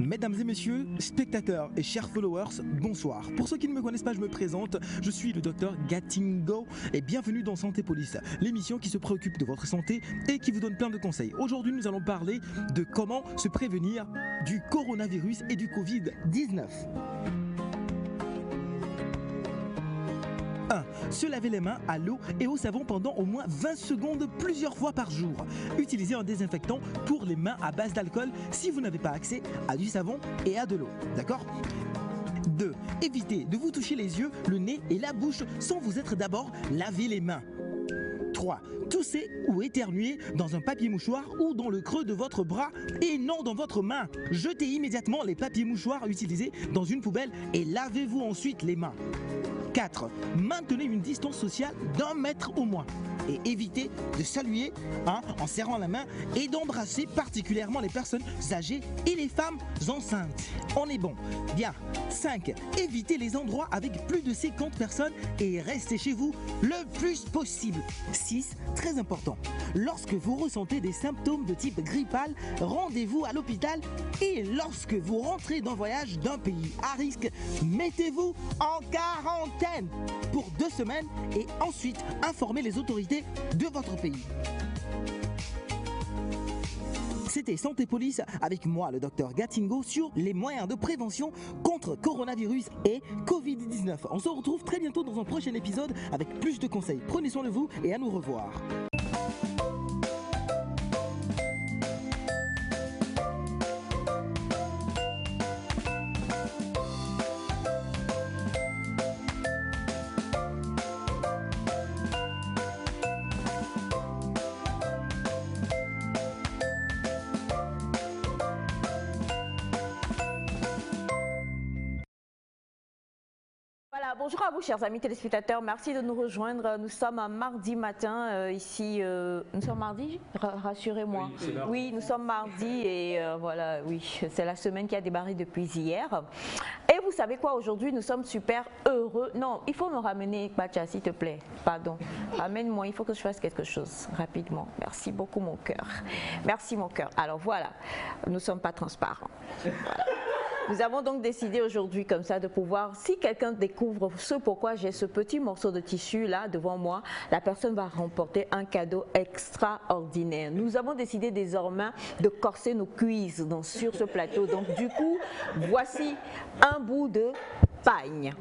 Mesdames et messieurs, spectateurs et chers followers, bonsoir. Pour ceux qui ne me connaissent pas, je me présente, je suis le docteur Gatingo et bienvenue dans Santé Police, l'émission qui se préoccupe de votre santé et qui vous donne plein de conseils. Aujourd'hui, nous allons parler de comment se prévenir du coronavirus et du Covid-19. 1. Se laver les mains à l'eau et au savon pendant au moins 20 secondes plusieurs fois par jour. Utilisez un désinfectant pour les mains à base d'alcool si vous n'avez pas accès à du savon et à de l'eau. D'accord ? 2. Évitez de vous toucher les yeux, le nez et la bouche sans vous être d'abord lavé les mains. 3. Toussez ou éternuez dans un papier mouchoir ou dans le creux de votre bras et non dans votre main. Jetez immédiatement les papiers mouchoirs utilisés dans une poubelle et lavez-vous ensuite les mains. 4. Maintenez une distance sociale d'1 mètre au moins et évitez de saluer en serrant la main et d'embrasser particulièrement les personnes âgées et les femmes enceintes. On est bon. Bien. 5. Évitez les endroits avec plus de 50 personnes et restez chez vous le plus possible. 6. Très important. Lorsque vous ressentez des symptômes de type grippal, rendez-vous à l'hôpital et lorsque vous rentrez d'un voyage d'un pays à risque, mettez-vous en quarantaine pour 2 semaines et ensuite informez les autorités de votre pays. C'était Santé Police avec moi, le docteur Gatingo, sur les moyens de prévention contre coronavirus et Covid-19. On se retrouve très bientôt dans un prochain épisode avec plus de conseils. Prenez soin de vous et à nous revoir. Voilà, bonjour à vous chers amis téléspectateurs, merci de nous rejoindre. Nous sommes un mardi matin ici, nous sommes mardi, rassurez-moi. Oui, nous sommes mardi et voilà, oui, c'est la semaine qui a démarré depuis hier. Et vous savez quoi, aujourd'hui nous sommes super heureux. Non, il faut me ramener, Bacha, s'il te plaît, pardon. Ramène-moi, il faut que je fasse quelque chose rapidement. Merci beaucoup mon cœur. Merci mon cœur. Alors voilà, nous ne sommes pas transparents. Voilà. Nous avons donc décidé aujourd'hui comme ça de pouvoir, si quelqu'un découvre ce pourquoi j'ai ce petit morceau de tissu là devant moi, la personne va remporter un cadeau extraordinaire. Nous avons décidé désormais de corser nos cuisses sur ce plateau. Donc du coup, voici un bout de pagne.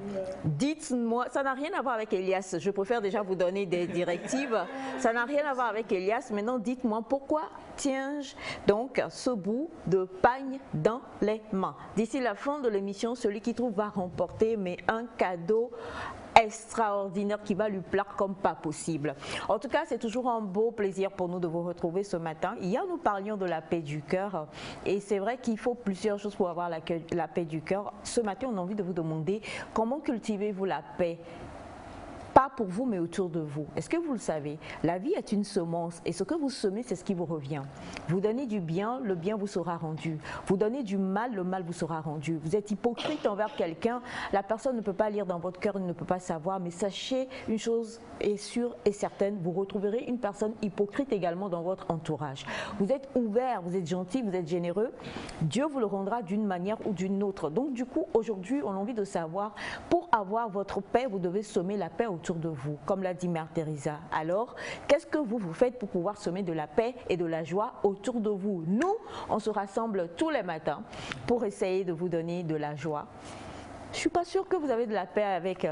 Dites-moi, ça n'a rien à voir avec Elias, je préfère déjà vous donner des directives. Ça n'a rien à voir avec Elias, maintenant dites-moi pourquoi tiens-je donc ce bout de pagne dans les mains. D'ici la fin de l'émission, celui qui trouve va remporter un cadeau extraordinaire qui va lui plaire comme pas possible. En tout cas, c'est toujours un beau plaisir pour nous de vous retrouver ce matin. Hier, nous parlions de la paix du cœur et c'est vrai qu'il faut plusieurs choses pour avoir la paix du cœur. Ce matin, on a envie de vous demander comment cultivez-vous la paix? Pas pour vous, mais autour de vous. Est-ce que vous le savez? La vie est une semence et ce que vous semez, c'est ce qui vous revient. Vous donnez du bien, le bien vous sera rendu. Vous donnez du mal, le mal vous sera rendu. Vous êtes hypocrite envers quelqu'un, la personne ne peut pas lire dans votre cœur, elle ne peut pas savoir, mais sachez une chose est sûre et certaine, vous retrouverez une personne hypocrite également dans votre entourage. Vous êtes ouvert, vous êtes gentil, vous êtes généreux, Dieu vous le rendra d'une manière ou d'une autre. Donc du coup, aujourd'hui, on a envie de savoir, pour avoir votre paix, vous devez semer la paix autour de vous, comme l'a dit Mère Teresa. Alors, qu'est-ce que vous faites pour pouvoir semer de la paix et de la joie autour de vous? Nous, on se rassemble tous les matins pour essayer de vous donner de la joie. Je ne suis pas sûre que vous avez de la paix avec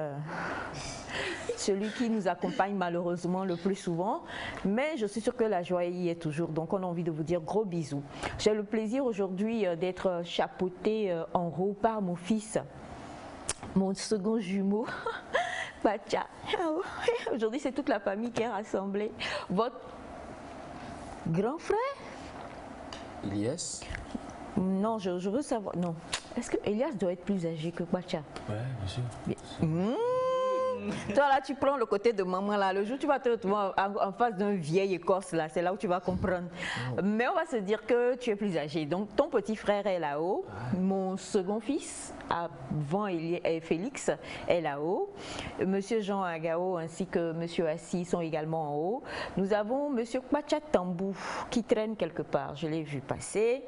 celui qui nous accompagne malheureusement le plus souvent, mais je suis sûre que la joie y est toujours. Donc, on a envie de vous dire gros bisous. J'ai le plaisir aujourd'hui d'être chapeauté en haut par mon fils, mon second jumeau. Bacha. Aujourd'hui, c'est toute la famille qui est rassemblée. Votre grand frère? Elias? Non, je veux savoir. Non. Est-ce que Elias doit être plus âgé que Bacha? Ouais, bien sûr. Toi là, tu prends le côté de maman là. Le jour où tu vas te retrouver en face d'un vieil Écosse là, c'est là où tu vas comprendre. Mais on va se dire que tu es plus âgé. Donc ton petit frère est là-haut. Mon second fils, avant Félix, est là-haut. Monsieur Jean Agao ainsi que Monsieur Assis sont également en haut. Nous avons Monsieur Kwacha Tambou qui traîne quelque part. Je l'ai vu passer.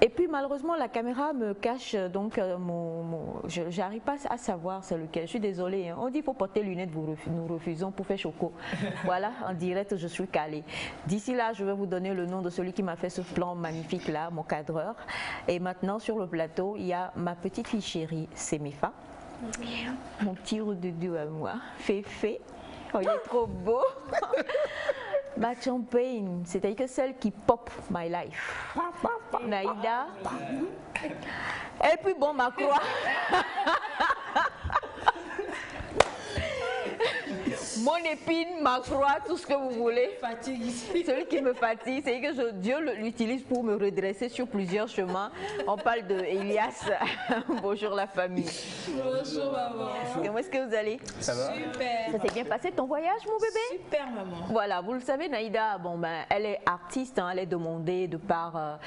Et puis malheureusement la caméra me cache donc je n'arrive pas à savoir c'est lequel. Je suis désolée, hein. On dit qu'il faut porter lunettes, nous refusons pour faire choco. Voilà, en direct je suis calée. D'ici là je vais vous donner le nom de celui qui m'a fait ce plan magnifique là, mon cadreur. Et maintenant sur le plateau il y a ma petite fille chérie, Semefa. Mon petit roux-doudou à moi, Féfé. Oh, il est trop beau. Ma champagne, c'est-à-dire que celle qui pop my life. Naïda. Et puis bon, ma croix. Mon épine, ma croix, tout ce que vous voulez. Celui qui me fatigue, c'est que Dieu l'utilise pour me redresser sur plusieurs chemins. On parle de Elias. Bonjour la famille. Bonjour maman. Comment est-ce que vous allez? Ça va? Super. Ça s'est bien passé ton voyage, mon bébé? Super maman. Voilà, vous le savez, Naïda, bon, ben, elle est artiste, hein, elle est demandée de par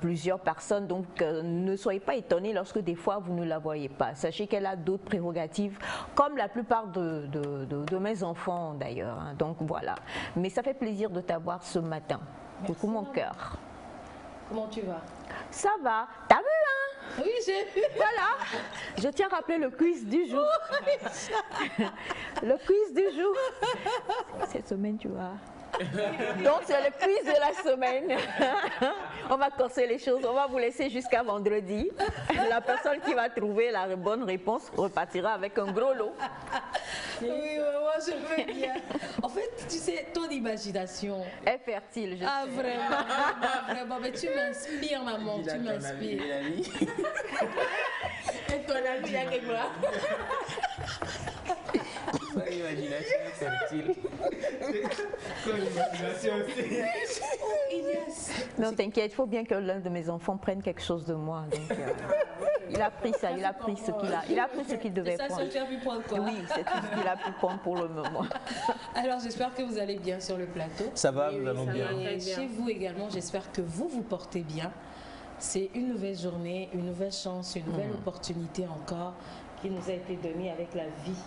plusieurs personnes, donc ne soyez pas étonnés lorsque des fois vous ne la voyez pas. Sachez qu'elle a d'autres prérogatives, comme la plupart de mes enfants d'ailleurs, hein, donc voilà. Mais ça fait plaisir de t'avoir ce matin, de tout mon cœur. Comment tu vas? Ça va, t'as vu hein? Oui, j'ai vu. Voilà, je tiens à rappeler le quiz du jour. Le quiz du jour. Cette semaine, tu vois. Donc c'est le quiz de la semaine. On va corser les choses, on va vous laisser jusqu'à vendredi. La personne qui va trouver la bonne réponse repartira avec un gros lot. Oui, moi je veux bien. En fait, tu sais, ton imagination est fertile, je sais. Vraiment, vraiment. Mais tu m'inspires, maman, tu m'inspires. Et ton ami, il y a quelque chose. Son imagination est fertile. Son imagination aussi. Non, t'inquiète, il faut bien que l'un de mes enfants prenne quelque chose de moi. Donc, il a pris ça, il a pris ce qu'il a. Il a pris ce qu'il devait prendre. C'est ça, tu as pu prendre quoi? Oui, c'est tout ce qu'il a pu prendre pour le moment. Alors, j'espère que vous allez bien sur le plateau. Ça va, nous allons bien. Et chez vous également, j'espère que vous vous portez bien. C'est une nouvelle journée, une nouvelle chance, une nouvelle opportunité encore qui nous a été donnée avec la vie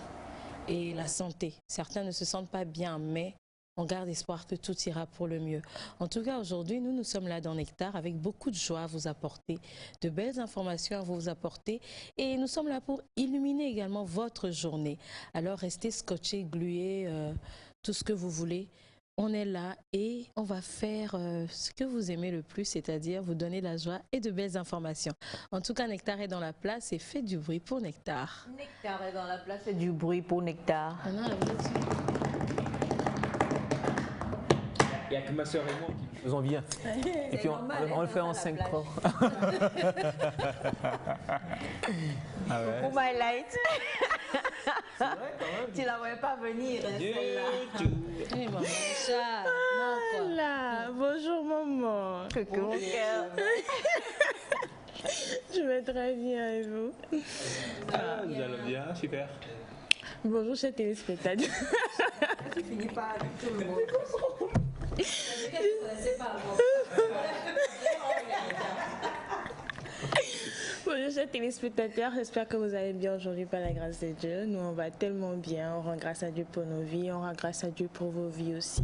et la santé. Certains ne se sentent pas bien, mais on garde espoir que tout ira pour le mieux. En tout cas, aujourd'hui, nous sommes là dans Nectar avec beaucoup de joie à vous apporter, de belles informations à vous apporter et nous sommes là pour illuminer également votre journée. Alors, restez scotchés, glués, tout ce que vous voulez. On est là et on va faire ce que vous aimez le plus, c'est-à-dire vous donner de la joie et de belles informations. En tout cas, Nectar est dans la place et fait du bruit pour Nectar. Nectar est dans la place et du bruit pour Nectar. Ah non, Il n'y a que ma soeur et moi qui faisons bien. Et puis on le fait en 5 crocs. Ah ouais. Pour my light. C'est vrai quand même. Tu la voyais pas venir, celle-là. hey, maman, chat. Non, quoi. Là, bonjour maman. Coucou mon cœur. Je vais très bien et vous? Ah, nous allons bien, super. Bonjour chers téléspectateurs. Tu finis pas avec tout le monde. Bonjour chers téléspectateurs, j'espère que vous allez bien aujourd'hui par la grâce de Dieu. Nous on va tellement bien, on rend grâce à Dieu pour nos vies, on rend grâce à Dieu pour vos vies aussi.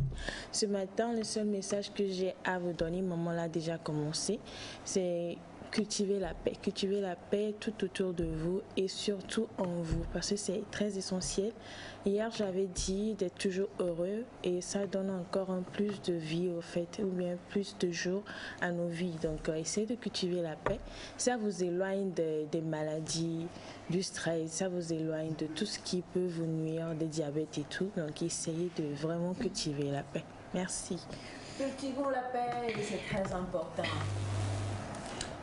Ce matin, le seul message que j'ai à vous donner, maman l'a déjà commencé, c'est cultiver la paix tout autour de vous et surtout en vous parce que c'est très essentiel. Hier j'avais dit d'être toujours heureux et ça donne encore un plus de vie au fait ou bien plus de jours à nos vies. Donc essayez de cultiver la paix, ça vous éloigne des maladies, du stress, ça vous éloigne de tout ce qui peut vous nuire, des diabètes et tout. Donc essayez de vraiment cultiver la paix. Merci. Cultivons la paix et c'est très important.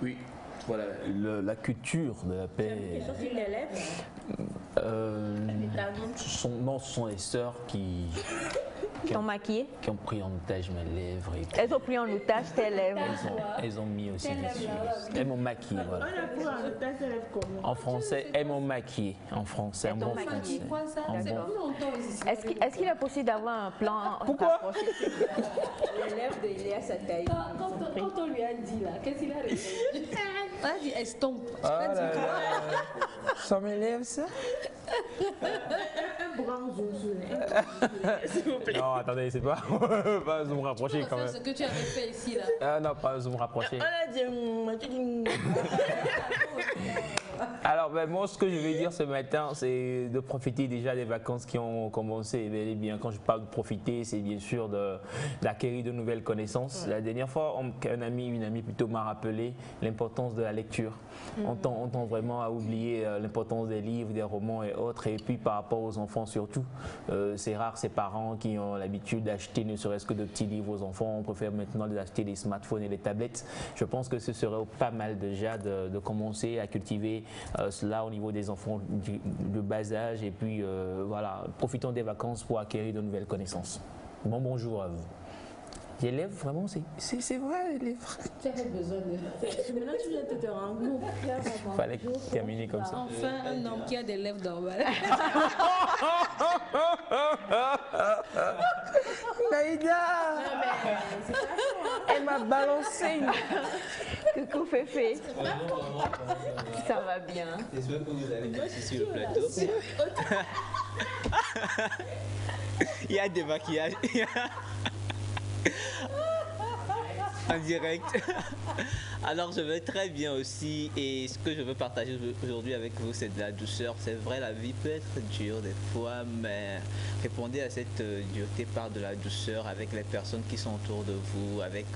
Oui, voilà, la culture de la paix. C'est une élève. Non, ce sont les sœurs qui T'ont maquillé? Qui ont pris en otage mes lèvres. Et elles ont pris en otage tes lèvres. Elles ont mis aussi dessus. Elles m'ont maquillé, voilà. En français, elles m'ont maquillé. En français, un bon français. Est-ce qu'il est possible d'avoir un plan? Pourquoi? Les lèvres de Elias à taille. Quand on lui a dit là, qu'est-ce qu'il a répondu? On a dit estompe. Ça m'élève ça? S'il vous plaît. Non, attendez, c'est pas, pas zoom rapproché quand même. Ce que tu avais fait ici, là. Non, pas zoom rapproché. On a dit... Alors, ben, moi, ce que je vais dire ce matin, c'est de profiter déjà des vacances qui ont commencé. Bel et bien, quand je parle de profiter, c'est bien sûr d'acquérir de nouvelles connaissances. La dernière fois, une amie plutôt m'a rappelé l'importance de la lecture. On tend vraiment à oublier l'importance des livres, des romans et autres. Et puis, par rapport aux enfants surtout, c'est rare ces parents qui ont l'habitude d'acheter ne serait-ce que de petits livres aux enfants. On préfère maintenant les acheter des smartphones et des tablettes. Je pense que ce serait pas mal déjà de commencer à cultiver cela au niveau des enfants de bas âge. Et puis, voilà, profitons des vacances pour acquérir de nouvelles connaissances. Bonjour à vous. Les lèvres, vraiment, c'est vrai, les lèvres. Tu avais besoin de... Maintenant, tu viens de te rendre compte. Fallait terminer comme ça. Enfin, un homme qui a des lèvres normales. Naïda, elle m'a balancé. Coucou Féfé. Ça va bien. J'espère que vous allez bien ici sur le plateau. Il y a des maquillages. En direct. Alors je vais très bien aussi et ce que je veux partager aujourd'hui avec vous c'est de la douceur. C'est vrai, la vie peut être dure des fois, mais répondez à cette dureté par de la douceur avec les personnes qui sont autour de vous, avec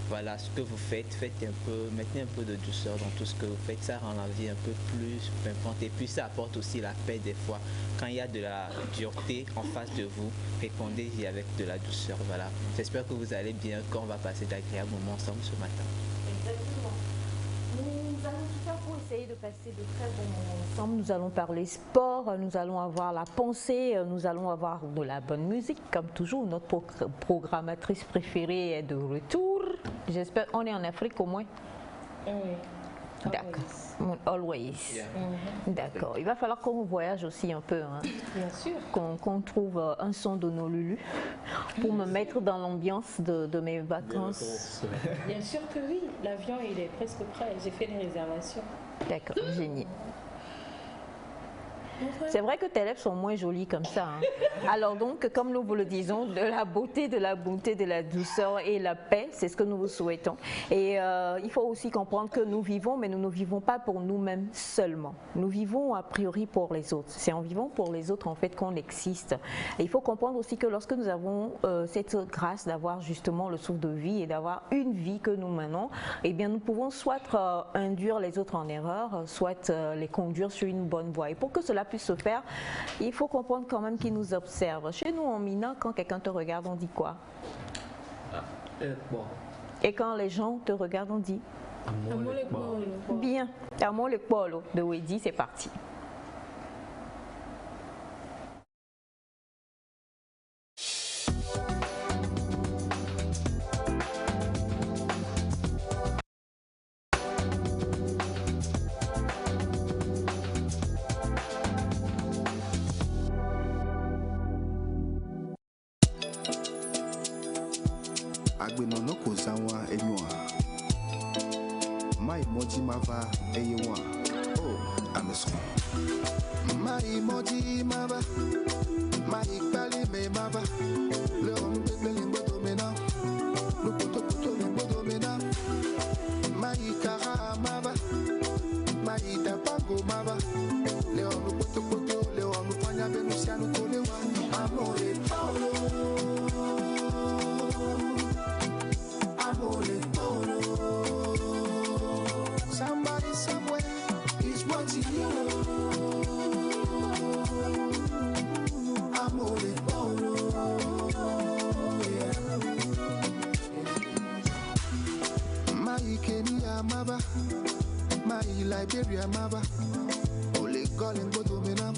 voilà ce que vous faites, mettez un peu de douceur dans tout ce que vous faites, ça rend la vie un peu plus pimpante et puis ça apporte aussi la paix des fois. Quand il y a de la dureté en face de vous, répondez-y avec de la douceur. Voilà. J'espère que vous allez bien, qu'on va passer d'agréables moments ensemble ce matin. Exactement. Nous allons tout faire pour essayer de passer de très bons moments ensemble. Nous allons parler sport, nous allons avoir la pensée, nous allons avoir de la bonne musique. Comme toujours, notre programmatrice préférée est de retour. J'espère qu'on est en Afrique au moins. Oui. D'accord. Always. Yeah. D'accord. Il va falloir qu'on voyage aussi un peu. Hein. Bien sûr. Qu'on trouve un son de nos Lulu pour me mettre dans l'ambiance de mes vacances. Bien sûr que oui. L'avion, il est presque prêt. J'ai fait les réservations. D'accord, génial. C'est vrai que tes lèvres sont moins jolies comme ça. Hein. Alors donc, comme nous vous le disons, de la beauté, de la douceur et la paix, c'est ce que nous vous souhaitons. Et il faut aussi comprendre que nous vivons, mais nous ne vivons pas pour nous-mêmes seulement. Nous vivons a priori pour les autres. C'est en vivant pour les autres en fait qu'on existe. Et il faut comprendre aussi que lorsque nous avons cette grâce d'avoir justement le souffle de vie et d'avoir une vie que nous menons, eh bien nous pouvons soit induire les autres en erreur, soit les conduire sur une bonne voie. Et pour que cela puisse se faire, il faut comprendre quand même qu'ils nous observent. Chez nous en Mina, quand quelqu'un te regarde, on dit quoi? Bon. Et quand les gens te regardent, on dit bien. Amo le polo de Wedi, c'est parti. Agbenono kozawa enyoa. Mai moji mava eyewa. Oh, ameso. Mai moji mava. Mai kali me mava. Le on bebe limbodo mena. Le poto limbodo mena. Mai kara mava. Mai tapago mava. Le on poto le on panya benusiano kolewa. Amore Paulo. Somebody somewhere is watching you. I'm only Paulo. My Kenya mava, my Liberia mava. Ole calling bodomina,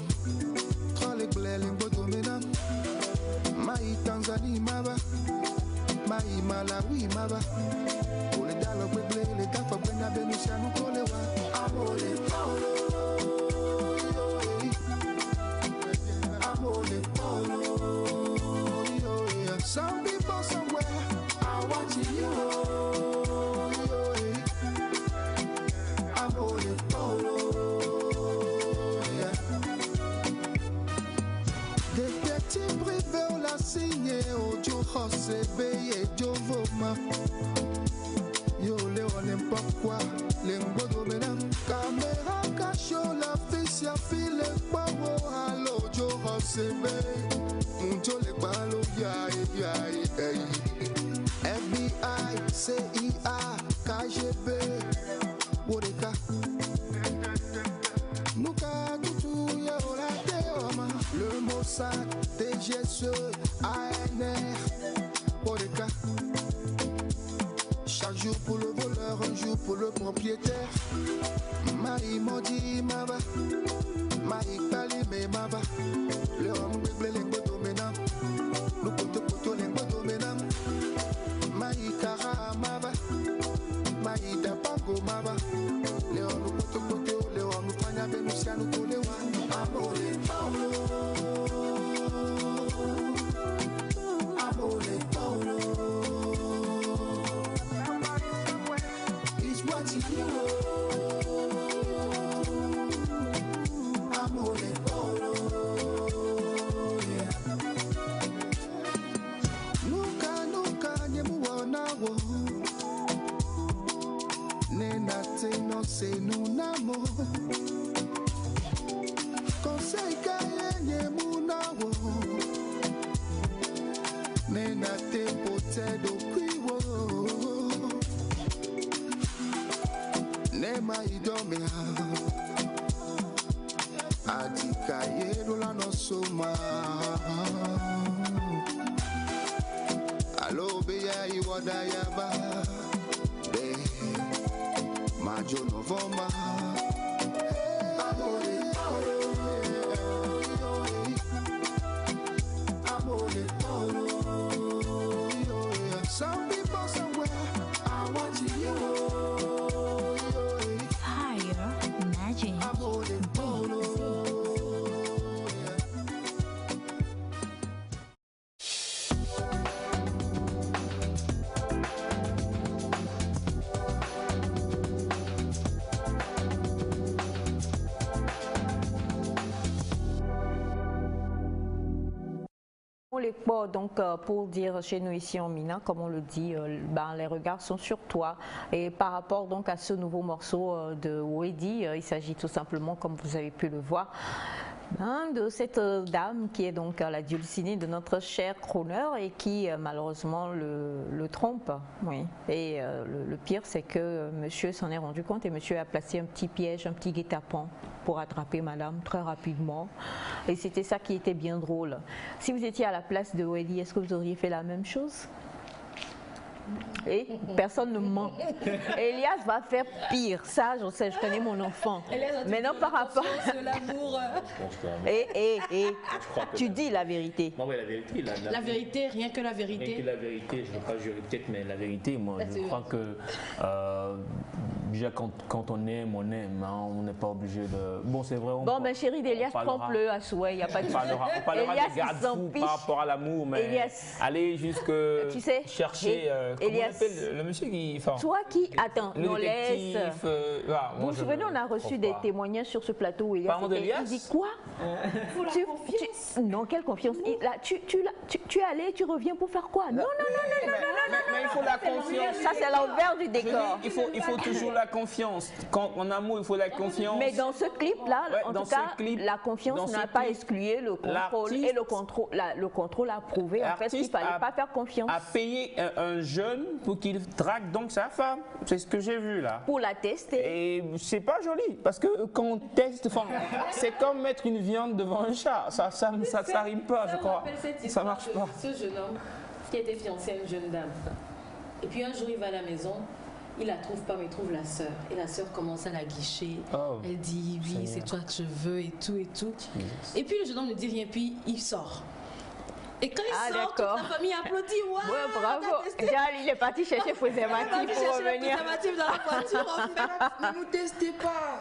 calling blelling bodomina. My Tanzania mava, my Malawi mava. Ole dalo kweble le tafa kwenda benusianu kolewa. Amole Paulo. Amole Paulo. Some people somewhere are watching you. Amole Paulo. Ti privé ou la signé au Dieu Josebe et Dieu Voma. Yo le on n'importe quoi, les modos menam. Caméra cache la fille a filé pas au halo Dieu Josebe. Mon Dieu les ballo ya. FBI, CIA, KGB, Wodeka. Nuka tutu ya olateoma. Le Mossad, TGSE, ANR, Wodeka. Chaque jour pour le voleur, un jour pour le propriétaire. Maï Modi Maba, Maï Kalime Maba. Le homme blé les botos menam. Nous poto les botos menam. Maï Kara Maba, Maï Dapago Maba. Le homme poto, le homme Fanya Benusia nous Kolewa. Amole Paulo, Amole Paulo. It's what you know. Amole Paulo. Nuka nyemuona wo. Nena te no se nunamo. Conseil kaye nyemuna wo. Nena te pote do kwiwo. Nema idomea. Atika yedola no soma. Alo beya iwada yaba. Be majo novoma. Amole Paulo. Amole Paulo. Some people somewhere I want you. Higher magic. Amole Paulo. Les ports, donc pour dire chez nous ici en Mina, comme on le dit, les regards sont sur toi. Et par rapport donc à ce nouveau morceau de Wedi, il s'agit tout simplement, comme vous avez pu le voir, de cette dame qui est donc la dulcinée de notre cher Crooner et qui malheureusement le trompe. Oui. Et le pire, c'est que monsieur s'en est rendu compte et monsieur a placé un petit piège, un petit guet-apens pour attraper madame très rapidement. Et c'était ça qui était bien drôle. Si vous étiez à la place de Wedi, est-ce que vous auriez fait la même chose? Et personne ne ment. Elias va faire pire. Ça, je sais, je connais mon enfant. Maintenant, par rapport de l'amour. Tu dis la vérité. Non, mais la vérité. La vérité, rien que la vérité. Rien que la vérité, je ne veux pas jurer peut-être, mais la vérité, moi, je crois que déjà quand on aime, hein, on n'est pas obligé de. Bon, c'est vrai. Bon, ben chérie d'Elias, trompe-le à souhait, il n'y a pas de souci. On parlera des garde-fous par rapport à l'amour, mais Elias, allez jusque tu sais, chercher. Elias, comment on appelle le monsieur qui. Toi qui. Attends, le on laisse. Vous vous je souvenez, on a reçu des témoignages sur ce plateau où Elias. Il dit quoi? Non, quelle confiance? Tu es allé, tu reviens pour faire quoi? Non. Mais il faut la confiance. Ça, c'est l'envers du décor. Il faut toujours la confiance. Quand en amour, il faut la confiance. Mais dans ce clip-là, en tout cas, la confiance n'a pas exclu le contrôle. Et le contrôle a prouvé en fait qu'il ne fallait pas faire confiance. A payé un jeune pour qu'il drague donc sa femme. C'est ce que j'ai vu là. Pour la tester. Et c'est pas joli. Parce que quand on teste, c'est comme mettre une viande devant un chat. Ça rime pas, je crois. Ça marche pas. Ce jeune homme qui était fiancé à une jeune dame. Et puis un jour, il va à la maison. Il la trouve pas, mais il trouve la sœur. Et la sœur commence à la guicher. Oh, elle dit, oui, c'est toi que je veux et tout et tout. Et puis le jeune homme ne dit rien, puis il sort. Et quand il Ah, sort, toute d'accord. la famille applaudit. Waouh, Ouais, bravo. Déjà, il est parti chercher préservatif pour revenir. préservatif dans la voiture, en fait. Ne nous testez pas.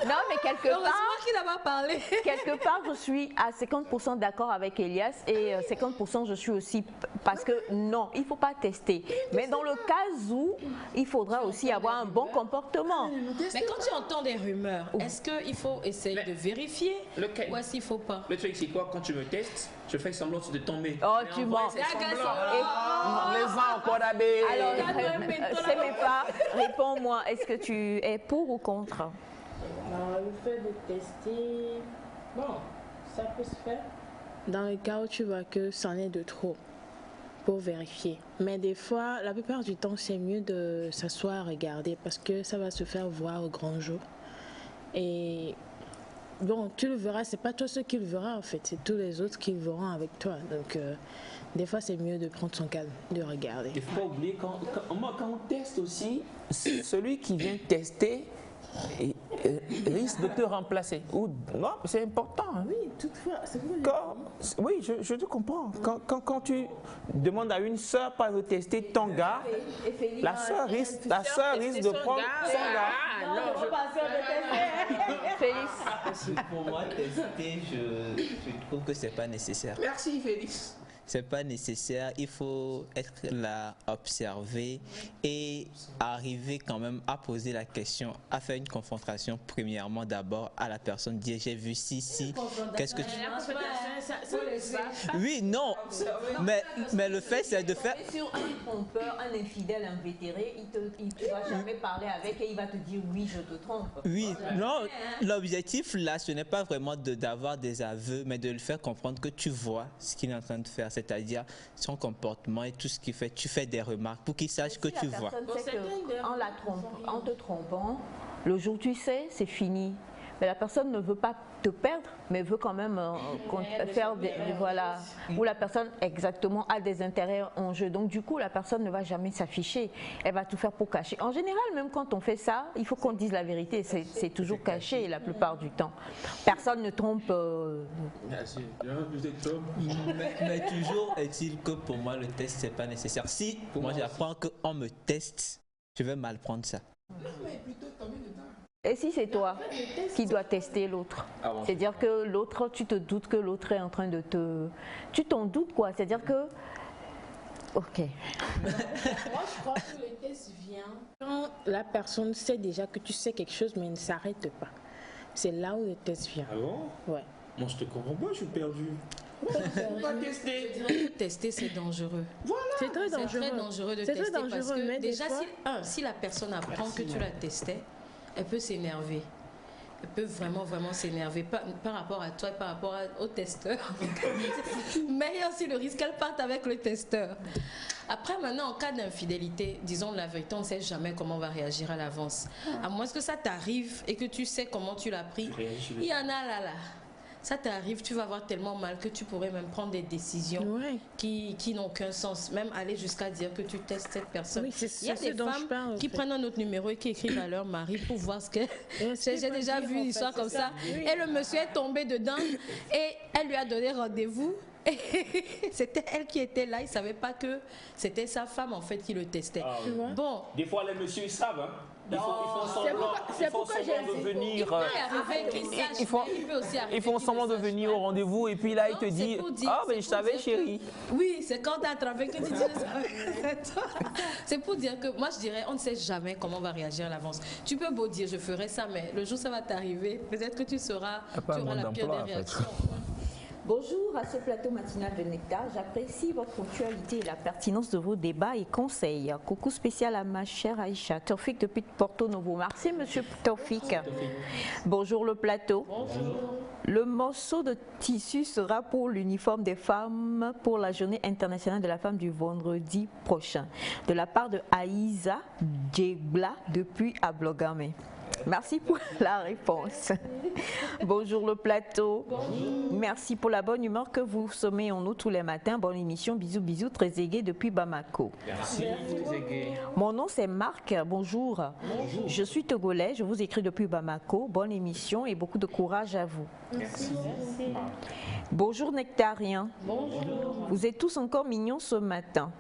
Non, mais quelque Heureusement part, qu'il n'a pas parlé. quelque part, je suis à 50% d'accord avec Elias et 50% je suis aussi parce que non, il ne faut pas tester. Mais dans le cas où il faudra aussi avoir un bon comportement. Mais quand tu entends des rumeurs, est-ce qu'il faut essayer de vérifier ou est-ce qu'il ne faut pas? Le truc, c'est quoi? Quand tu me testes, je fais semblant de tomber. Oh, Mais tu en vrai, mens. c'est semblant. Les gens encore d'abé. Alors, c'est mes pas. Réponds-moi, est-ce que tu es pour ou contre? Le fait de tester, bon, ça peut se faire. Dans le cas où tu vois que c'en est de trop, pour vérifier. Mais des fois, la plupart du temps, c'est mieux de s'asseoir, regarder, parce que ça va se faire voir au grand jour. Et bon, tu le verras, c'est pas toi seul qui le verra en fait, c'est tous les autres qui le verront avec toi. Donc, des fois, c'est mieux de prendre son calme, de regarder. Il ne faut pas oublier, quand on teste aussi, celui qui vient tester risque de te remplacer. Non, c'est important. Hein. Oui, toutefois, c'est Oui, je te comprends. Quand tu demandes à une sœur pas de tester ton gars, la sœur risque de prendre son gars. Félix. Pour moi, tester, je trouve que c'est pas nécessaire. Merci, Félix. C'est pas nécessaire, il faut être là, observer et arriver quand même à poser la question, à faire une confrontation premièrement d'abord à la personne, dire j'ai vu si, qu'est-ce que tu... Oui, non, mais le fait c'est de faire... Sur un trompeur, un infidèle invétéré, il ne va jamais parler avec et il va te dire oui, je te trompe. Oui, non, l'objectif là, ce n'est pas vraiment d'avoir des aveux, mais de le faire comprendre que tu vois ce qu'il est en train de faire, c'est-à-dire son comportement et tout ce qu'il fait. Tu fais des remarques pour qu'il sache que tu vois. En te trompant, le jour où tu sais, c'est fini. Mais la personne ne veut pas te perdre, mais veut quand même faire voilà, où la personne exactement a des intérêts en jeu. Donc du coup, la personne ne va jamais s'afficher. Elle va tout faire pour cacher. En général, même quand on fait ça, il faut qu'on dise la vérité. C'est toujours caché la plupart du temps. Personne ne trompe. Mais toujours est-il que pour moi, le test, c'est pas nécessaire. Si moi j'apprends qu'on me teste, je vais mal prendre ça. Et si c'est toi qui dois tester l'autre, c'est-à-dire que l'autre, tu te doutes que l'autre est en train de te... Tu t'en doutes quoi, c'est-à-dire que... Ok. Moi, je crois que le test vient quand la personne sait déjà que tu sais quelque chose, mais ne s'arrête pas. C'est là où le test vient. Ah bon? Ouais. Moi, je te comprends pas, je suis perdu. Pas tester. Je dirais que tester, c'est dangereux. Voilà. C'est très dangereux. C'est très dangereux de C'est tester très dangereux, parce que mais déjà, des fois... si la personne apprend que tu la testais, elle peut s'énerver. Elle peut vraiment s'énerver par rapport à toi et par rapport au testeur. Mais il y a aussi le risque qu'elle parte avec le testeur. Après, maintenant, en cas d'infidélité, disons la vérité, on ne sait jamais comment on va réagir à l'avance. À moins que ça t'arrive et que tu sais comment tu l'as pris. Il y en a là. Ça t'arrive, tu vas avoir tellement mal que tu pourrais même prendre des décisions qui n'ont aucun sens. Même aller jusqu'à dire que tu testes cette personne. Oui, il y a des femmes qui prennent un autre numéro et qui écrivent à leur mari pour voir ce que... J'ai déjà vu une histoire comme ça. Et le monsieur est tombé dedans et elle lui a donné rendez-vous. C'était elle qui était là, il ne savait pas que c'était sa femme en fait qui le testait. Bon. Des fois, les messieurs, ils savent. Hein. Ils font semblant de venir. Ils font semblant de venir au rendez-vous et puis là, ils te disent ah, mais je savais, chérie. Oui, c'est quand tu as attrapé que tu dis c'est pour dire que moi, je dirais, on ne sait jamais comment on va réagir à l'avance. Tu peux beau dire, je ferai ça, mais le jour où ça va t'arriver, peut-être que tu auras la pire des réactions. Bonjour à ce plateau matinal de Nectar. J'apprécie votre ponctualité et la pertinence de vos débats et conseils. Coucou spécial à ma chère Aïcha. Taufik depuis Porto Novo. Merci monsieur Taufik. Bonjour le plateau. Bonjour. Le morceau de tissu sera pour l'uniforme des femmes pour la journée internationale de la femme du vendredi prochain. De la part de Aïza Djegla depuis Ablogame. Merci pour la réponse. Bonjour le plateau. Bonjour. Merci pour la bonne humeur que vous sommez en nous tous les matins. Bonne émission. Bisous, bisous. Très aigué depuis Bamako. Merci. Mon nom c'est Marc. Bonjour. Bonjour. Je suis togolais. Je vous écris depuis Bamako. Bonne émission et beaucoup de courage à vous. Merci. Bonjour Nectarien. Bonjour. Vous êtes tous encore mignons ce matin.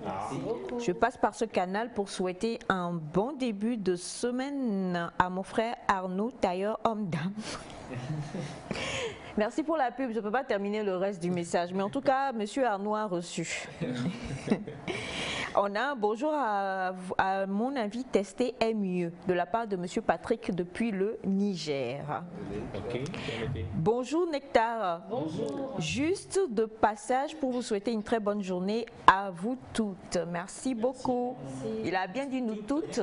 Je passe par ce canal pour souhaiter un bon début de semaine à mon frère Arnaud, tailleur homme-dame. Merci pour la pub, je ne peux pas terminer le reste du message, mais en tout cas, monsieur Arnaud a reçu. On a un bonjour à mon avis, tester est mieux, de la part de monsieur Patrick depuis le Niger. Bonjour Nectar. Bonjour. Juste de passage pour vous souhaiter une très bonne journée à vous toutes. Merci beaucoup. Merci. Il a bien dit nous toutes.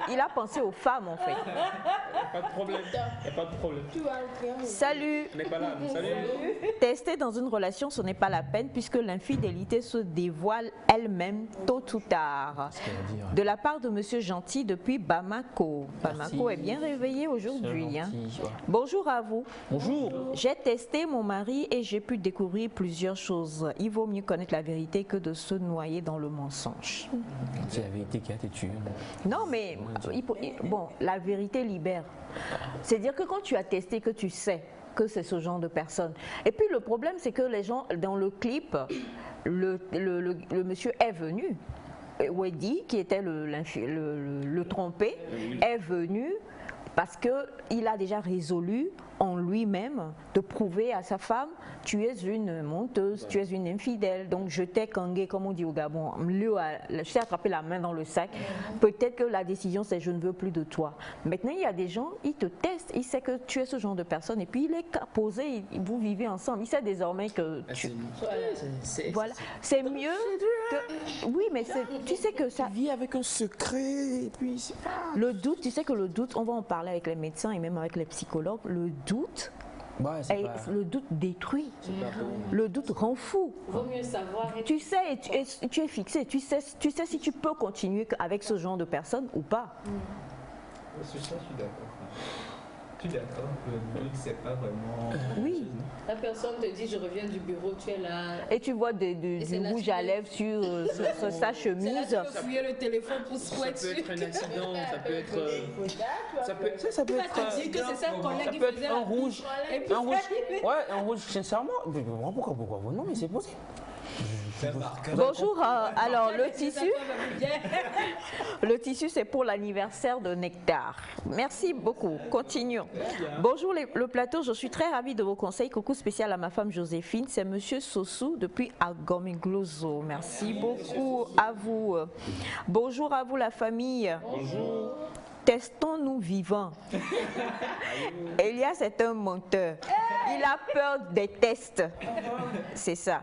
Il a pensé aux femmes en fait. Pas de problème. Y a pas de problème. Salut. On n'est pas là. Salut. Tester dans une relation, ce n'est pas la peine puisque l'infidélité se dévoile elle-même tôt ou tard. De la part de monsieur Gentil depuis Bamako. Bamako est bien réveillé aujourd'hui. Hein. Bonjour à vous. Bonjour. J'ai testé mon mari et j'ai pu découvrir plusieurs choses. Il vaut mieux connaître la vérité que de se noyer dans le mensonge. C'est la vérité qui a été tuée. Non, mais bon, la vérité libère. C'est-à-dire que quand tu as testé, que tu sais que c'est ce genre de personne. Et puis le problème, c'est que les gens, dans le clip, le monsieur est venu. Weddy, qui était le trompé, est venu parce qu'il a déjà résolu en lui-même de prouver à sa femme, tu es une menteuse, tu es une infidèle, donc je t'ai kangé, comme on dit au Gabon, je t'ai attrapé la main dans le sac, peut-être que la décision c'est je ne veux plus de toi. Maintenant il y a des gens, ils te testent, ils savent que tu es ce genre de personne et puis il est posé, vous vivez ensemble, il sait désormais que tu... Voilà, c'est mieux que... Oui, mais tu sais que ça... Tu vis avec un secret et puis... Le doute, tu sais que le doute, on va en parler avec les médecins et même avec les psychologues, le doute, le doute détruit, le doute rend fou. Vaut mieux savoir. Tu sais, tu es fixé, tu sais si tu peux continuer avec ce genre de personne ou pas. Sur ça, je suis d'accord. Je suis d'accord, le doute, c'est pas vraiment... Oui. La personne te dit, je reviens du bureau, tu es là. Et tu vois du rouge à lèvres sur sa chemise. C'est là que tu peux fouiller le téléphone pour se Ça peut être un accident, ça peut être... Ça peut être... Ça peut être un rouge. Un rouge. Ouais, un rouge, sincèrement. Pourquoi? Non, mais c'est possible. Bonjour, alors le tissu c'est pour l'anniversaire de Nectar. Merci beaucoup, continuons. Bonjour le plateau, je suis très ravie de vos conseils. Coucou spécial à ma femme Joséphine, c'est monsieur Sossou depuis Agomigloso. Merci beaucoup à vous. Bonjour à vous la famille. Bonjour. Testons-nous vivants. Elias est un menteur. Il a peur des tests. C'est ça.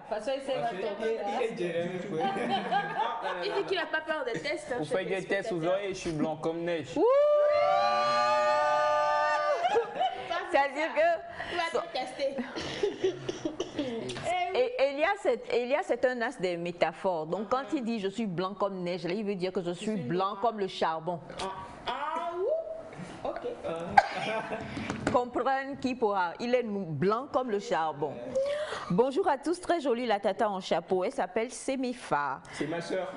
Il dit qu'il n'a pas peur des tests. Vous faites des tests, vous verrez, je suis blanc comme neige. C'est-à-dire que... Il va te tester. Elias est un as des métaphores. Donc quand il dit je suis blanc comme neige, là, il veut dire que je suis blanc comme le charbon. Ok. Comprendre qui pourra. Il est blanc comme le charbon. Bonjour à tous, très jolie la tata en chapeau. Elle s'appelle Semifa. C'est ma soeur.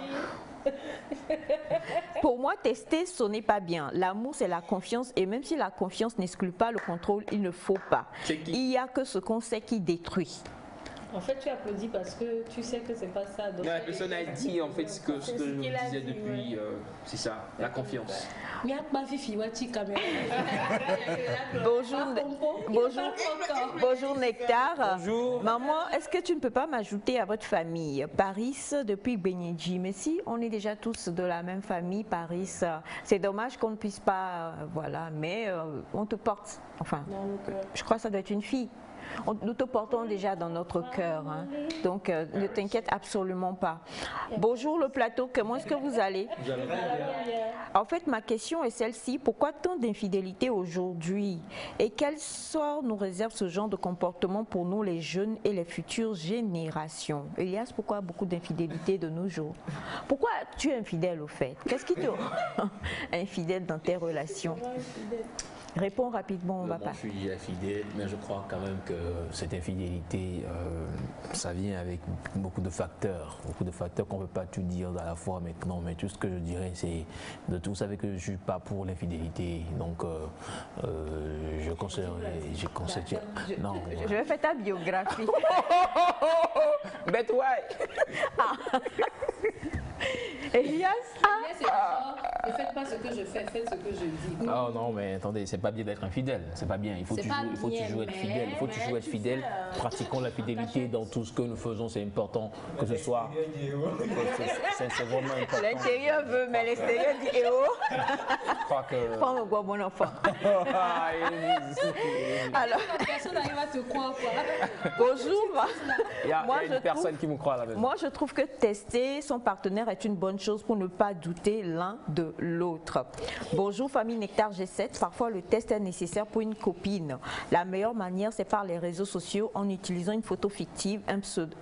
Pour moi, tester, ce n'est pas bien. L'amour, c'est la confiance. Et même si la confiance n'exclut pas le contrôle, il ne faut pas. Il n'y a que ce qu'on sait qui détruit. En fait, tu applaudis parce que tu sais que c'est pas ça. Donc La personne a dit en fait ce que je vous disais depuis, c'est ça, la confiance. Bonjour Nectar. Bonjour. Maman, est-ce que tu ne peux pas m'ajouter à votre famille? Paris depuis Benidji. Mais si on est déjà tous de la même famille, Paris, c'est dommage qu'on ne puisse pas, voilà, mais on te porte. Enfin, je crois que ça doit être une fille. Nous te portons déjà dans notre cœur, hein. Donc ne t'inquiète absolument pas. Bonjour le plateau, comment est-ce que vous allez? En fait, ma question est celle-ci, pourquoi tant d'infidélité aujourd'hui? Et quel sort nous réserve ce genre de comportement pour nous les jeunes et les futures générations? Elias, pourquoi beaucoup d'infidélité de nos jours? Pourquoi tu es infidèle au fait? Qu'est-ce qui te rend infidèle dans tes relations? Réponds rapidement, on va pas. Je suis infidèle, mais je crois quand même que cette infidélité, ça vient avec beaucoup de facteurs qu'on ne peut pas tout dire à la fois maintenant, mais tout ce que je dirais, c'est de tout. Vous savez que je ne suis pas pour l'infidélité, donc je conseillerais. Non, je vais faire ta biographie. But why? Elias, c'est genre, ne faites pas ce que je fais, faites ce que je dis. Oh non, mais attendez, c'est pas bien d'être infidèle, c'est pas bien. Il faut toujours être fidèle. Il faut toujours être fidèle. Pratiquons la fidélité dans tout ce que nous faisons, c'est important que ce soit. C'est vraiment important. L'intérieur veut, mais l'extérieur dit eh oh. Je crois que. Prends le bois, mon enfant. Alors, personne n'arrive à te croire quoi. Bonjour. Il y a une personne qui me croit à la maison. Moi, je trouve que tester son partenaire est une bonne chose pour ne pas douter l'un de l'autre. Bonjour famille Nectar G7, parfois le test est nécessaire pour une copine. La meilleure manière, c'est par les réseaux sociaux en utilisant une photo fictive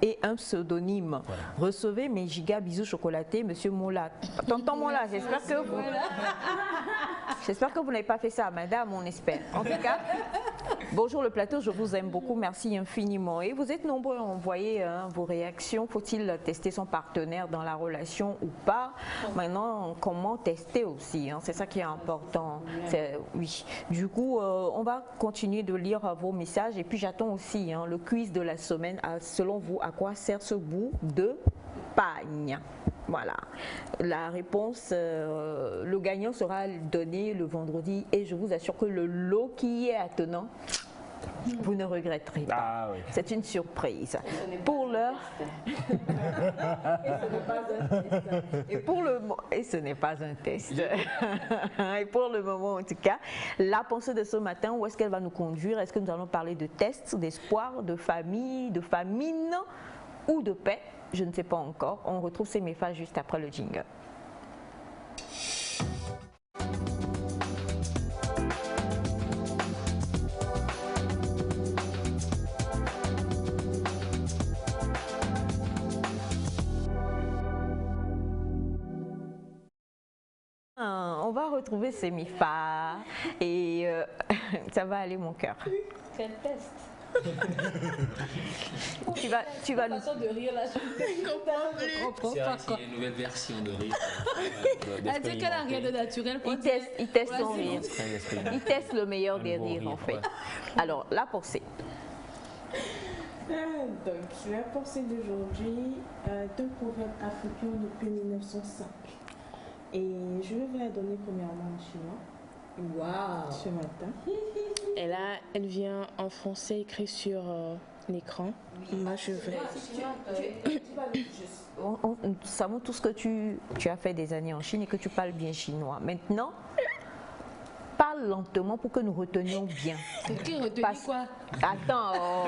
et un pseudonyme. Voilà. Recevez mes giga bisous chocolatés, monsieur Mola. Tonton Mola, j'espère que vous n'avez pas fait ça, madame, on espère. En tout cas, bonjour le plateau, je vous aime beaucoup, merci infiniment. Et vous êtes nombreux à envoyer vos réactions. Faut-il tester son partenaire dans la relation ou pas? Maintenant, comment tester aussi, c'est ça qui est important. Oui. Du coup, on va continuer de lire vos messages et puis j'attends aussi le quiz de la semaine. Selon vous, à quoi sert ce bout de pagne? Voilà. La réponse, le gagnant sera donné le vendredi et je vous assure que le lot qui est attenant, vous ne regretterez pas. Ah, oui. C'est une surprise. Pour l'heure. Et ce n'est pas un test. Et pour le moment, en tout cas, la pensée de ce matin, où est-ce qu'elle va nous conduire? Est-ce que nous allons parler de tests, d'espoir, de famille, de famine ou de paix? Je ne sais pas encore. On retrouve ces messages juste après le jingle. On va retrouver ces MIFA et ça va aller mon cœur. Quel test? tu vas nous... de rire là, je comprends pas. C'est une nouvelle version de rire. Elle dit qu'elle n'a rien de naturel. Il teste son rire. Il teste le meilleur des rires en fait. Alors, la pensée. Donc, la pensée d'aujourd'hui d'un proverbe africain depuis 1905. Et je vais vous la donner premièrement en chinois. Waouh! Ce matin. Et là, elle vient en français écrit sur l'écran. Moi, je vais. Nous savons tous que tu as fait des années en Chine et que tu parles bien chinois. Maintenant, parle lentement pour que nous retenions bien. Qui retenu quoi? Attends.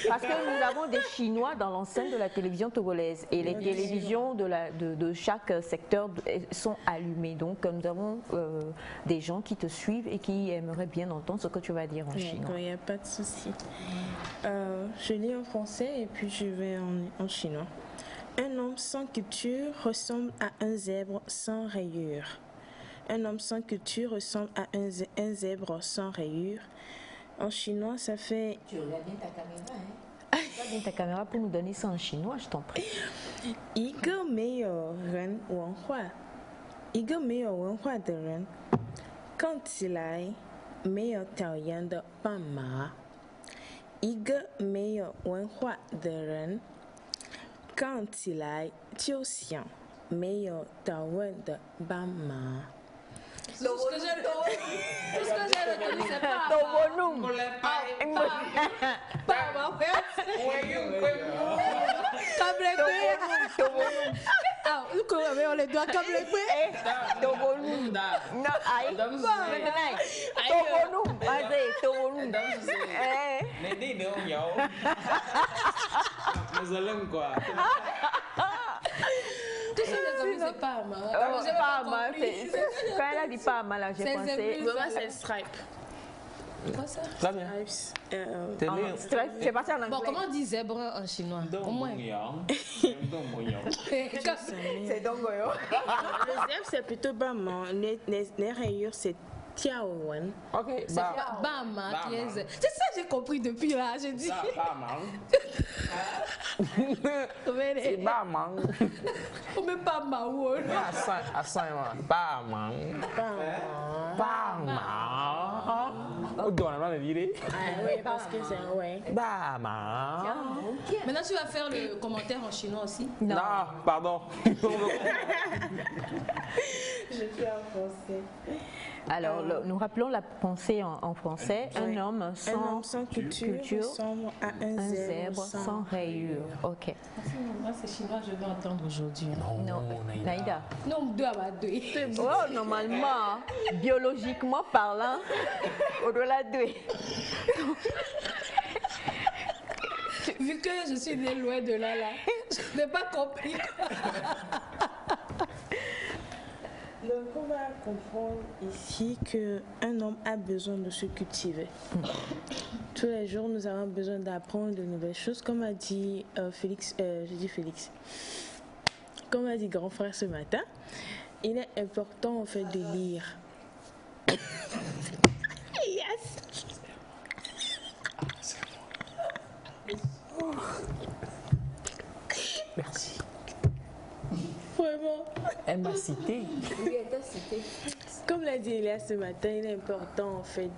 Parce que nous avons des Chinois dans l'enceinte de la télévision togolaise et les télévisions de chaque secteur sont allumées. Donc nous avons des gens qui te suivent et qui aimeraient bien entendre ce que tu vas dire en chinois. Il n'y a pas de souci. Je lis en français et puis je vais en chinois. Un homme sans culture ressemble à un zèbre sans rayures. Un homme sans culture ressemble à un zèbre sans rayures. En chinois, ça fait... Tu regardes bien ta caméra, hein? Tu regardes bien ta caméra pour nous donner ça en chinois, je t'en prie. 一个没有人文化，一个没有文化的人，看起来没有讨厌的斑马。一个没有文化的人，看起来就像没有讨厌的斑马。 Tout ce que j'ai retenu, c'est pas les doigts comme les Tout ça, c'est pas mal. Pas mal. Quand elle a dit pas mal, j'ai pensé. C'est le stripe. Quoi ça? Très bien. C'est parti en anglais. Bon, comment on dit zèbre en chinois? Au moins. C'est dongoyo. Le zèbre, c'est plutôt bas. Les rayures, c'est Tiaowen. Ok, C'est Bama qui est... C'est ça que j'ai compris depuis là, je dis. C'est Bama. Ou même pas Maou. À Bama. Bama. On doit la virer. Oui, parce que c'est un ouais. Bama. Maintenant, tu vas faire le commentaire en chinois aussi. Non, pardon. Je suis en français. Alors, nous rappelons la pensée en français. Oui. Un homme sans culture ressemble à un zèbre sans rayures. Ok. Moi, c'est chinois, je vais entendre aujourd'hui. Non, Naïda. Non, deux à deux. Oh, normalement, biologiquement parlant, au-delà de deux. Vu que je suis née loin de là, je n'ai pas compris. Donc, on va comprendre ici qu'un homme a besoin de se cultiver. Tous les jours, nous avons besoin d'apprendre de nouvelles choses. Comme a dit Félix, comme a dit grand frère ce matin, il est important en fait de lire. Yes! Merci. Vraiment. Elle m'a cité. Comme l'a dit Elias ce matin, il est important en fait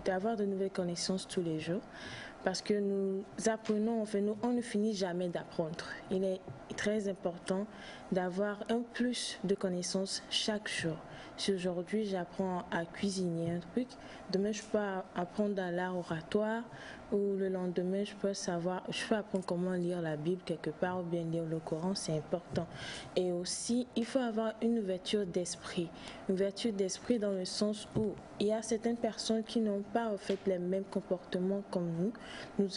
d'avoir de nouvelles connaissances tous les jours parce que nous apprenons, en fait, on ne finit jamais d'apprendre. Il est très important d'avoir un plus de connaissances chaque jour. Si aujourd'hui j'apprends à cuisiner un truc, demain je peux apprendre à l'art oratoire ou le lendemain je peux apprendre comment lire la Bible quelque part ou bien lire le Coran, c'est important. Et aussi, il faut avoir une ouverture d'esprit. Une ouverture d'esprit dans le sens où il y a certaines personnes qui n'ont pas en fait les mêmes comportements comme nous. Nous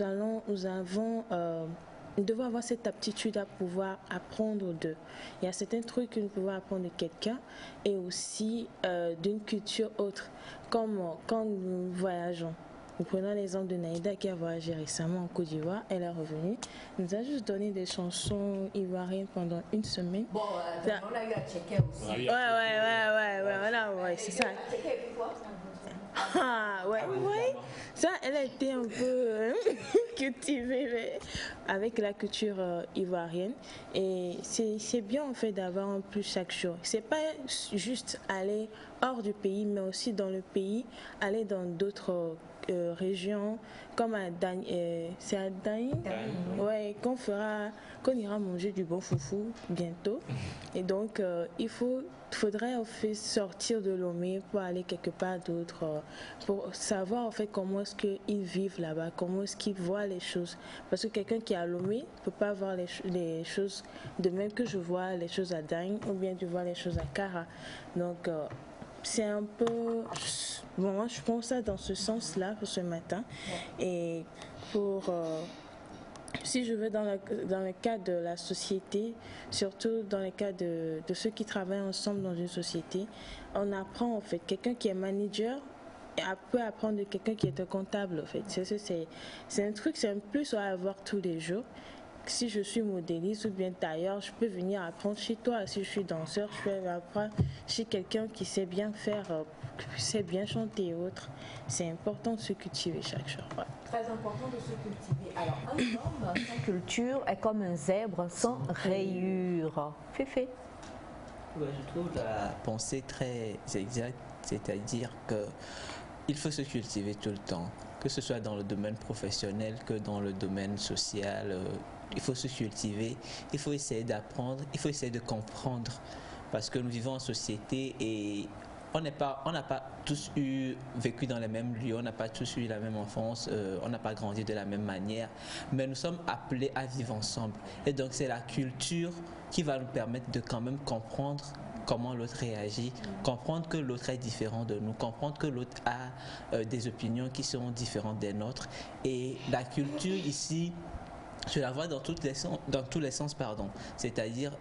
devons avoir cette aptitude à pouvoir apprendre d'eux. Il y a certains trucs que nous pouvons apprendre de quelqu'un et aussi d'une culture autre, comme quand nous voyageons. Nous prenons l'exemple de Naïda qui a voyagé récemment en Côte d'Ivoire. Elle est revenue. Elle nous a juste donné des chansons ivoiriennes pendant une semaine. Bon, on a eu à checker aussi. Ouais, c'est ça. Ah, ouais. Ça, elle a été un peu cultivée mais avec la culture ivoirienne. Et c'est bien en fait d'avoir un plus chaque jour. C'est pas juste aller hors du pays, mais aussi dans le pays, aller dans d'autres régions, comme à c'est à Daïn, ouais, qu'on ira manger du bon foufou bientôt. Et donc, il faudrait en fait sortir de Lomé pour aller quelque part d'autre, pour savoir en fait comment est-ce qu'ils vivent là-bas, comment est-ce qu'ils voient les choses. Parce que quelqu'un qui est à Lomé ne peut pas voir les choses de même que je vois les choses à Daïn ou bien tu vois les choses à Kara. Donc, c'est un peu... Bon, moi, je pense ça dans ce sens-là pour ce matin. Et pour... si je veux dans le cadre de la société, surtout dans le cadre de ceux qui travaillent ensemble dans une société, on apprend en fait. Quelqu'un qui est manager peut apprendre de quelqu'un qui est un comptable en fait. C'est un truc, c'est un plus à avoir tous les jours. Si je suis modéliste ou bien tailleur, je peux venir apprendre chez toi. Si je suis danseur, je peux apprendre chez quelqu'un qui sait bien faire, qui sait bien chanter et autres. C'est important de se cultiver chaque jour. Ouais. Très important de se cultiver. Alors, un homme sans culture est comme un zèbre sans rayures. Féfé. Ouais, je trouve la pensée très exacte, c'est-à-dire qu'il faut se cultiver tout le temps, que ce soit dans le domaine professionnel que dans le domaine social. Il faut se cultiver, il faut essayer d'apprendre, il faut essayer de comprendre, parce que nous vivons en société et on n'a pas tous vécu dans les mêmes lieux, on n'a pas tous eu la même enfance, on n'a pas grandi de la même manière, mais nous sommes appelés à vivre ensemble. Et donc c'est la culture qui va nous permettre de quand même comprendre comment l'autre réagit, comprendre que l'autre est différent de nous, comprendre que l'autre a des opinions qui sont différentes des nôtres. Et la culture ici, je la vois dans tous les sens, pardon. C'est-à-dire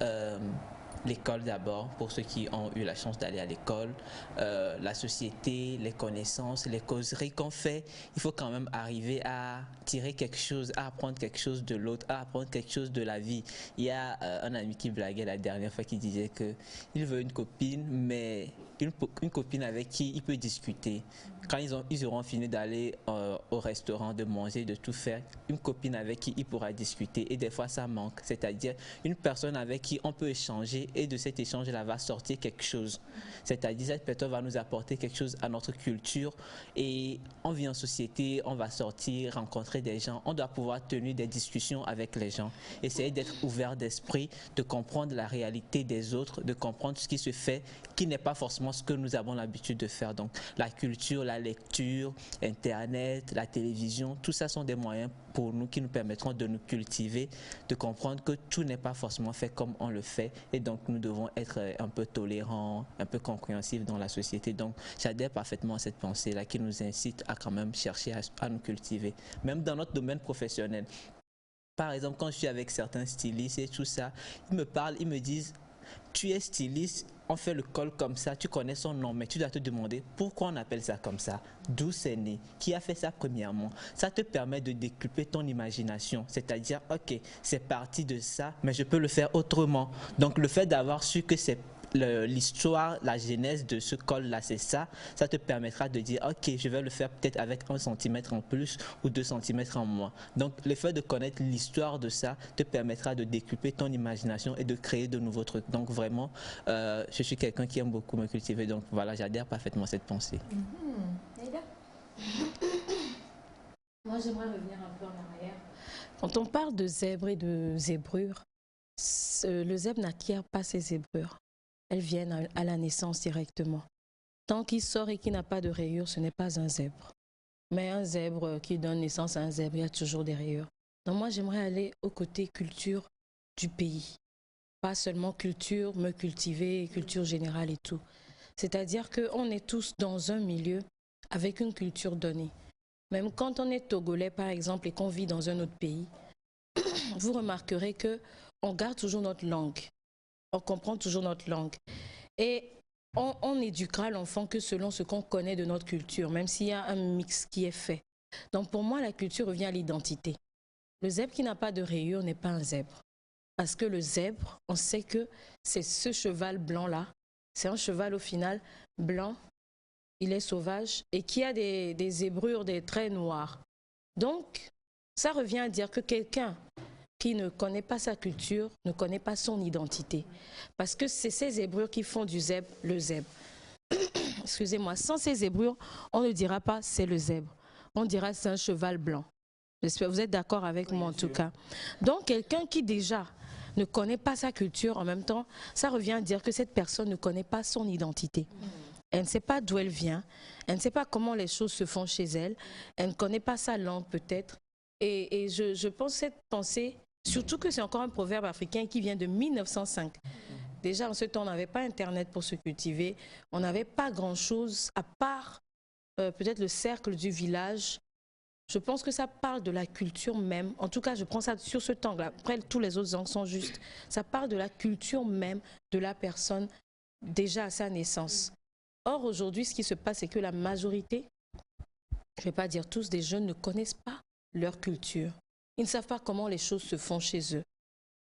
l'école d'abord, pour ceux qui ont eu la chance d'aller à l'école, la société, les connaissances, les causeries qu'on fait. Il faut quand même arriver à tirer quelque chose, à apprendre quelque chose de l'autre, à apprendre quelque chose de la vie. Il y a un ami qui blaguait la dernière fois qui disait qu'il veut une copine, mais une copine avec qui il peut discuter. Quand ils auront fini d'aller au restaurant, de manger, de tout faire, une copine avec qui il pourra discuter. Et des fois, ça manque. C'est-à-dire une personne avec qui on peut échanger et de cet échange-là va sortir quelque chose. C'est-à-dire cette personne va nous apporter quelque chose à notre culture. Et on vit en société, on va sortir, rencontrer des gens. On doit pouvoir tenir des discussions avec les gens. Essayer d'être ouvert d'esprit, de comprendre la réalité des autres, de comprendre ce qui se fait, qui n'est pas forcément ce que nous avons l'habitude de faire. Donc la culture, la lecture, Internet, la télévision, tout ça sont des moyens pour nous qui nous permettront de nous cultiver, de comprendre que tout n'est pas forcément fait comme on le fait et donc nous devons être un peu tolérants, un peu compréhensifs dans la société. Donc j'adhère parfaitement à cette pensée-là qui nous incite à quand même chercher à nous cultiver, même dans notre domaine professionnel. Par exemple, quand je suis avec certains stylistes et tout ça, ils me parlent, ils me disent « tu es styliste ». On fait le col comme ça, tu connais son nom, mais tu dois te demander pourquoi on appelle ça comme ça, d'où c'est né, qui a fait ça premièrement. Ça te permet de décupler ton imagination, c'est-à-dire, ok, c'est parti de ça, mais je peux le faire autrement. Donc le fait d'avoir su que c'est l'histoire, la genèse de ce col-là, c'est ça, ça te permettra de dire, ok, je vais le faire peut-être avec 1 centimètre en plus ou 2 centimètres en moins. Donc, le fait de connaître l'histoire de ça te permettra de décupler ton imagination et de créer de nouveaux trucs. Donc, vraiment, je suis quelqu'un qui aime beaucoup me cultiver. Donc, voilà, j'adhère parfaitement à cette pensée. Moi, j'aimerais revenir un peu en arrière. Quand on parle de zèbre et de zébrure, le zèbre n'acquiert pas ses zébrures. Elles viennent à la naissance directement. Tant qu'il sort et qu'il n'a pas de rayures, ce n'est pas un zèbre. Mais un zèbre qui donne naissance à un zèbre, il y a toujours des rayures. Donc moi, j'aimerais aller au côté culture du pays. Pas seulement culture, me cultiver, culture générale et tout. C'est-à-dire qu'on est tous dans un milieu avec une culture donnée. Même quand on est togolais, par exemple, et qu'on vit dans un autre pays, vous remarquerez qu'on garde toujours notre langue. On comprend toujours notre langue. Et on éduquera l'enfant que selon ce qu'on connaît de notre culture, même s'il y a un mix qui est fait. Donc pour moi, la culture revient à l'identité. Le zèbre qui n'a pas de rayures n'est pas un zèbre. Parce que le zèbre, on sait que c'est ce cheval blanc-là. C'est un cheval au final blanc, il est sauvage et qui a des zébrures, des traits noirs. Donc, ça revient à dire que quelqu'un qui ne connaît pas sa culture, ne connaît pas son identité. Parce que c'est ces zébrures qui font du zèbre le zèbre. Excusez-moi, sans ces zébrures, on ne dira pas c'est le zèbre. On dira c'est un cheval blanc. J'espère que vous êtes d'accord avec moi en tout cas. Donc quelqu'un qui déjà ne connaît pas sa culture, en même temps, ça revient à dire que cette personne ne connaît pas son identité. Elle ne sait pas d'où elle vient, elle ne sait pas comment les choses se font chez elle, elle ne connaît pas sa langue peut-être. Et je pense cette pensée, surtout que c'est encore un proverbe africain qui vient de 1905. Déjà en ce temps, on n'avait pas Internet pour se cultiver, on n'avait pas grand-chose à part peut-être le cercle du village. Je pense que ça parle de la culture même. En tout cas, je prends ça sur ce angle. Après, tous les autres angles sont justes. Ça parle de la culture même de la personne déjà à sa naissance. Or, aujourd'hui, ce qui se passe, c'est que la majorité, je ne vais pas dire tous, des jeunes ne connaissent pas leur culture. Ils ne savent pas comment les choses se font chez eux.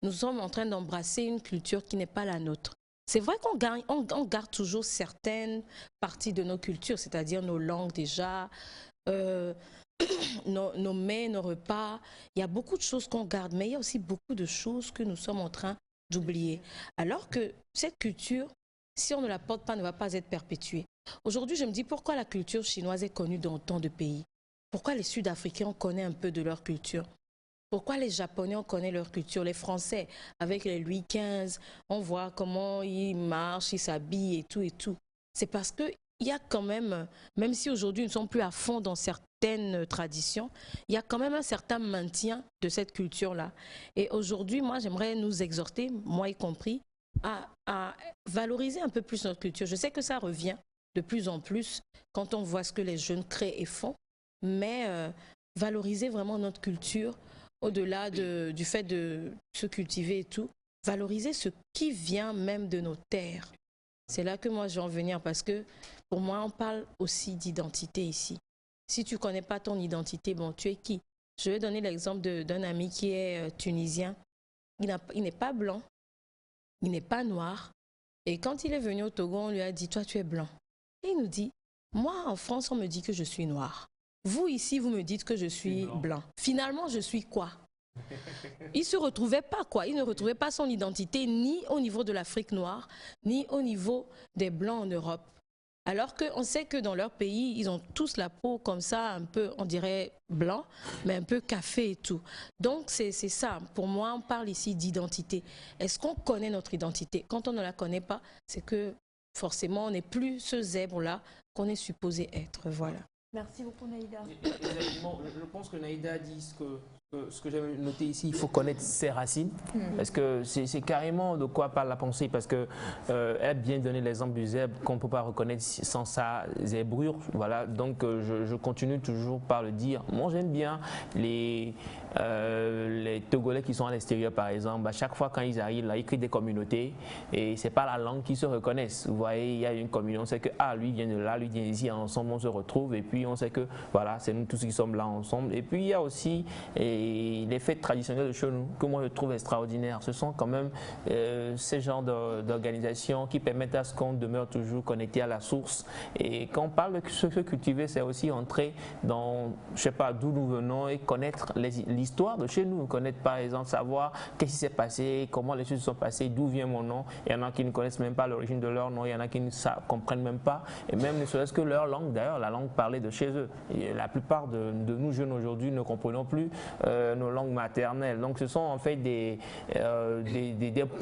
Nous sommes en train d'embrasser une culture qui n'est pas la nôtre. C'est vrai qu'on garde toujours certaines parties de nos cultures, c'est-à-dire nos langues déjà, nos mets, nos repas. Il y a beaucoup de choses qu'on garde, mais il y a aussi beaucoup de choses que nous sommes en train d'oublier. Alors que cette culture, si on ne la porte pas, ne va pas être perpétuée. Aujourd'hui, je me dis pourquoi la culture chinoise est connue dans tant de pays? Pourquoi les Sud-Africains, on connaît un peu de leur culture? Pourquoi les Japonais, on connaît leur culture? Les Français, avec les Louis XV, on voit comment ils marchent, ils s'habillent et tout et tout. C'est parce qu'il y a quand même si aujourd'hui ils ne sont plus à fond dans certaines traditions, il y a quand même un certain maintien de cette culture-là. Et aujourd'hui, moi, j'aimerais nous exhorter, moi y compris, à valoriser un peu plus notre culture. Je sais que ça revient de plus en plus quand on voit ce que les jeunes créent et font, mais valoriser vraiment notre culture, au-delà du fait de se cultiver et tout, valoriser ce qui vient même de nos terres. C'est là que moi je vais en venir parce que pour moi on parle aussi d'identité ici. Si tu ne connais pas ton identité, bon, tu es qui? Je vais donner l'exemple d'un ami qui est tunisien. Il n'est pas blanc, il n'est pas noir, Et quand il est venu au Togo, on lui a dit, toi tu es blanc. Et il nous dit, moi en France, on me dit que je suis noir. Vous ici, vous me dites que je suis blanc. Finalement, je suis quoi? Il ne se retrouvait pas quoi. Il ne retrouvait pas son identité ni au niveau de l'Afrique noire, ni au niveau des blancs en Europe. Alors qu'on sait que dans leur pays, ils ont tous la peau comme ça, un peu, on dirait blanc, mais un peu café et tout. Donc c'est ça. Pour moi, on parle ici d'identité. Est-ce qu'on connaît notre identité? Quand on ne la connaît pas, c'est que forcément, on n'est plus ce zèbre-là qu'on est supposé être. Voilà. Merci beaucoup, Naïda. Exactement. Je pense que Naïda a dit ce que j'avais noté ici, il faut connaître ses racines, parce que c'est carrément de quoi parle la pensée, parce qu'elle a bien donné l'exemple du zèbre qu'on ne peut pas reconnaître sans sa zébrure. Voilà, donc je continue toujours par le dire. Moi, j'aime bien les Togolais qui sont à l'extérieur, par exemple. À chaque fois, quand ils arrivent là, ils créent des communautés et c'est pas la langue qu'ils se reconnaissent. Vous voyez, il y a une communauté, on sait que lui vient de là, lui vient d'ici, ensemble on se retrouve et puis on sait que voilà, c'est nous tous qui sommes là ensemble. Et puis il y a aussi les fêtes traditionnelles de chez nous que moi je trouve extraordinaires. Ce sont quand même ces genres d'organisations qui permettent à ce qu'on demeure toujours connecté à la source. Et quand on parle de ce que cultiver, c'est aussi entrer dans, je sais pas, d'où nous venons et connaître l'histoire de chez nous. Connaître par exemple, savoir qu'est-ce qui s'est passé, comment les choses se sont passées, d'où vient mon nom. Il y en a qui ne connaissent même pas l'origine de leur nom, il y en a qui ne comprennent même pas. Et même ne serait-ce que leur langue, d'ailleurs, la langue parlée de chez eux. Et la plupart de nous jeunes aujourd'hui ne comprenons plus nos langues maternelles. Donc ce sont en fait des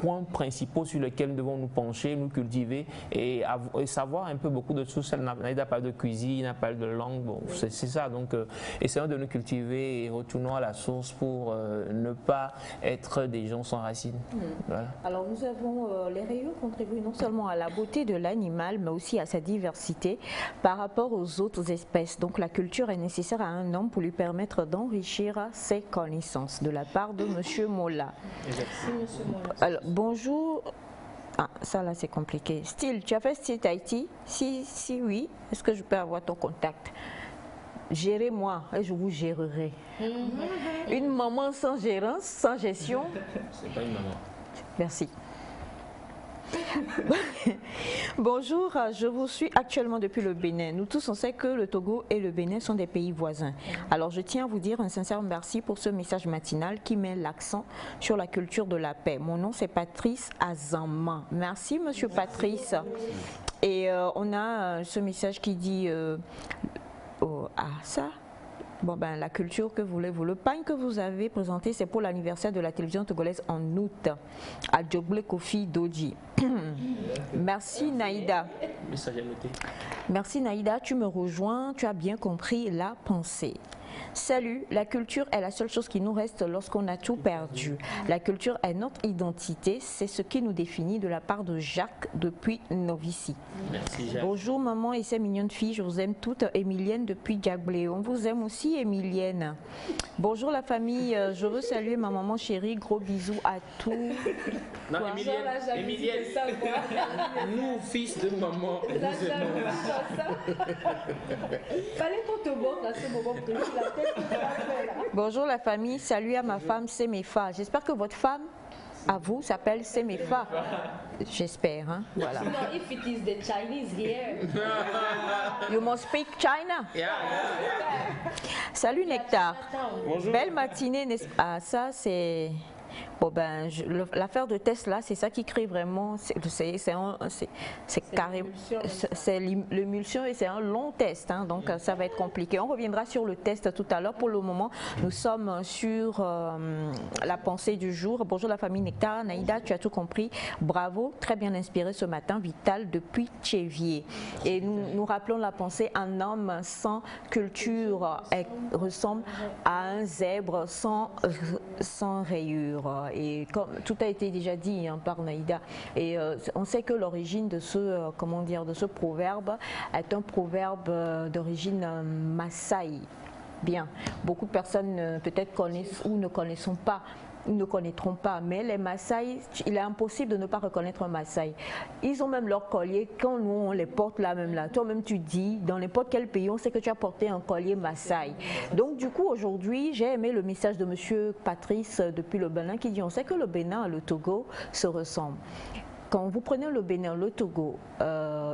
points principaux sur lesquels nous devons nous pencher, nous cultiver et savoir un peu beaucoup de choses. Elle n'a pas de cuisine, n'a pas de langue, bon, c'est ça. Donc essayons de nous cultiver et retournons à la source pour ne pas être des gens sans racines. Voilà. Alors nous avons les rayons contribuent non seulement à la beauté de l'animal mais aussi à sa diversité par rapport aux autres espèces. Donc la culture est nécessaire à un homme pour lui permettre d'enrichir ses connaissances. De la part de Monsieur Mola. Alors bonjour. Ah, ça là c'est compliqué. Style, tu as fait Style Tahiti? Si oui, est-ce que je peux avoir ton contact? Gérez-moi et je vous gérerai. Une maman sans gérance, sans gestion. C'est pas une maman. Merci. Bonjour, je vous suis actuellement depuis le Bénin. Nous tous on sait que le Togo et le Bénin sont des pays voisins. Alors je tiens à vous dire un sincère merci pour ce message matinal qui met l'accent sur la culture de la paix. Mon nom c'est Patrice Azama. Merci Monsieur Patrice. Et on a ce message qui dit ça. Bon ben la culture que voulez-vous? Le pain que vous avez présenté, c'est pour l'anniversaire de la télévision togolaise en août à Djogle Kofi Doji. Merci Naïda. Merci Naïda, tu me rejoins, tu as bien compris la pensée. Salut, la culture est la seule chose qui nous reste lorsqu'on a tout perdu. La culture est notre identité, c'est ce qui nous définit, de la part de Jacques depuis Novici. Merci Jacques. Bonjour maman et ces mignonnes filles, je vous aime toutes. Emilienne depuis Diablé. On vous aime aussi Emilienne. Bonjour la famille, je veux saluer ma maman chérie, gros bisous à tous. Non, Emilienne, nous fils de maman, nous aimons. Fallait qu'on te montre à ce moment précis la tête. Bonjour la famille, salut à ma femme Semefa. J'espère que votre femme à vous s'appelle Semefa. J'espère, hein? Voilà. If it is the Chinese here. You must speak China. Yeah. Salut Nectar. Bonjour. Belle matinée, n'est-ce pas? Ah, ça c'est... Bon ben, l'affaire de Tesla, c'est ça qui crée vraiment, c'est carrément, c'est l'émulsion et c'est un long test, hein, donc ça va être compliqué. On reviendra sur le test tout à l'heure. Pour le moment, nous sommes sur la pensée du jour. Bonjour la famille Nectar, Naïda, tu as tout compris. Bravo, très bien inspiré ce matin, Vital depuis Tchévier. Et nous rappelons la pensée, un homme sans culture ressemble à un zèbre sans rayures. Et comme tout a été déjà dit par Naïda, et on sait que l'origine de ce de ce proverbe est un proverbe d'origine Maasai. Bien, beaucoup de personnes peut-être connaissent ou ne connaissent pas. Ne connaîtront pas, mais les Maasai, il est impossible de ne pas reconnaître un Maasai. Ils ont même leur collier, quand nous on les porte là même là, toi-même tu dis, dans n'importe quel pays, on sait que tu as porté un collier Maasai. Donc du coup aujourd'hui, j'ai aimé le message de monsieur Patrice depuis le Bénin qui dit, on sait que le Bénin et le Togo se ressemblent. quand vous prenez le Bénin, le Togo,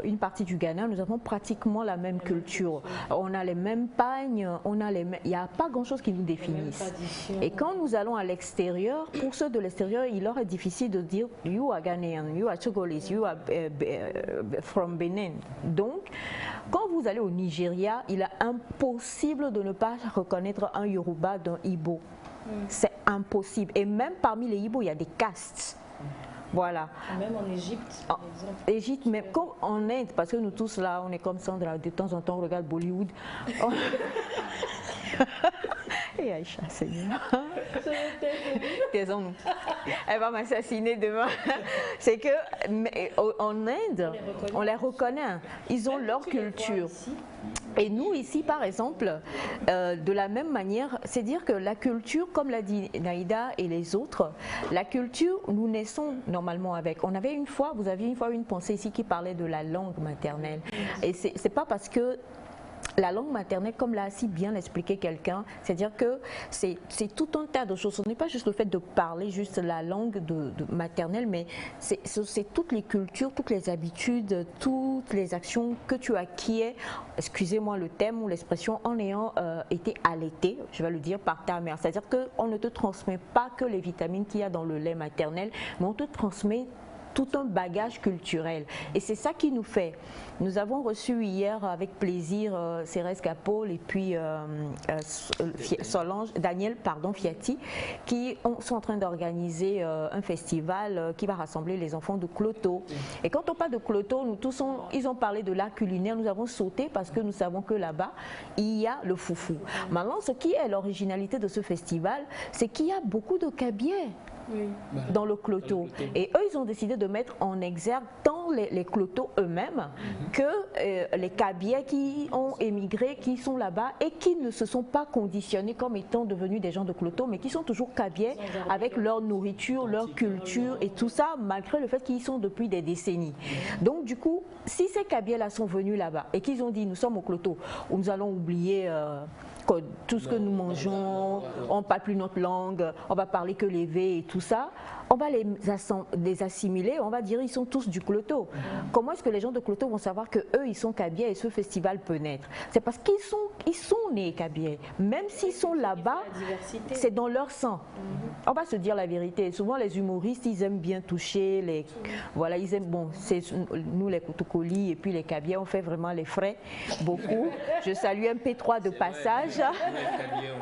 une partie du Ghana, nous avons pratiquement la même culture. On a les mêmes pagnes, il n'y a pas grand-chose qui nous définisse. Et quand nous allons à l'extérieur, pour ceux de l'extérieur, il leur est difficile de dire « you are Ghanaian, you are Togolese, you are from Benin ». Donc, quand vous allez au Nigeria, il est impossible de ne pas reconnaître un Yoruba d'un Igbo. C'est impossible. Et même parmi les Igbo, il y a des castes. Voilà. Même en Égypte, par exemple. Égypte, même comme en Inde, parce que nous tous là, on est comme ça, de temps en temps, on regarde Bollywood. Et Aïcha, Seigneur. Taisons-nous. Elle va m'assassiner demain. C'est que en Inde, on les reconnaît. Ils ont leur culture. Et nous, ici, par exemple, de la même manière, c'est dire que la culture, comme l'a dit Naïda et les autres, la culture, nous naissons normalement avec. Vous aviez une fois une pensée ici qui parlait de la langue maternelle. Et c'est pas parce que la langue maternelle, comme l'a si bien expliqué quelqu'un, c'est-à-dire que c'est tout un tas de choses. Ce n'est pas juste le fait de parler juste la langue maternelle, mais c'est toutes les cultures, toutes les habitudes, toutes les actions que tu acquiers, excusez-moi le terme ou l'expression, en ayant été allaité, je vais le dire, par ta mère. C'est-à-dire qu'on ne te transmet pas que les vitamines qu'il y a dans le lait maternel, mais on te transmet tout un bagage culturel. Et c'est ça qui nous fait. Nous avons reçu hier avec plaisir Cérès Capol et puis Daniel Fiati, qui sont en train d'organiser un festival qui va rassembler les enfants de Cloto. Et quand on parle de Cloto, ils ont parlé de l'art culinaire, nous avons sauté parce que nous savons que là-bas, il y a le foufou. Maintenant, ce qui est l'originalité de ce festival, c'est qu'il y a beaucoup de cabiais. Oui. Dans le cloto. Et eux, ils ont décidé de mettre en exergue tant les clotos eux-mêmes que les cabiais qui ont émigré, qui sont là-bas et qui ne se sont pas conditionnés comme étant devenus des gens de cloto, mais qui sont toujours cabiais avec leur nourriture, leur culture et tout ça, malgré le fait qu'ils sont depuis des décennies. Donc du coup, si ces cabiais-là sont venus là-bas et qu'ils ont dit nous sommes au cloto, où nous allons oublier tout ce que nous mangeons, on ne parle plus notre langue, on va parler que les V et tout ça, on va les assimiler, on va dire ils sont tous du Cloto. Comment est-ce que les gens de Cloto vont savoir que eux ils sont cabiais et ce festival peut naître? C'est parce qu'ils sont nés cabiais. Même s'ils sont là-bas, c'est dans leur sang. On va se dire la vérité. Souvent les humoristes, ils aiment bien toucher voilà, ils aiment, bon, c'est nous les Kotokoli et puis les cabiais, on fait vraiment les frais, beaucoup. Je salue un P3 de passage.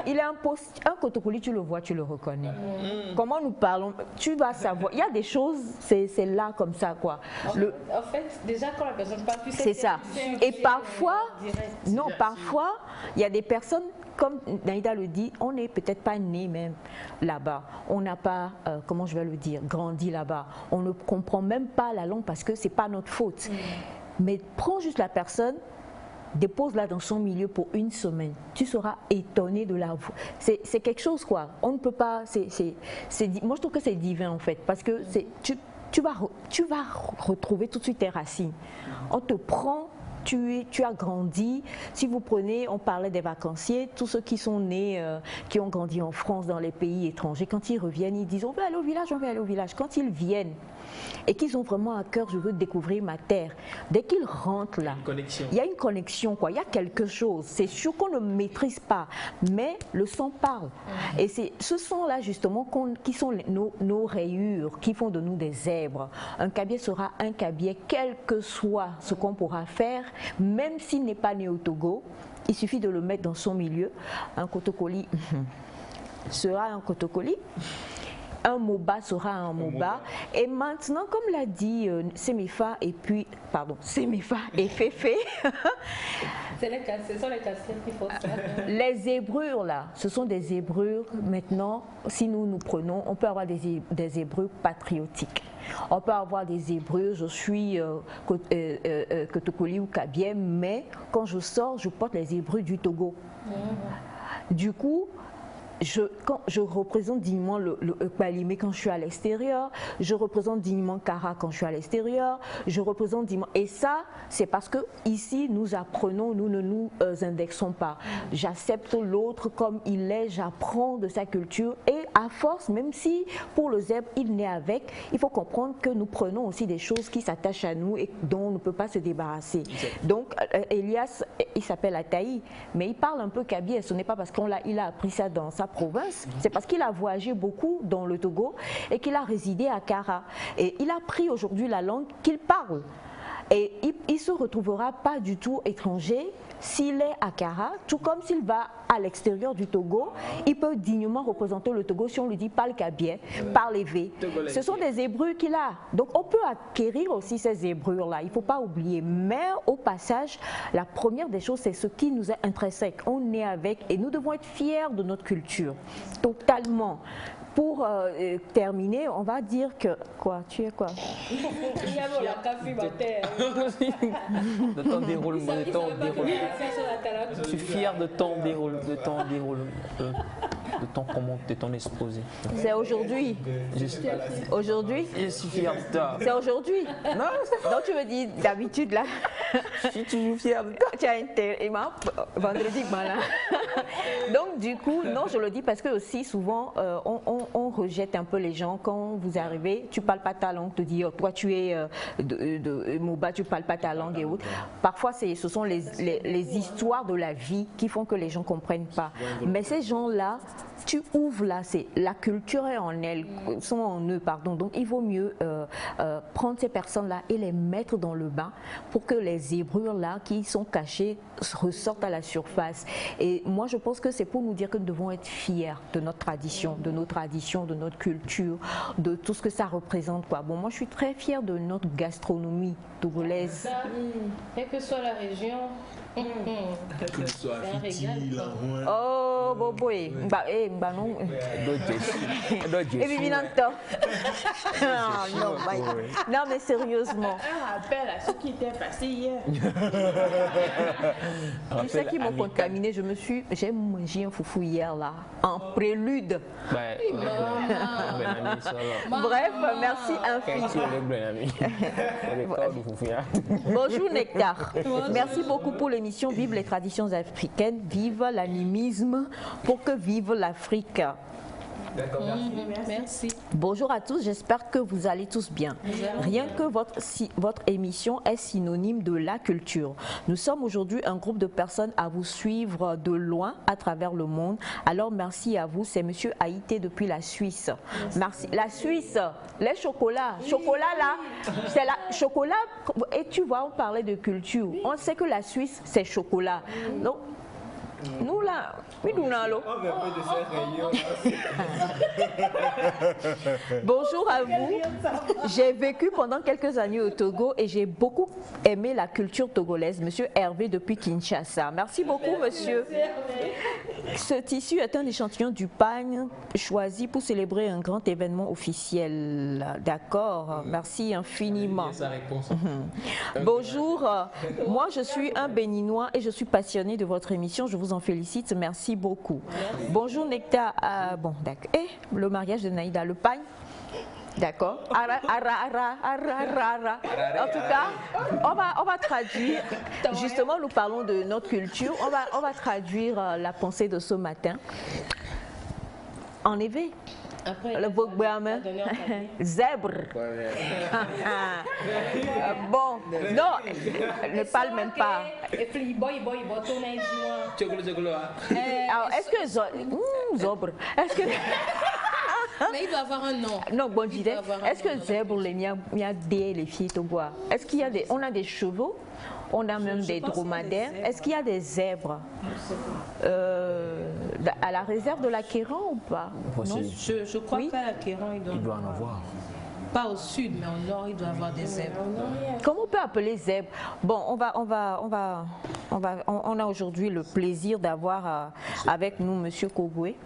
Il est un Kotokoli, tu le vois, tu le reconnais. Comment nous parlons, tu vas savoir. Il y a des choses, c'est là comme ça, quoi. En fait, déjà quand la personne parle plus, c'est ça. Et parfois, parfois, il y a des personnes, comme Naïda le dit, on n'est peut-être pas né même là-bas. On n'a pas, comment je vais le dire, grandi là-bas. On ne comprend même pas la langue parce que c'est pas notre faute. Mais prends juste la personne, dépose-la dans son milieu pour une semaine. Tu seras étonné de la voix. C'est quelque chose, quoi. On ne peut pas... moi, je trouve que c'est divin, en fait. Parce que tu vas retrouver tout de suite tes racines. On te prend... Tu as grandi, si vous prenez, on parlait des vacanciers, tous ceux qui sont nés, qui ont grandi en France, dans les pays étrangers, quand ils reviennent, ils disent on veut aller au village, on veut aller au village. Quand ils viennent et qu'ils ont vraiment à cœur, je veux découvrir ma terre, dès qu'ils rentrent là, il y a une connexion, quoi. Il y a quelque chose, c'est sûr qu'on ne maîtrise pas, mais le sang parle. Et c'est ce sang-là justement qui sont nos rayures, qui font de nous des zèbres. Un cabiai sera un cabiai, quel que soit ce qu'on pourra faire, même s'il n'est pas né au Togo, il suffit de le mettre dans son milieu. Un Kotokoli sera un Kotokoli, un Moba sera un Moba. Et maintenant, comme l'a dit Semefa et puis, Semefa et Féfé, ce sont les casquettes qui font ça. Les zébrures là, ce sont des zébrures. Maintenant, si nous prenons, on peut avoir des zébrures patriotiques. On peut avoir des zébrures, je suis Kotokoli ou Kabien, mais quand je sors, je porte les zébrures du Togo. Du coup, quand je représente dignement le Kpalimé quand je suis à l'extérieur, je représente dignement Kara quand je suis à l'extérieur, je représente dignement... Et ça, c'est parce que ici, nous apprenons, nous ne nous indexons pas. J'accepte l'autre comme il est, j'apprends de sa culture et à force, même si pour le zèbre, il naît avec, il faut comprendre que nous prenons aussi des choses qui s'attachent à nous et dont on ne peut pas se débarrasser. Donc, Elias, il s'appelle Ataï, mais il parle un peu kabylie, et ce n'est pas parce qu'il a appris ça dans sa province, c'est parce qu'il a voyagé beaucoup dans le Togo et qu'il a résidé à Kara. Et il a pris aujourd'hui la langue qu'il parle. Et il ne se retrouvera pas du tout étranger s'il est à Kara, tout comme s'il va à l'extérieur du Togo, il peut dignement représenter le Togo si on lui dit parle kabien, parle évé. Ce sont des hébreux qu'il a. Donc on peut acquérir aussi ces hébreux-là, il ne faut pas oublier. Mais au passage, la première des choses, c'est ce qui nous est intrinsèque. On est avec et nous devons être fiers de notre culture, totalement. Pour terminer, on va dire que... Quoi? Tu es quoi? De ton déroulement, de ton déroulement. Je suis fier de ton déroulement, de ton exposé. C'est aujourd'hui. Aujourd'hui? Je suis fier de toi. C'est aujourd'hui? Non, c'est pas. Donc tu me dis d'habitude là. Je suis toujours fier de toi. Tu as intérêt, vendredi, voilà. Donc du coup, non, je le dis parce que aussi souvent, on rejette un peu les gens quand vous arrivez, tu parles pas ta langue, te dit toi tu es de Moba, tu parles pas ta langue et autres. Parfois ce sont les histoires de la vie qui font que les gens comprennent pas. Mais ces gens-là, tu ouvres là, c'est la culture est en elles, sont en eux, pardon. Donc il vaut mieux prendre ces personnes-là et les mettre dans le bain pour que les hébreux là qui sont cachés ressortent à la surface. Et moi je pense que c'est pour nous dire que nous devons être fiers de notre tradition, de notre culture, de tout ce que ça représente, quoi. Bon, moi je suis très fière de notre gastronomie togolaise. Quelle que soit la région. Qu'il soit Fiti, Oh, boboy. Bah non. Et puis non, mais sérieusement. Un rappel à ce qui était passé hier. Tu sais qui m'ont contaminé? J'ai mangé un foufou hier là, en prélude. Bref, merci infiniment. Bonjour Nectar. Merci beaucoup pour l'émission. Vive les traditions africaines, vive l'animisme pour que vive l'Afrique. D'accord, merci. Bonjour à tous, j'espère que vous allez tous bien. Rien que votre émission est synonyme de la culture. Nous sommes aujourd'hui un groupe de personnes à vous suivre de loin à travers le monde. Alors merci à vous, c'est Monsieur Haïté depuis la Suisse. Merci. La Suisse, les chocolats. Chocolat là, c'est la chocolat. Et tu vois, on parlait de culture. On sait que la Suisse, c'est chocolat. Donc, nous là, oui, nous là. Bonjour à vous. J'ai vécu pendant quelques années au Togo et j'ai beaucoup aimé la culture togolaise. Monsieur Hervé depuis Kinshasa. Merci beaucoup, monsieur. Ce tissu est un échantillon du pagne choisi pour célébrer un grand événement officiel. D'accord, merci infiniment. Bonjour, moi je suis un Béninois et je suis passionné de votre émission. Je vous en félicite, merci beaucoup. Merci. Bonjour Nectar. Bon, d'accord. Et le mariage de Naïda, le pagne. D'accord. En tout cas, on va traduire. Justement, nous parlons de notre culture. On va traduire la pensée de ce matin. En effet. Le zèbre. Bon, non, ne parle même pas. Alors, est-ce que zèbre, est-ce que mais il doit avoir un nom. Non, bon, je disais, est-ce que zèbre, il y a des filles au bois? Est-ce qu'il y a on a des chevaux? On a même des dromadaires. Est-ce qu'il y a des zèbres à la réserve de l'Acquéran ou pas? Non, je crois qu'à l'Acquéran, il doit en avoir. Pas au sud, mais au nord, il doit avoir des zèbres. Comment on peut appeler zèbre? Bon, on a aujourd'hui le plaisir d'avoir avec nous Monsieur Kogoué.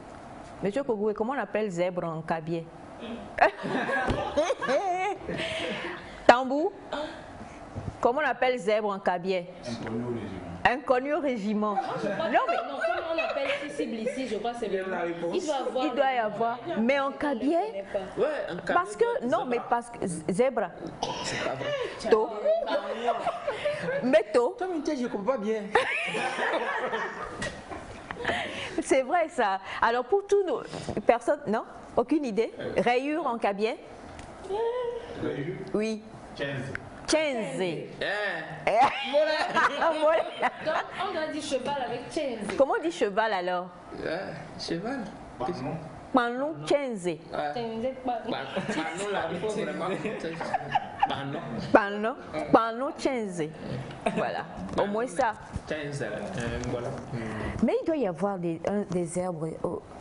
Monsieur Kogoué, comment on appelle zèbre en kabyé? Tambou? Comment on appelle zèbre en kabyé? Inconnu au régiment. Non, mais non, comment on appelle cible ici, je crois que c'est le il doit y avoir. Mais en kabyé? Ouais, en kabyé. Parce que, non, mais parce que zèbre. C'est pas vrai. To. Mais to. Toi, je ne comprends pas bien. C'est vrai ça. Alors pour tous nos personnes, non? Aucune idée? Rayures en cabinet? Rayures? Oui. 15. 15. Donc on doit dire cheval avec 15. Comment on dit cheval alors? Cheval. Panlon 15. Panlon 15. Voilà, au moins ça. 15, voilà. Mais il doit y avoir des herbes.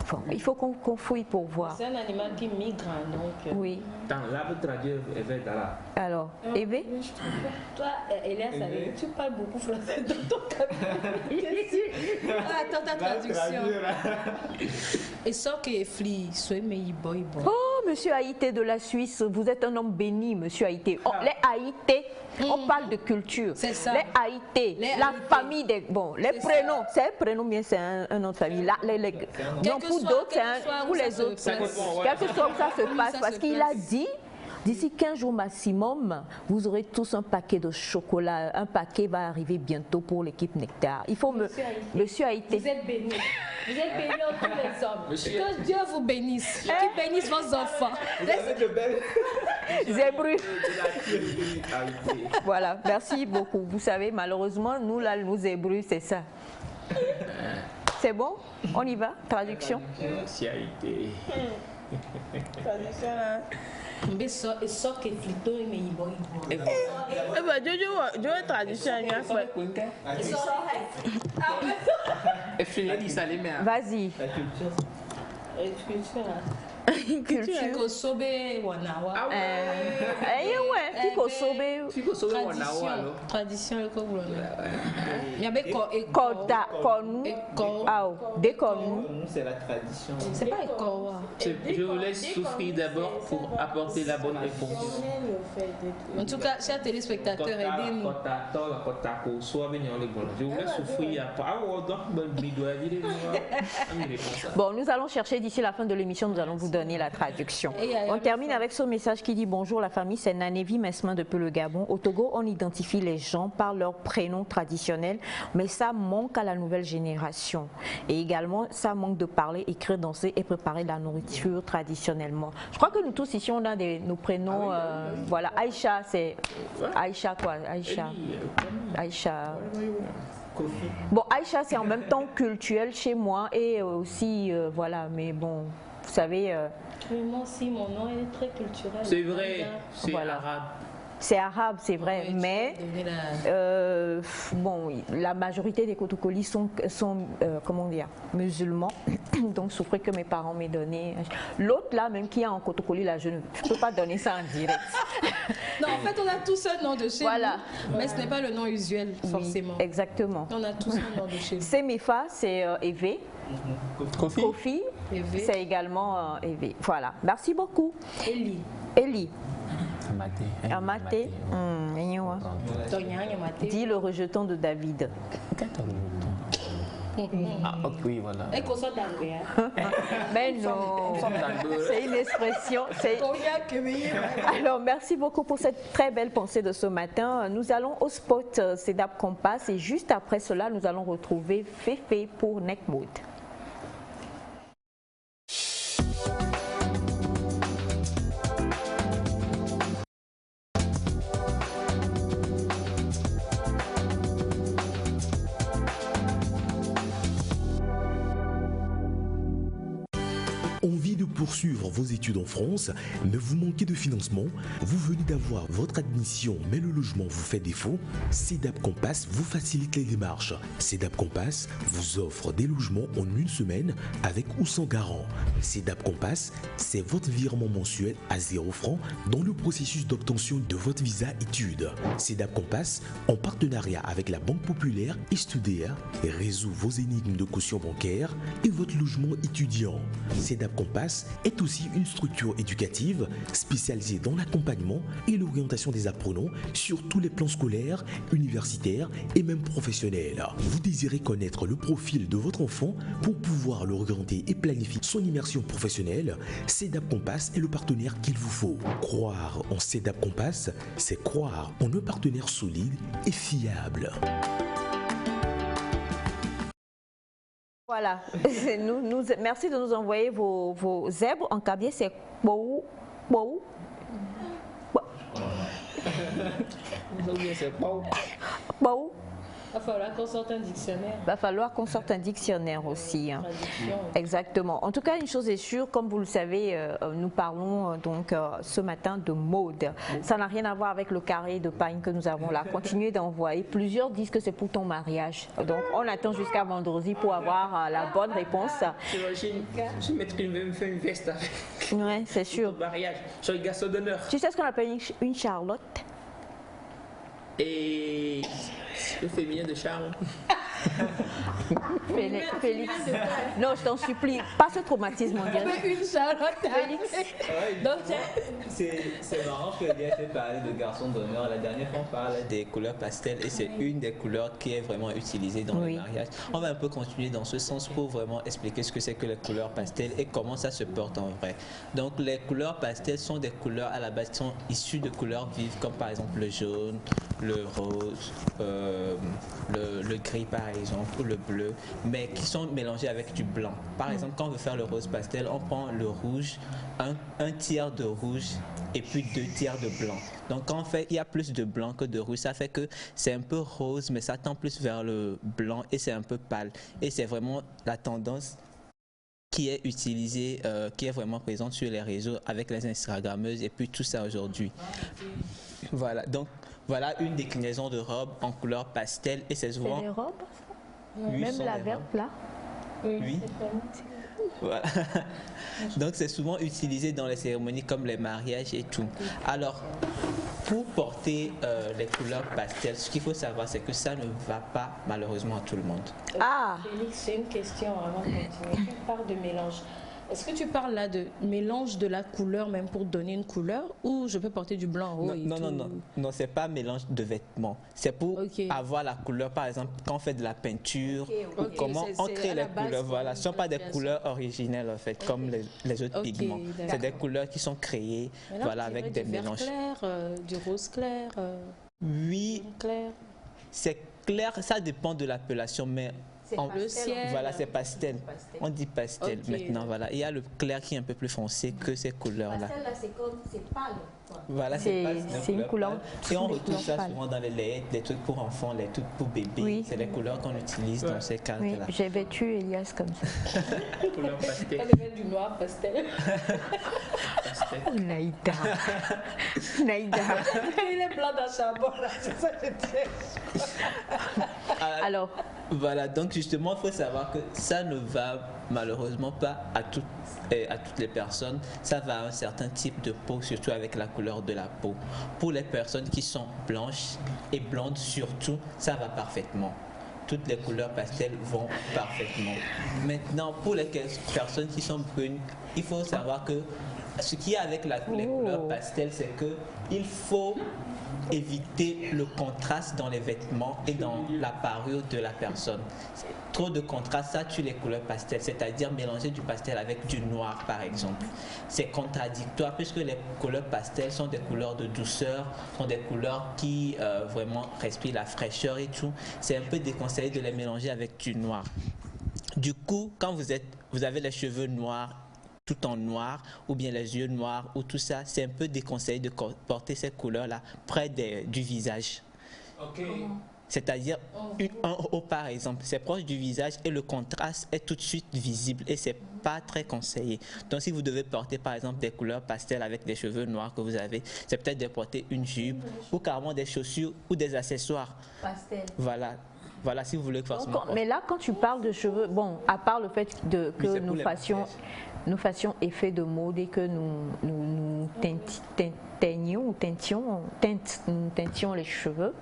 Enfin, il faut qu'on fouille pour voir. C'est un animal qui migre, donc. Oui. Dans l'arbre traduit est là. Alors, Eve? Toi, Elias, tu parles beaucoup français dans ton cabinet. Attends ta traduction. Et ça qui est fli, soyez meilleur boy. Oh, monsieur Haïté de la Suisse, vous êtes un homme béni, monsieur Haïté. Oh, les Haïté, on parle de culture. C'est ça. Les Haïté, la famille des. Bon, les prénoms, c'est un prénom, bien c'est un nom de famille. Là, non, pour d'autres, c'est pour les autres. Quelque chose ça se passe parce qu'il a dit. D'ici 15 jours maximum, vous aurez tous un paquet de chocolat. Un paquet va arriver bientôt pour l'équipe Nectar. Il faut Monsieur Haïté. Vous êtes bénis. Vous êtes bénis en tous les hommes. Que Dieu vous bénisse. Qu'il bénisse vos enfants. Zébru. Voilà, merci beaucoup. Vous savez, malheureusement, nous là, nous Zébru, c'est ça. C'est bon? On y va? Traduction? Si Haïté. Traduction là. Mais ça qui est flito et mais il boit. Eh ben, je vais traduction. Vas-y. Culture. Culture. Kosobe wanawa. Tradition il y avait Kota, Konu, Dekonu. C'est la tradition. C'est pas Ekowa. Je vous laisse souffrir d'abord pour apporter la bonne réponse. En tout cas, chers téléspectateurs, aidez-nous. Je vous laisse souffrir. Bon, nous allons chercher d'ici la fin de l'émission, nous allons vous donner la traduction. On termine avec ce message qui dit: bonjour la famille, c'est Nanevi Mesmin depuis le Gabon. Au Togo, on identifie les gens par leurs prénoms traditionnels, mais ça manque à la nouvelle génération. Et également, ça manque de parler, écrire, danser et préparer la nourriture traditionnellement. Je crois que nous tous ici, on a nos prénoms. Voilà, Aïcha, c'est Aïcha quoi? Aïcha. Bon, Aïcha, c'est en même temps culturel chez moi et aussi, voilà, mais bon, vous savez... Mais moi aussi, mon nom est très culturel. C'est vrai, c'est arabe. C'est arabe, c'est vrai, mais bon, la majorité des Kotokoli sont comment dire, musulmans, donc souffrez que mes parents m'aient donné. L'autre là, même qui est en Kotokoli, là, je ne peux pas donner ça en direct. Non, en fait, on a tous un nom de chez nous, mais ce n'est pas le nom usuel, forcément. Oui, exactement. On a tous un nom de chez nous. C'est Mefa, c'est Eve. Kofi, c'est également Eve. Voilà, merci beaucoup. Eli. Amaté. Dis le rejeton de David. Oui, voilà. Mais non, c'est une expression. Alors, merci beaucoup pour cette très belle pensée de ce matin. Nous allons au spot CEDAP Compass et juste après cela, nous allons retrouver Féfé pour Nekmood. Envie de poursuivre vos études en France, mais vous manquez de financement? Vous venez d'avoir votre admission, mais le logement vous fait défaut? CEDAP Compass vous facilite les démarches. CEDAP Compass vous offre des logements en une semaine avec ou sans garant. CEDAP Compass, c'est votre virement mensuel à 0 francs dans le processus d'obtention de votre visa études. CEDAP Compass, en partenariat avec la Banque Populaire et Studéa, résout vos énigmes de caution bancaire et votre logement étudiant. CEDAP Compass est aussi une structure éducative spécialisée dans l'accompagnement et l'orientation des apprenants sur tous les plans scolaires, universitaires et même professionnels. Vous désirez connaître le profil de votre enfant pour pouvoir l'orienter et planifier son immersion professionnelle? CEDAP Compass est le partenaire qu'il vous faut. Croire en CEDAP Compass, c'est croire en un partenaire solide et fiable. Voilà. Merci de nous envoyer vos zèbres. En kabyle, c'est Bou. Bou. Bou. Il va falloir qu'on sorte un dictionnaire. Il va falloir qu'on sorte un dictionnaire aussi. Hein. Exactement. En tout cas, une chose est sûre, comme vous le savez, nous parlons donc ce matin de mode. Ça n'a rien à voir avec le carré de pagne que nous avons là. Continuez d'envoyer. Plusieurs disent que c'est pour ton mariage. Donc, on attend jusqu'à vendredi pour avoir la bonne réponse. Je vais me faire une veste avec. Oui, c'est sûr. Mariage. Je suis garçon d'honneur. Tu sais ce qu'on appelle une Charlotte? Et le féminin de Charles. Félix. Non, je t'en supplie, pas ce traumatisme, on dirait. Une Charlotte. Félix. Donc, c'est marrant que Elia fait parler de garçon d'honneur. La dernière fois, on parlait des couleurs pastel et c'est une des couleurs qui est vraiment utilisée dans les mariages. On va un peu continuer dans ce sens pour vraiment expliquer ce que c'est que les couleurs pastel et comment ça se porte en vrai. Donc, les couleurs pastel sont des couleurs à la base qui sont issues de couleurs vives comme par exemple le jaune, le rose, le gris par exemple ou le bleu, mais qui sont mélangés avec du blanc. Par exemple, quand on veut faire le rose pastel, on prend le rouge, un tiers de rouge et puis 2 tiers de blanc. Donc quand on fait, il y a plus de blanc que de rouge, ça fait que c'est un peu rose, mais ça tend plus vers le blanc et c'est un peu pâle. Et c'est vraiment la tendance qui est utilisée, qui est vraiment présente sur les réseaux avec les Instagrammeuses et puis tout ça aujourd'hui. Voilà, donc voilà une déclinaison de robes en couleur pastel et c'est souvent... C'est des robes? Oui, même la verte là? Oui. Voilà. Donc c'est souvent utilisé dans les cérémonies comme les mariages et tout. Alors, pour porter les couleurs pastel, ce qu'il faut savoir, c'est que ça ne va pas malheureusement à tout le monde. Ah, Félix, c'est une question avant de continuer. Tu parles de mélange. Est-ce que tu parles là de mélange de la couleur même pour donner une couleur ou je peux porter du blanc en haut Non, c'est pas mélange de vêtements. C'est pour avoir la couleur, par exemple, quand on fait de la peinture ou comment on crée les couleurs. Voilà, ce ne sont pas des couleurs originelles en fait, comme les autres pigments. C'est des couleurs qui sont créées voilà, avec des mélanges. Du vert clair, du rose clair. Oui, c'est clair, ça dépend de l'appellation, mais le ciel. Voilà, c'est pastel. On dit pastel maintenant. Voilà. Il y a le clair qui est un peu plus foncé que ces couleurs-là. Pastel, là, c'est pâle. Voilà, c'est une couleur. Et on retrouve ça souvent dans les layettes, les trucs pour enfants, les trucs pour bébés. Oui. C'est les couleurs qu'on utilise dans ces cas-là. Oui, j'ai vêtu Elias comme ça. Couleur pastel. Elle met du noir pastel. Naïda. Naïda. Il est blanc dans sa bord, c'est ça que je dis. Alors. Voilà, donc justement, il faut savoir que ça ne va malheureusement pas à toutes les personnes. Ça va à un certain type de peau, surtout avec la couleur de la peau. Pour les personnes qui sont blanches et blondes surtout, ça va parfaitement. Toutes les couleurs pastel vont parfaitement. Maintenant, pour les personnes qui sont brunes, il faut savoir que ce qui est avec les couleurs pastel, c'est qu'il faut éviter le contraste dans les vêtements et dans la parure de la personne. Trop de contraste, ça tue les couleurs pastel, c'est-à-dire mélanger du pastel avec du noir par exemple. C'est contradictoire puisque les couleurs pastel sont des couleurs de douceur, sont des couleurs qui vraiment respirent la fraîcheur et tout. C'est un peu déconseillé de les mélanger avec du noir. Du coup, quand vous avez les cheveux noirs, tout en noir, ou bien les yeux noirs, ou tout ça, c'est un peu déconseillé de porter ces couleurs-là près du visage. C'est-à-dire un haut par exemple, c'est proche du visage et le contraste est tout de suite visible et c'est pas très conseillé. Donc si vous devez porter par exemple des couleurs pastel avec des cheveux noirs que vous avez, c'est peut-être de porter une jupe ou carrément des chaussures ou des accessoires. Pastel. Voilà. Voilà, si vous voulez forcément. Mais là, quand tu parles de cheveux, bon, à part le fait que nous fassions effet de mode et que nous teintions les cheveux,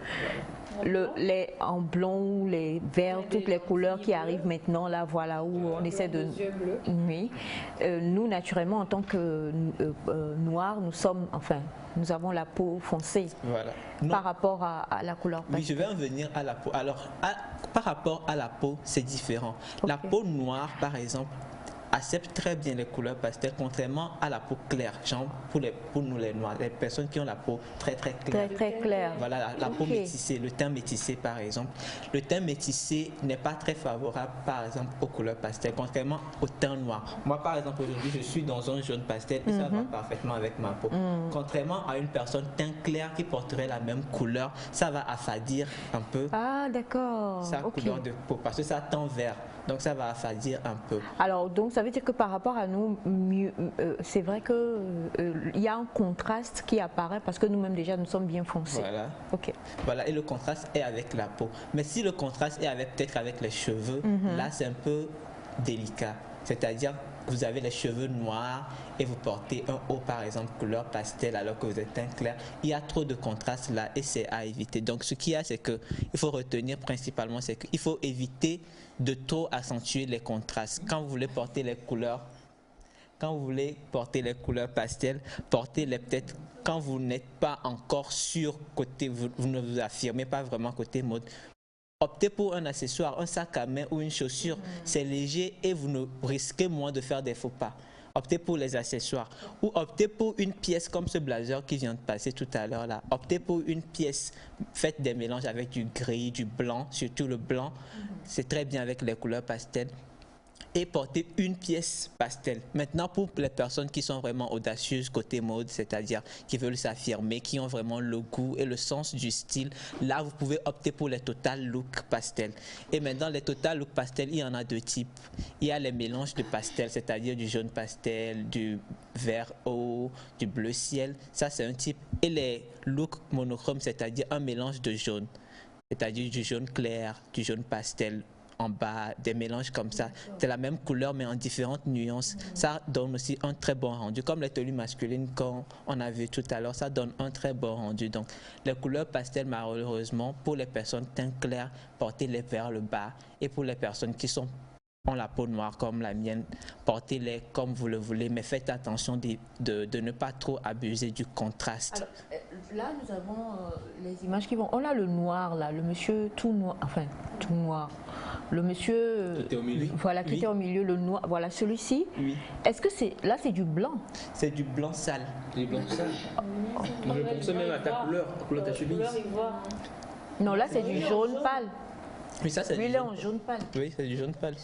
les en blond ou les verts, toutes les couleurs qui arrivent maintenant, là, voilà où on essaie de... Oui. Nous, naturellement, en tant que noirs, nous avons la peau foncée. Voilà. Par rapport à la couleur pastel. Oui, je vais en venir à la peau. Alors, par rapport à la peau, c'est différent. La peau noire, par exemple, acceptent très bien les couleurs pastel, contrairement à la peau claire, genre pour nous les noirs, les personnes qui ont la peau très claire. Très claire. Voilà, la peau métissée, le teint métissé par exemple. Le teint métissé n'est pas très favorable par exemple aux couleurs pastel, contrairement au teint noir. Moi par exemple aujourd'hui je suis dans un jaune pastel et ça va parfaitement avec ma peau. Contrairement à une personne teint clair qui porterait la même couleur, ça va affadir un peu sa couleur de peau parce que ça tend vert. Donc ça va affadir un peu. Alors donc ça veut dire que par rapport à nous, c'est vrai que il y a un contraste qui apparaît parce que nous-mêmes déjà nous sommes bien foncés. Voilà. Voilà, et le contraste est avec la peau. Mais si le contraste est peut-être avec les cheveux, là c'est un peu délicat. C'est-à-dire vous avez les cheveux noirs et vous portez un haut par exemple couleur pastel alors que vous êtes teint clair, il y a trop de contraste là et c'est à éviter. Donc ce qu'il y a, c'est que il faut retenir principalement, c'est qu'il faut éviter de trop accentuer les contrastes. Quand vous voulez porter les couleurs pastel, portez-les peut-être quand vous n'êtes pas encore sûr côté, vous ne vous affirmez pas vraiment côté mode. Optez pour un accessoire, un sac à main ou une chaussure, c'est léger et vous ne risquez moins de faire des faux pas. Optez pour les accessoires ou optez pour une pièce comme ce blazer qui vient de passer tout à l'heure là. Optez pour une pièce, faites des mélanges avec du gris, du blanc, surtout le blanc, c'est très bien avec les couleurs pastel. Et porter une pièce pastel. Maintenant, pour les personnes qui sont vraiment audacieuses côté mode, c'est-à-dire qui veulent s'affirmer, qui ont vraiment le goût et le sens du style, là, vous pouvez opter pour les total look pastel. Et maintenant, les total look pastel, il y en a deux types. Il y a les mélanges de pastel, c'est-à-dire du jaune pastel, du vert eau, du bleu ciel. Ça, c'est un type. Et les looks monochromes, c'est-à-dire un mélange de jaune, c'est-à-dire du jaune clair, du jaune pastel, en bas, des mélanges comme ça. C'est la même couleur mais en différentes nuances. Ça donne aussi un très bon rendu. Comme les tenues masculines qu'on a vu tout à l'heure, ça donne un très bon rendu. Donc les couleurs pastel, malheureusement, pour les personnes teint clair, portez-les vers le bas. Et pour les personnes qui ont la peau noire comme la mienne, portez-les comme vous le voulez, mais faites attention de ne pas trop abuser du contraste. Alors, là, nous avons les images qui vont... On a le noir, là, le monsieur tout noir, enfin, tout noir. Le monsieur... Qui était au milieu. Voilà, qui était au milieu, le noir. Voilà, celui-ci. Oui. Est-ce que c'est... Là, c'est du blanc? C'est du blanc sale. Du blanc sale. Moi, je pensais même à ta couleur de ta chemise. Non, là, c'est du jaune pâle. Oui, ça c'est du jaune en jaune pâle. Oui, c'est du jaune pâle.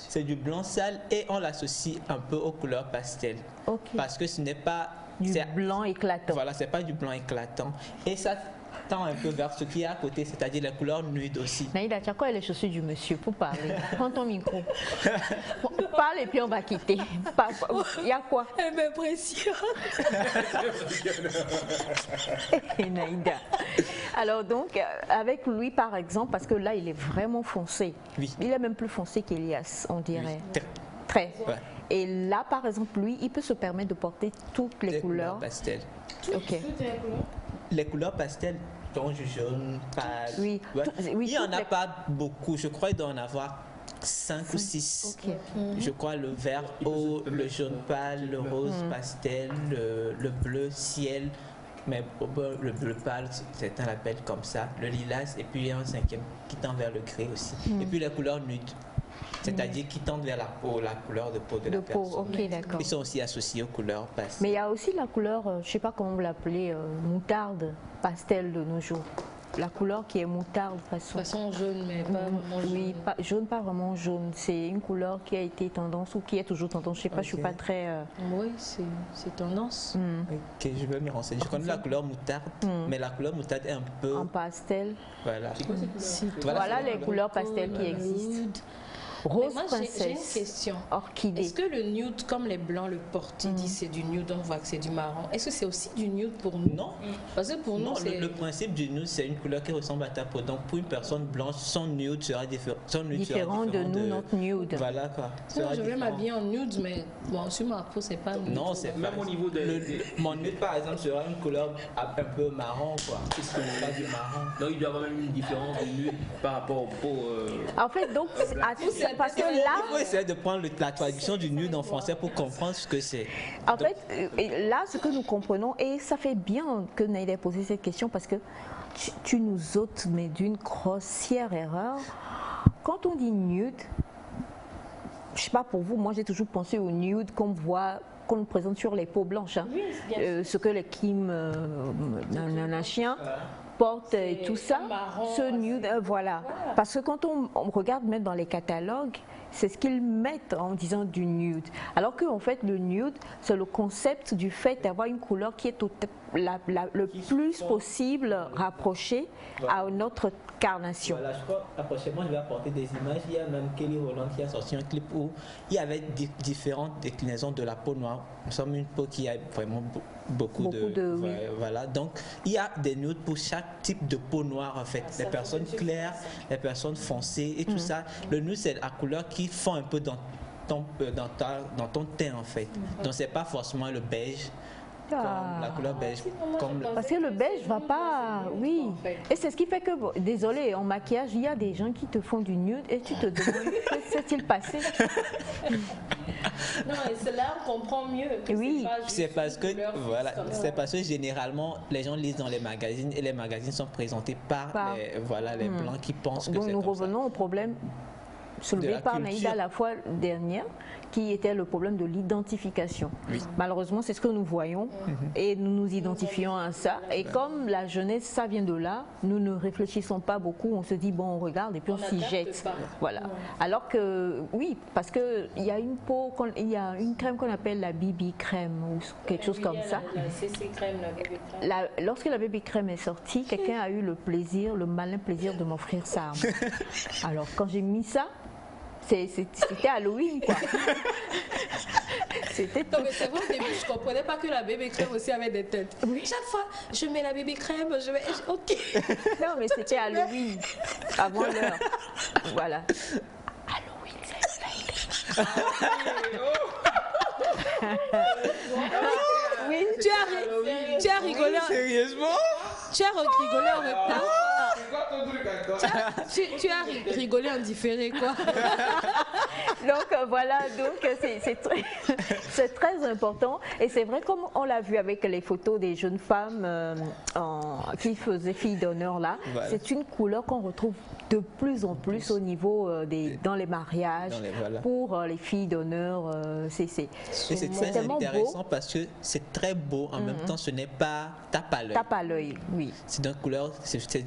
C'est du blanc sale et on l'associe un peu aux couleurs pastel. Parce que ce n'est pas du blanc éclatant. Voilà, c'est pas du blanc éclatant. Et ça tend un peu vers ce qu'il y a à côté, c'est-à-dire les couleurs nudes aussi. Naïda, tu as quoi les chaussures du monsieur pour parler? Prends ton micro. Parle et puis on va quitter. Il y a quoi? Elle m'impressionne. Naïda. Alors donc, avec lui par exemple, parce que là il est vraiment foncé. Oui. Il est même plus foncé qu'Elias, on dirait. Oui. Très. Ouais. Et là par exemple, lui, il peut se permettre de porter toutes les couleurs pastel. Ok. Les couleurs pastel, donc jaune, pâle. Oui. Ouais. Il n'y en a pas beaucoup. Je crois qu'il doit en avoir 5 ou 6. Okay. Je crois le vert eau, le jaune pâle, le rose pastel, le bleu ciel. Mais le bleu pâle, certains l'appellent comme ça, le lilas, et puis il y a un 5e qui tend vers le gris aussi. Et puis les couleurs nudes, c'est-à-dire qui tendent vers la couleur de peau de la personne. Okay, d'accord. Ils sont aussi associés aux couleurs pastel. Mais il y a aussi la couleur, je ne sais pas comment vous l'appelez, moutarde pastel de nos jours. La couleur qui est moutarde façon jaune, mais pas vraiment jaune. Oui, pas vraiment jaune. C'est une couleur qui a été tendance ou qui est toujours tendance. Je sais pas, je suis pas très. Oui, c'est tendance. Ok, je vais me renseigner. Je connais la couleur moutarde, mais la couleur moutarde est un peu en pastel. Voilà. Voilà les couleurs pastel qui existent. Rose princesse. J'ai une question. Orchidée. Est-ce que le nude, comme les blancs le portent, ils disent c'est du nude, on voit que c'est du marron. Est-ce que c'est aussi du nude pour nous? Non. Parce que pour nous, le principe du nude, c'est une couleur qui ressemble à ta peau. Donc pour une personne blanche, son nude sera différent de nous, notre nude. Voilà quoi. Je vais m'habiller en nude, mais bon, sur ma peau, c'est pas nude. Non, c'est même au niveau de... Mon nude, par exemple, sera une couleur un peu marron, quoi. Qu'est-ce que pas du marron? Donc il doit y avoir même une différence du nude par rapport au peau. En fait, donc, parce que là, il faut essayer de prendre la traduction du nude en français pour comprendre ce que c'est. En fait, là, ce que nous comprenons, et ça fait bien que Naïda ait posé cette question parce que tu nous ôtes, mais d'une grossière erreur. Quand on dit nude, je sais pas pour vous, moi j'ai toujours pensé au nude qu'on voit, qu'on nous présente sur les peaux blanches, hein. Oui, ce que les Kim Kardashian portent et tout ça, ce nude, voilà. Parce que quand on regarde même dans les catalogues, c'est ce qu'ils mettent en disant du nude. Alors qu'en fait, le nude, c'est le concept du fait d'avoir une couleur qui est le plus possible rapprochée à notre carnation. Voilà, je crois, prochainement, je vais apporter des images. Il y a même Kelly Rowland qui a sorti un clip où il y avait différentes déclinaisons de la peau noire. Nous sommes une peau qui a vraiment beaucoup de voilà. Donc, il y a des nudes pour chaque type de peau noire, en fait. Les personnes claires, les personnes foncées et tout ça. Le nude, c'est la couleur qui fond un peu dans ton teint, en fait. Donc, c'est pas forcément le beige. Comme la couleur beige. Parce que le beige va pas, oui. Et c'est ce qui fait que, désolé, en maquillage, il y a des gens qui te font du nude et tu te demandes que s'est-il passé. Non, et c'est là qu'on comprend mieux. Oui. C'est parce que c'est parce que généralement les gens lisent dans les magazines et les magazines sont présentés par les blancs qui pensent que c'est comme ça. Donc nous revenons au problème soulevé par Naïda la fois dernière, qui était le problème de l'identification. Oui. Malheureusement, c'est ce que nous voyons et nous nous identifions à ça. Et comme la jeunesse, ça vient de là, nous ne réfléchissons pas beaucoup, on se dit, bon, on regarde et puis on s'y jette. Voilà. Alors que, oui, parce qu'il y a une peau, il y a une crème qu'on appelle la BB crème ou quelque chose comme ça. La CC crème, la BB crème. Lorsque la BB crème est sortie, quelqu'un a eu le malin plaisir de m'offrir ça. Alors, quand j'ai mis ça, c'était Halloween, quoi. Non, mais c'est vrai, au début, je ne comprenais pas que la bébé crème aussi avait des têtes. Oui. Chaque fois, je mets la bébé crème, ok. Non, mais c'était Halloween, avant l'heure. Voilà. Halloween, c'est oui, tu as rigolé. Sérieusement? Tu as rigolé en même temps. Tu as rigolé en différé, quoi. Donc voilà, c'est très important. Et c'est vrai, comme on l'a vu avec les photos des jeunes femmes qui faisaient filles d'honneur là, voilà. C'est une couleur qu'on retrouve de plus en plus au niveau dans les mariages, pour les filles d'honneur. C'est très intéressant parce que c'est très beau, en même temps ce n'est pas tape à l'œil. Tape à l'œil, oui. Ce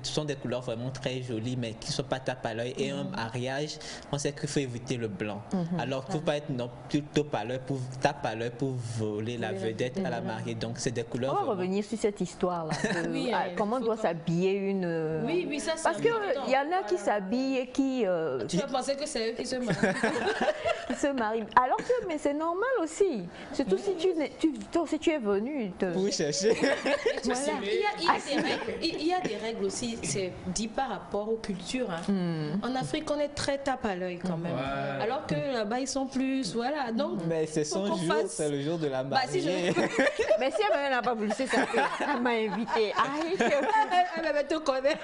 sont des couleurs vraiment très jolies, mais qui ne sont pas tape à l'œil. Et un mariage, on sait qu'il faut éviter le blanc. Alors qu'il ne faut pas être non plus tape à l'œil pour voler la vedette à la mariée. Donc c'est des couleurs. On va revenir sur cette histoire-là. Comment doit s'habiller une. Oui, ça c'est parce qu'il y en a qui s'habillent et qui. Tu vas penser que c'est eux qui se marient. Qui se marient. Alors que, mais c'est normal aussi. Surtout si tu es venu. Pour chercher. Voilà. Il y a des règles aussi, c'est dit par rapport aux cultures. Hein. En Afrique, on est très tape à l'œil quand même. Ouais. Alors que là-bas, ils sont plus. Voilà. Donc, mais c'est son jour, c'est le jour de la mariée. Mais si elle n'a pas voulu, c'est ça. Elle m'a invité. Elle te connaît.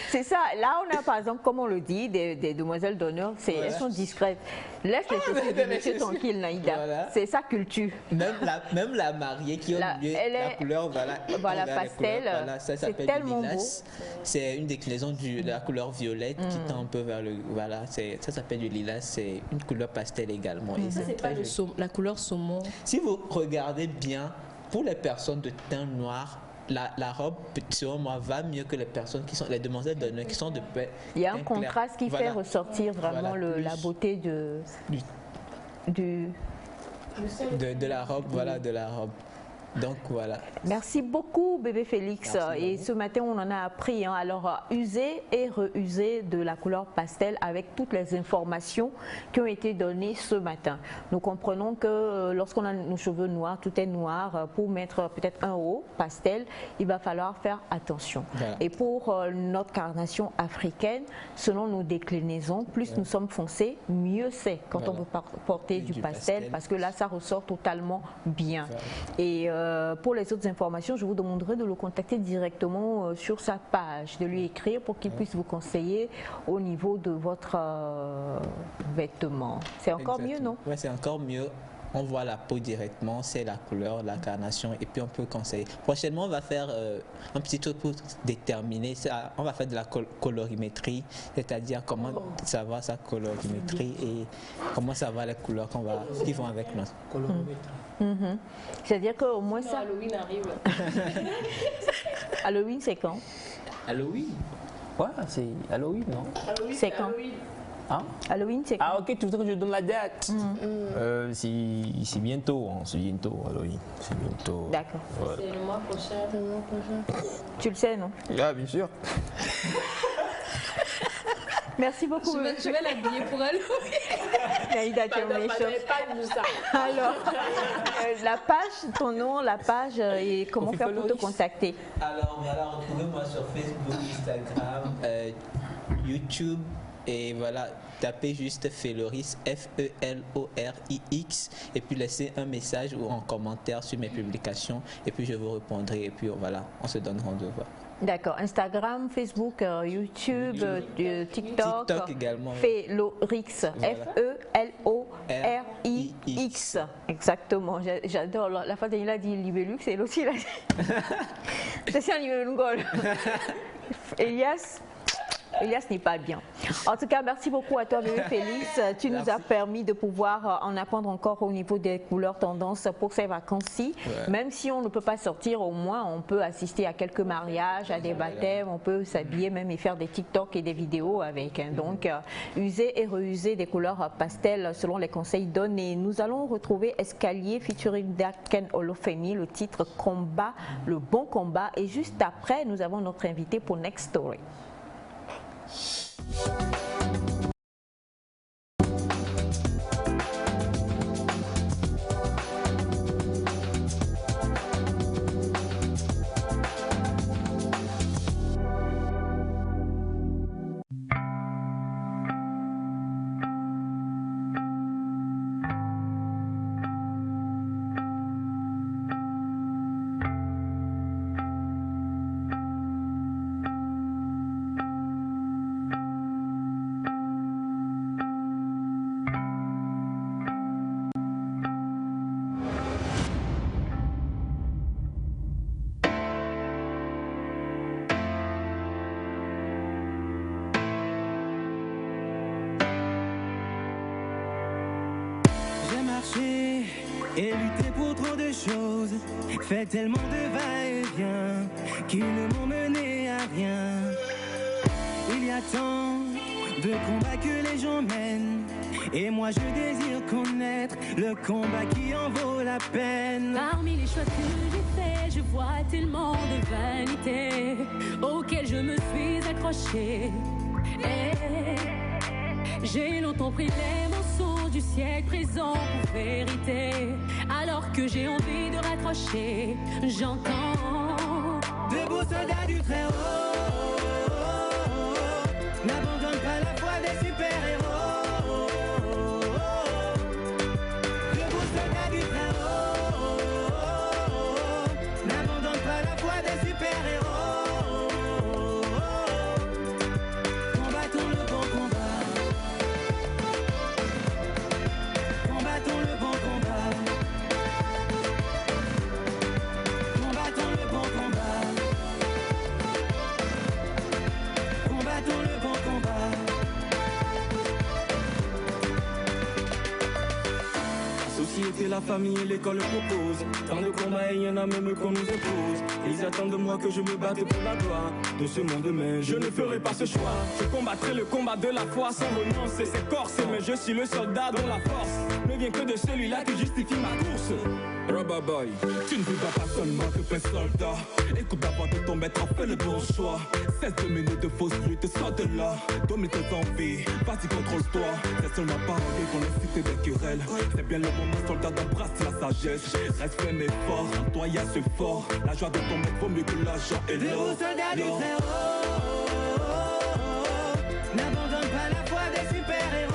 C'est ça. Là, on a par exemple, comme on le dit, des demoiselles d'honneur, elles sont discrètes. Laisse les chaussures de monsieur tranquille, Naïda. Voilà. C'est sa culture. Même la mariée qui a oublié la couleur, voilà, pastel. Voilà, ça s'appelle du lilas. C'est une déclinaison de la couleur violette qui tend un peu vers le. Voilà, ça s'appelle du lilas. C'est une couleur pastel également. Et ça, c'est pas la couleur saumon. Si vous regardez bien, pour les personnes de teint noir, la robe, selon moi, va mieux que les personnes qui sont les demoiselles d'honneur qui sont de paix. Il y a un contraste qui fait ressortir vraiment la beauté de la robe, de la robe. Donc voilà. Merci beaucoup bébé Félix. Et ce matin on en a appris. Alors user et reuser de la couleur pastel avec toutes les informations qui ont été données ce matin. Nous comprenons que lorsqu'on a nos cheveux noirs, tout est noir, pour mettre peut-être un haut pastel, il va falloir faire attention. Voilà. Et pour notre carnation africaine, selon nos déclinaisons, plus nous sommes foncés, mieux c'est quand on veut porter du pastel, parce que là ça ressort totalement bien. Et pour les autres informations, je vous demanderai de le contacter directement sur sa page, de lui écrire pour qu'il puisse vous conseiller au niveau de votre vêtement. C'est encore mieux, non? Oui, c'est encore mieux. on voit la peau directement, c'est la couleur, la carnation, et puis on peut conseiller. Prochainement, on va faire un petit truc pour déterminer ça. On va faire de la colorimétrie, c'est-à-dire comment savoir sa colorimétrie et comment savoir les couleurs qui vont avec notre colorimétrie. C'est-à-dire qu'au moins ça. Halloween arrive. Halloween, c'est quand? Halloween? Ouais, c'est Halloween, non? C'est quand? Hein? Halloween, c'est quand? Ah, ok, tout le temps que je donne la date. C'est bientôt, hein, c'est bientôt, Halloween. C'est bientôt. D'accord. Ouais. C'est le mois prochain. Tu le sais, non? Ah, bien sûr. Merci beaucoup. Je vais l'habiller pour Halloween. Naïda, tu es méchante. Alors, la page, ton nom, la page et comment faire pour te contacter? Alors voilà, retrouvez-moi sur Facebook, Instagram, YouTube et voilà, tapez juste Felorix, F-E-L-O-R-I-X et puis laissez un message ou un commentaire sur mes publications et puis je vous répondrai et puis voilà, on se donne rendez-vous. D'accord, Instagram, Facebook, YouTube, TikTok également. Felorix, F-E-L-O-R-I-X. Exactement, j'adore. La fois dernière, il a dit Libellux et l'autre, il a dit. C'est un Libellux. Elias n'est pas bien. En tout cas, merci beaucoup à toi, bébé Félix. Tu nous as permis de pouvoir en apprendre encore au niveau des couleurs tendances pour ces vacances-ci. Ouais. Même si on ne peut pas sortir, au moins on peut assister à quelques mariages, à des baptêmes, on peut s'habiller même et faire des TikTok et des vidéos avec. Donc, user et reuser des couleurs pastel selon les conseils donnés. Nous allons retrouver Escalier featuring Daken Olofemi, le titre Combat, le bon combat. Et juste après, nous avons notre invité pour Next Story. Et lutter pour trop de choses, fait tellement de va-et-vient qui ne m'ont mené à rien. Il y a tant de combats que les gens mènent, et moi je désire connaître le combat qui en vaut la peine. Parmi les choix que j'ai faits, je vois tellement de vanité auxquelles je me suis accrochée. J'ai longtemps pris les morceaux du siècle présent pour vérité. Alors que j'ai envie de raccrocher, j'entends de beaux soldats du très haut n'abandonnent pas la foi des super-héros. De beaux soldats du très haut n'abandonnent pas la foi des super-héros. Combattons le bon combat. Combattons le bon combat. Combattons le bon combat. Combattons le bon combat. La société, la famille et l'école proposent tant de combats et il y en a même qu'on nous impose. Ils attendent de moi que je me batte pour la gloire de ce monde, mais je ne ferai pas ce choix. Je combattrai le combat de la foi sans renoncer, c'est corse, mais je suis le soldat dont la force ne vient que de celui-là qui justifie ma course. Rubber Boy, tu ne vivras pas seulement que un soldat. Écoute d'abord de ton maître, fais le bon choix. Cesse de mener de fausses luttes, sors de là. Domine tes envies, vas-y contrôle-toi. C'est seulement parler qu'on est cité des querelles. C'est bien le moment soldat d'embrasser la sagesse. Reste ferme et fort, en toi y a ce fort. La joie de ton maître vaut mieux que l'argent et l'or. De soldats du très haut n'abandonne pas la foi des super-héros.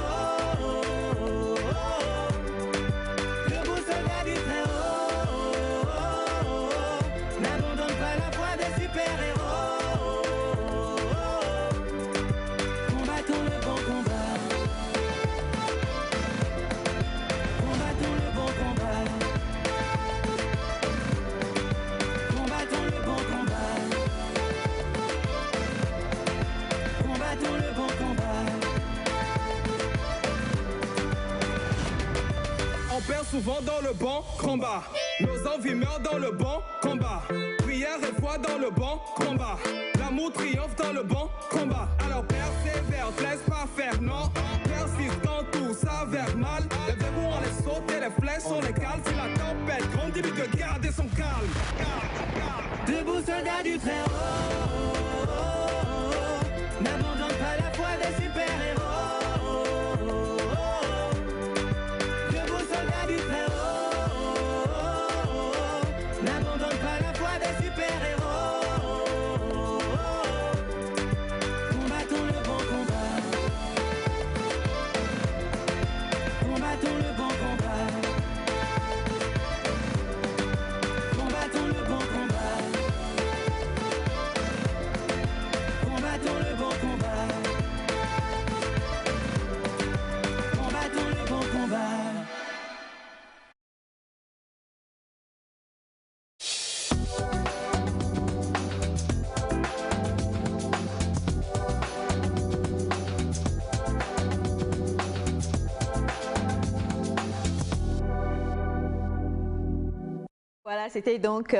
Combattons le bon combat. Combattons le bon combat. souvent dans le bon combat. Nos envies meurent dans le bon combat. Prière et foi dans le bon combat. L'amour triomphe dans le bon combat. Alors persévère, te laisse pas faire, non. Persiste quand tout s'avère mal. Les verrous on les saute et les flèches on les cale. Si la tempête grandit, lui de garder son calme. Debout soldats du Très-Haut, n'abandonne pas la foi des super-héros. Debout soldats du Très-Haut, n'abandonne pas la foi des super-héros. Combattons le bon combat. Combattons le bon combat. Combattons le bon combat. Combattons le bon combat. Combattons le bon combat. Voilà, c'était donc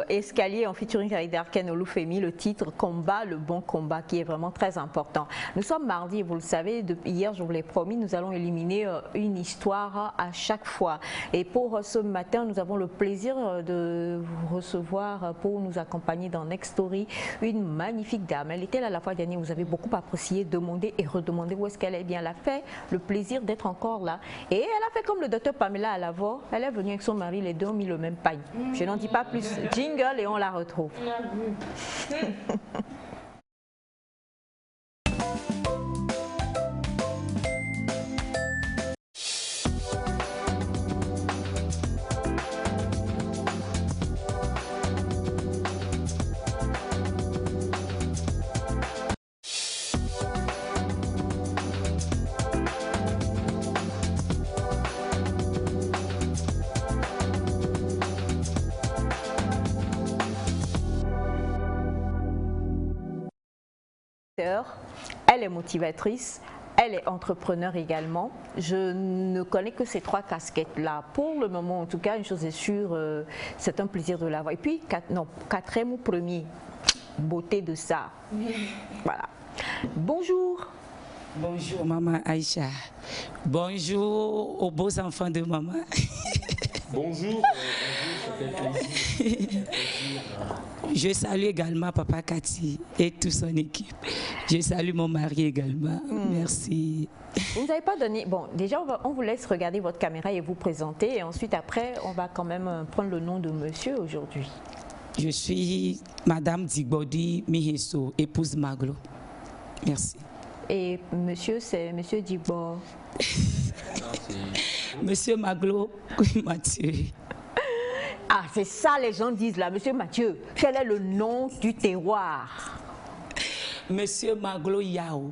Escalier en featuring avec Darken Olufemi, le titre Combat, le bon combat, qui est vraiment très important. Nous sommes mardi et vous le savez, depuis hier je vous l'ai promis, nous allons éliminer une histoire à chaque fois. Et pour ce matin, nous avons le plaisir de vous recevoir pour nous accompagner dans Next Story une magnifique dame. Elle était là la fois dernière, vous avez beaucoup apprécié, demandé et redemandé où est-ce qu'elle est bien. Elle a fait le plaisir d'être encore là. Et elle a fait comme le docteur Pamela à la voix, elle est venue avec son mari, les deux ont mis le même paille. Je n'en dis pas plus. Jingle et on la retrouve. Elle est motivatrice, elle est entrepreneur également. Je ne connais que ces trois casquettes-là. Pour le moment, en tout cas, une chose est sûre, c'est un plaisir de la voir. Et puis, quatrième ou premier, beauté de ça. Voilà. Bonjour. Bonjour, maman Aïcha. Bonjour aux beaux enfants de maman. Bonjour. Je salue également Papa Cathy et toute son équipe. Je salue mon mari également. Merci. Vous n'avez pas donné... Bon, déjà, on vous laisse regarder votre caméra et vous présenter. Et ensuite, après, on va quand même prendre le nom de monsieur aujourd'hui. Je suis Madame Digbodi Miheso, épouse Maglo. Merci. Et monsieur, c'est monsieur Digbo. Monsieur Maglo Mathieu. Ah, c'est ça les gens disent là, monsieur Mathieu. Quel est le nom du terroir? Monsieur Maglo Yao.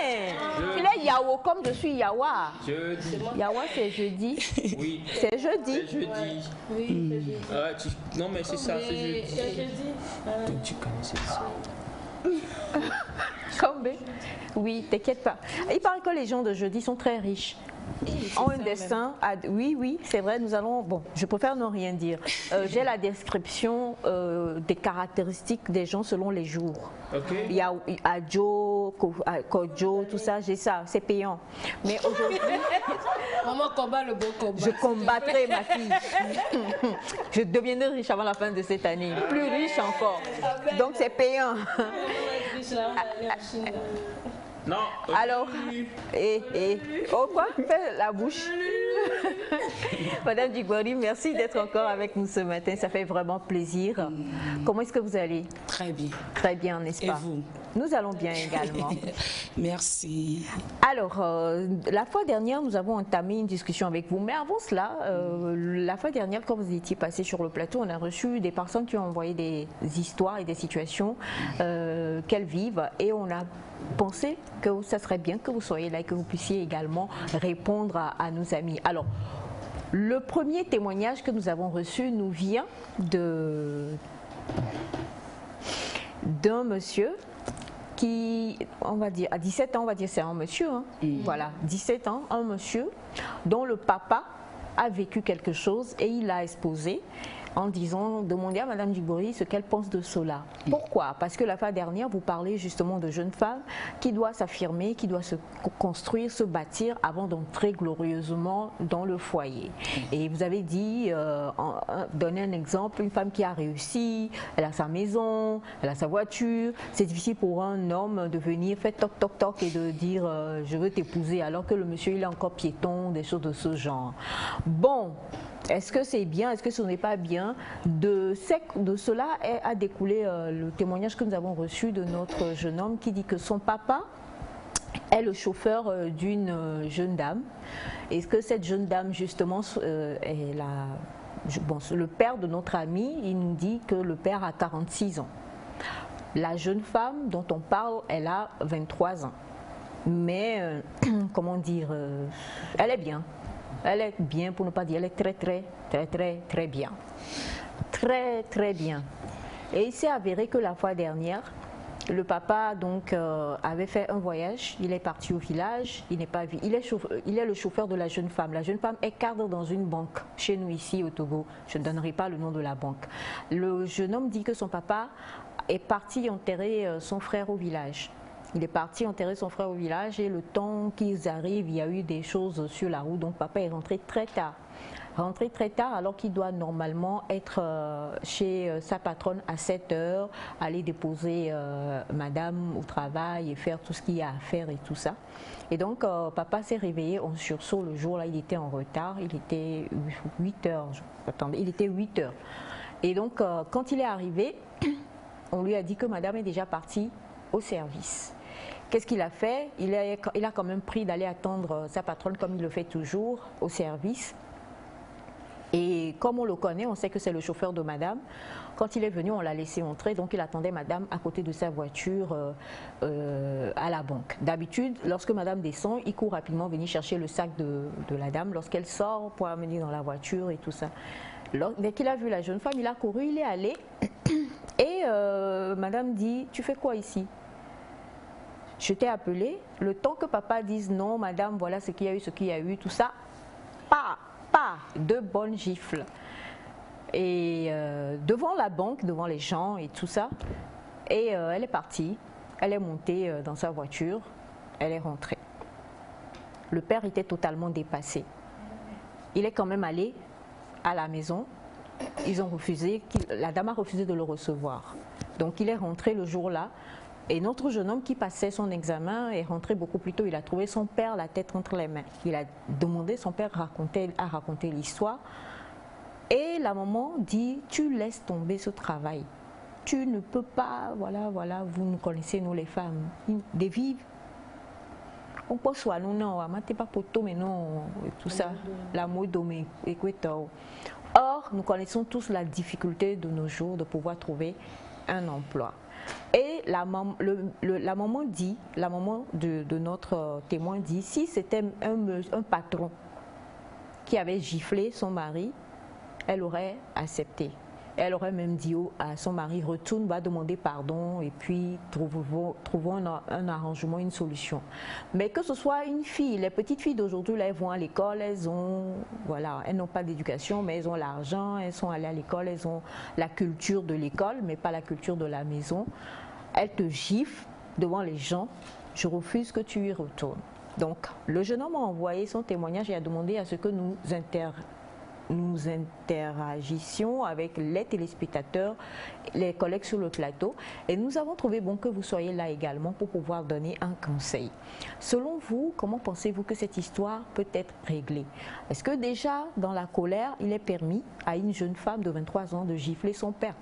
Il est Yao comme je suis Yawa. Jeudi. Yawa c'est jeudi. Oui. C'est jeudi. C'est jeudi. Oui, c'est jeudi. Non mais c'est ça, c'est jeudi. C'est jeudi. Donc tu connaissais ça. Comme oui, t'inquiète pas. Il paraît que les gens de jeudi sont très riches. Ont un dessin. Oui, oui, c'est vrai. Nous allons. Bon, je préfère ne rien dire. J'ai la description des caractéristiques des gens selon les jours. Okay. Il y a Adjo, Kojo, tout ça. J'ai ça. C'est payant. Mais aujourd'hui, Maman combat le bon combat. je combattrai ma fille. Je deviendrai riche avant la fin de cette année. Plus riche encore. Donc c'est payant. Non. Alors, oh quoi? Fais la bouche. Madame Digbodi, merci d'être encore avec nous ce matin. Ça fait vraiment plaisir. Comment est-ce que vous allez? Très bien. Très bien, n'est-ce pas? Et vous? Nous allons bien également. Merci. Alors, la fois dernière, nous avons entamé une discussion avec vous. Mais avant cela, la fois dernière, quand vous étiez passé sur le plateau, on a reçu des personnes qui ont envoyé des histoires et des situations qu'elles vivent. Et on a pensé que ça serait bien que vous soyez là et que vous puissiez également répondre à nos amis. Alors, le premier témoignage que nous avons reçu nous vient d'un monsieur qui, on va dire, à 17 ans, on va dire c'est un monsieur, hein, voilà, 17 ans, un monsieur dont le papa a vécu quelque chose et il l'a exposé en disant, demandez à Mme Djigbori ce qu'elle pense de cela. Pourquoi? Parce que la fois dernière, vous parlez justement de jeunes femmes qui doivent s'affirmer, qui doivent se construire, se bâtir avant d'entrer glorieusement dans le foyer. Et vous avez dit, donner un exemple, une femme qui a réussi, elle a sa maison, elle a sa voiture. C'est difficile pour un homme de venir faire toc toc toc et de dire je veux t'épouser alors que le monsieur il est encore piéton, des choses de ce genre. Bon. Est-ce que c'est bien, est-ce que ce n'est pas bien? De cela a découlé le témoignage que nous avons reçu de notre jeune homme qui dit que son papa est le chauffeur d'une jeune dame. Est-ce que cette jeune dame justement est le père de notre ami, il nous dit que le père a 46 ans. La jeune femme dont on parle, elle a 23 ans. Mais, comment dire, elle est bien. Elle est bien, pour ne pas dire, elle est très bien. Très bien. Et il s'est avéré que la fois dernière, le papa donc avait fait un voyage, il est parti au village, il n'est pas vu. Il est le chauffeur de la jeune femme. La jeune femme est cadre dans une banque, chez nous ici au Togo. Je ne donnerai pas le nom de la banque. Le jeune homme dit que son papa est parti enterrer son frère au village. Il est parti enterrer son frère au village et le temps qu'ils arrivent, il y a eu des choses sur la route. Donc papa est rentré très tard. Rentré très tard alors qu'il doit normalement être chez sa patronne à 7 h, aller déposer madame au travail et faire tout ce qu'il y a à faire et tout ça. Et donc papa s'est réveillé en sursaut le jour-là, il était en retard, il était 8 h. Attendez, il était 8 h. Et donc quand il est arrivé, on lui a dit que madame est déjà partie au service. Qu'est-ce qu'il a fait? Il a quand même pris d'aller attendre sa patronne comme il le fait toujours au service. Et comme on le connaît, on sait que c'est le chauffeur de madame. Quand il est venu, on l'a laissé entrer, donc il attendait madame à côté de sa voiture à la banque. D'habitude, lorsque madame descend, il court rapidement venir chercher le sac de la dame lorsqu'elle sort pour amener dans la voiture et tout ça. Dès qu'il a vu la jeune femme, il a couru, il est allé et madame dit « Tu fais quoi ici ?» Je t'ai appelé, le temps que papa dise non, madame, voilà ce qu'il y a eu, tout ça, pas, de bonnes gifles. Et devant la banque, devant les gens et tout ça, et elle est partie, elle est montée dans sa voiture, elle est rentrée. Le père était totalement dépassé. Il est quand même allé à la maison, ils ont refusé, la dame a refusé de le recevoir. Donc il est rentré le jour-là. Et notre jeune homme qui passait son examen est rentré beaucoup plus tôt. Il a trouvé son père la tête entre les mains. Il a demandé, son père a raconté l'histoire. Et la maman dit, tu laisses tomber ce travail. Tu ne peux pas, voilà, vous nous connaissez, nous les femmes, des vives. On peut soit nous, non, pas poto, mais non, tout ça, la mode, mais équateur. Or, nous connaissons tous la difficulté de nos jours de pouvoir trouver un emploi. Et la maman dit, la maman de notre témoin dit, si c'était un patron qui avait giflé son mari, elle aurait accepté. Elle aurait même dit à son mari, retourne, va demander pardon et puis trouvons un arrangement, une solution. Mais que ce soit une fille, les petites filles d'aujourd'hui, elles vont à l'école, elles n'ont pas d'éducation, mais elles ont l'argent, elles sont allées à l'école, elles ont la culture de l'école, mais pas la culture de la maison. Elles te giflent devant les gens, je refuse que tu y retournes. Donc, le jeune homme a envoyé son témoignage et a demandé à ce que nous interagissions avec les téléspectateurs, les collègues sur le plateau, et nous avons trouvé bon que vous soyez là également pour pouvoir donner un conseil. Selon vous, comment pensez-vous que cette histoire peut être réglée? Est-ce que déjà dans la colère, il est permis à une jeune femme de 23 ans de gifler son père,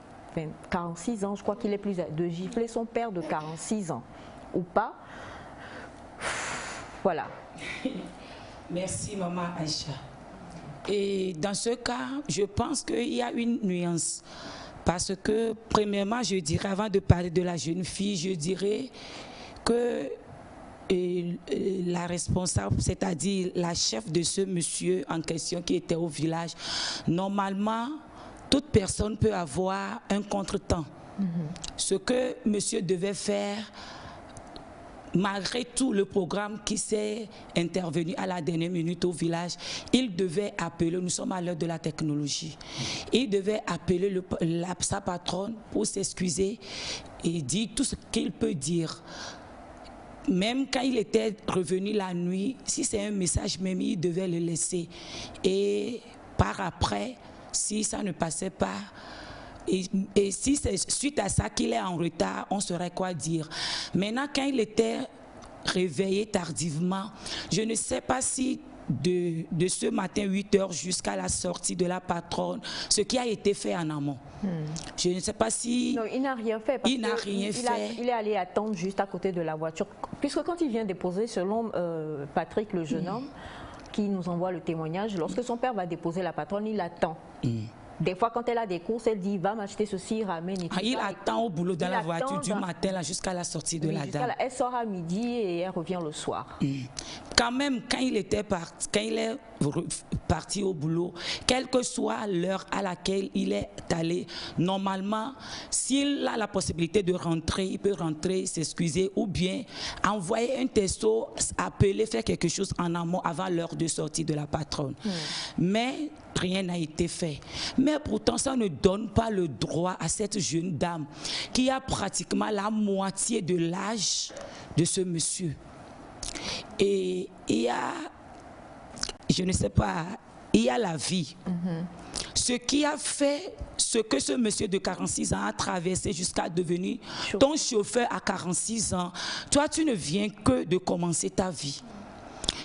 46 ans, je crois qu'il est plus de gifler son père de 46 ans ou pas? Voilà. Merci maman Aïcha. Et dans ce cas, je pense qu'il y a une nuance. Parce que, premièrement, je dirais, avant de parler de la jeune fille, je dirais que la responsable, c'est-à-dire la chef de ce monsieur en question qui était au village, normalement, toute personne peut avoir un contretemps. Ce que monsieur devait faire, malgré tout le programme qui s'est intervenu à la dernière minute au village, il devait appeler, nous sommes à l'heure de la technologie, il devait appeler sa patronne pour s'excuser et dire tout ce qu'il peut dire. Même quand il était revenu la nuit, si c'est un message même, il devait le laisser. Et par après, si ça ne passait pas, et si c'est suite à ça qu'il est en retard, on saurait quoi dire. Maintenant, quand il était réveillé tardivement, je ne sais pas si de ce matin 8h jusqu'à la sortie de la patronne, ce qui a été fait en amont. Je ne sais pas si... Non, il n'a rien fait. Il n'a rien fait. Il est allé attendre juste à côté de la voiture. Puisque quand il vient déposer, selon Patrick, le jeune homme, qui nous envoie le témoignage, lorsque son père va déposer la patronne, il attend. Des fois, quand elle a des courses, elle dit, va m'acheter ceci, ramène et tout. Il attend au boulot dans la voiture du matin jusqu'à la sortie de la dame. Elle sort à midi et elle revient le soir. Quand même, quand il est parti au boulot, quelle que soit l'heure à laquelle il est allé, normalement, s'il a la possibilité de rentrer, il peut rentrer, s'excuser ou bien envoyer un texto, appeler, faire quelque chose en amont avant l'heure de sortie de la patronne. Mais rien n'a été fait. Mais pourtant, ça ne donne pas le droit à cette jeune dame qui a pratiquement la moitié de l'âge de ce monsieur. Et il y a, je ne sais pas, il y a la vie. Ce qui a fait ce que ce monsieur de 46 ans a traversé jusqu'à devenir ton chauffeur à 46 ans, toi, tu ne viens que de commencer ta vie.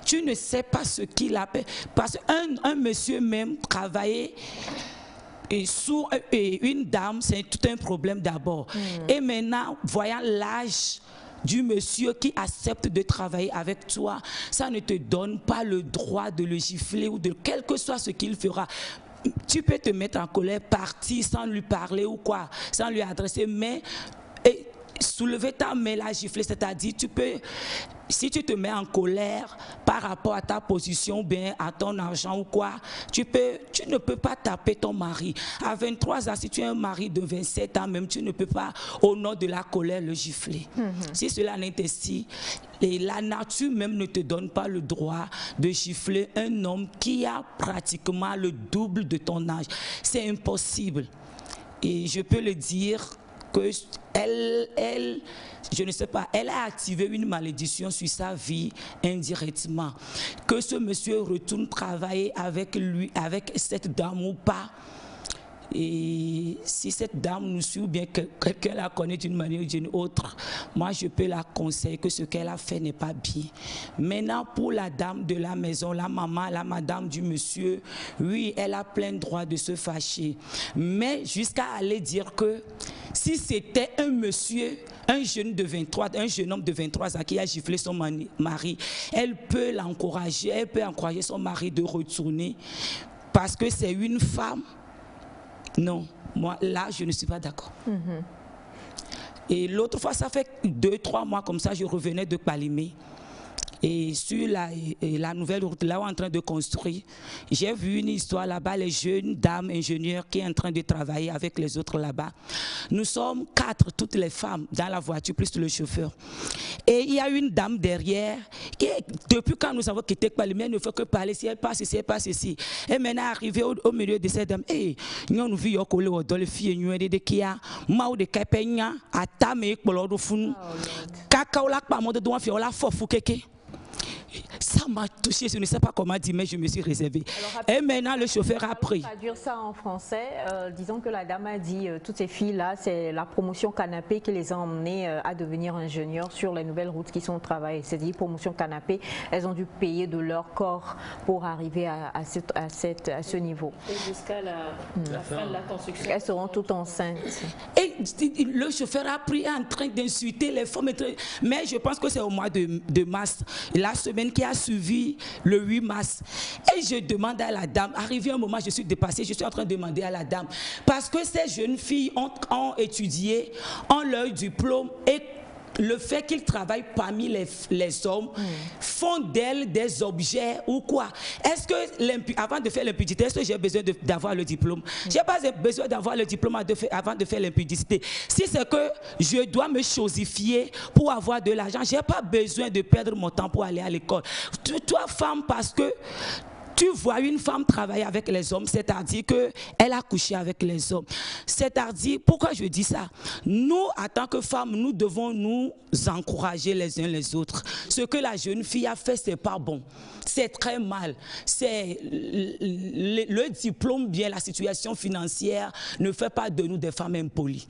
Tu ne sais pas ce qu'il a fait. Parce qu'un monsieur même travaillait sous une dame, c'est tout un problème d'abord. Et maintenant, voyant l'âge du monsieur qui accepte de travailler avec toi, ça ne te donne pas le droit de le gifler ou de quel que soit ce qu'il fera. Tu peux te mettre en colère, partir sans lui parler ou quoi, sans lui adresser, mais soulever ta main, la gifler, c'est-à-dire tu peux, si tu te mets en colère par rapport à ta position, bien à ton argent ou quoi, tu ne peux pas taper ton mari. À 23 ans, si tu es un mari de 27 ans, même tu ne peux pas, au nom de la colère, le gifler. Si cela n'est ainsi, et la nature même ne te donne pas le droit de gifler un homme qui a pratiquement le double de ton âge. C'est impossible. Et je peux le dire que je ne sais pas, elle a activé une malédiction sur sa vie indirectement. Que ce monsieur retourne travailler avec lui, avec cette dame ou pas. Et si cette dame nous suit ou bien que quelqu'un la connaît d'une manière ou d'une autre, moi je peux la conseiller que ce qu'elle a fait n'est pas bien. Maintenant, pour la dame de la maison, la maman, la madame du monsieur, oui, elle a plein droit de se fâcher. Mais jusqu'à aller dire que si c'était un monsieur, un jeune homme de 23 ans qui a giflé son mari, elle peut l'encourager, elle peut encourager son mari de retourner parce que c'est une femme. Non, moi là je ne suis pas d'accord. Et l'autre fois, ça fait 2-3 mois comme ça, je revenais de Palimé. Et sur la nouvelle route, là où on est en train de construire, j'ai vu une histoire là-bas, les jeunes dames ingénieurs qui sont en train de travailler avec les autres là-bas. Nous sommes 4, toutes les femmes, dans la voiture, plus le chauffeur. Et il y a une dame derrière, qui, depuis quand nous avons quitté Palimé, elle ne fait que parler, si elle passe ici, elle passe ici. Et maintenant, arrivée au milieu de cette dame, hey, nous avons vu dans les filles, nous avons dit qu'il y a Mao de Kapenya, à Tamé, Polodofun, Kakaolak, Pamodo, Douan, Fiola, Fofu, Keke. Ça m'a touché, je ne sais pas comment dire, mais je me suis réservée. Et maintenant, le chauffeur a pris. On va dire ça en français. Disons que la dame a dit, toutes ces filles-là, c'est la promotion Canapé qui les a emmenées à devenir ingénieurs sur les nouvelles routes qui sont au travail. C'est-à-dire, promotion Canapé, elles ont dû payer de leur corps pour arriver à ce niveau. Et jusqu'à la fin de la construction. Elles seront toutes enceintes. Et le chauffeur a pris en train d'insulter les femmes. Mais je pense que c'est au mois de mars. La semaine qui a suivi le 8 mars. Et je demande à la dame, arrivé un moment, je suis dépassée, je suis en train de demander à la dame, parce que ces jeunes filles ont étudié, ont leur diplôme et le fait qu'ils travaillent parmi les hommes font d'elles des objets ou quoi? Est-ce que, avant de faire l'impudicité, est-ce que j'ai besoin d'avoir le diplôme? Je n'ai pas besoin d'avoir le diplôme avant de faire l'impudicité. Si c'est que je dois me chosifier pour avoir de l'argent, je n'ai pas besoin de perdre mon temps pour aller à l'école. Toi, femme, parce que tu vois une femme travailler avec les hommes, c'est-à-dire qu'elle a couché avec les hommes. C'est-à-dire, pourquoi je dis ça? Nous, en tant que femmes, nous devons nous encourager les uns les autres. Ce que la jeune fille a fait, c'est pas bon. C'est très mal. C'est le diplôme, bien la situation financière ne fait pas de nous des femmes impolies.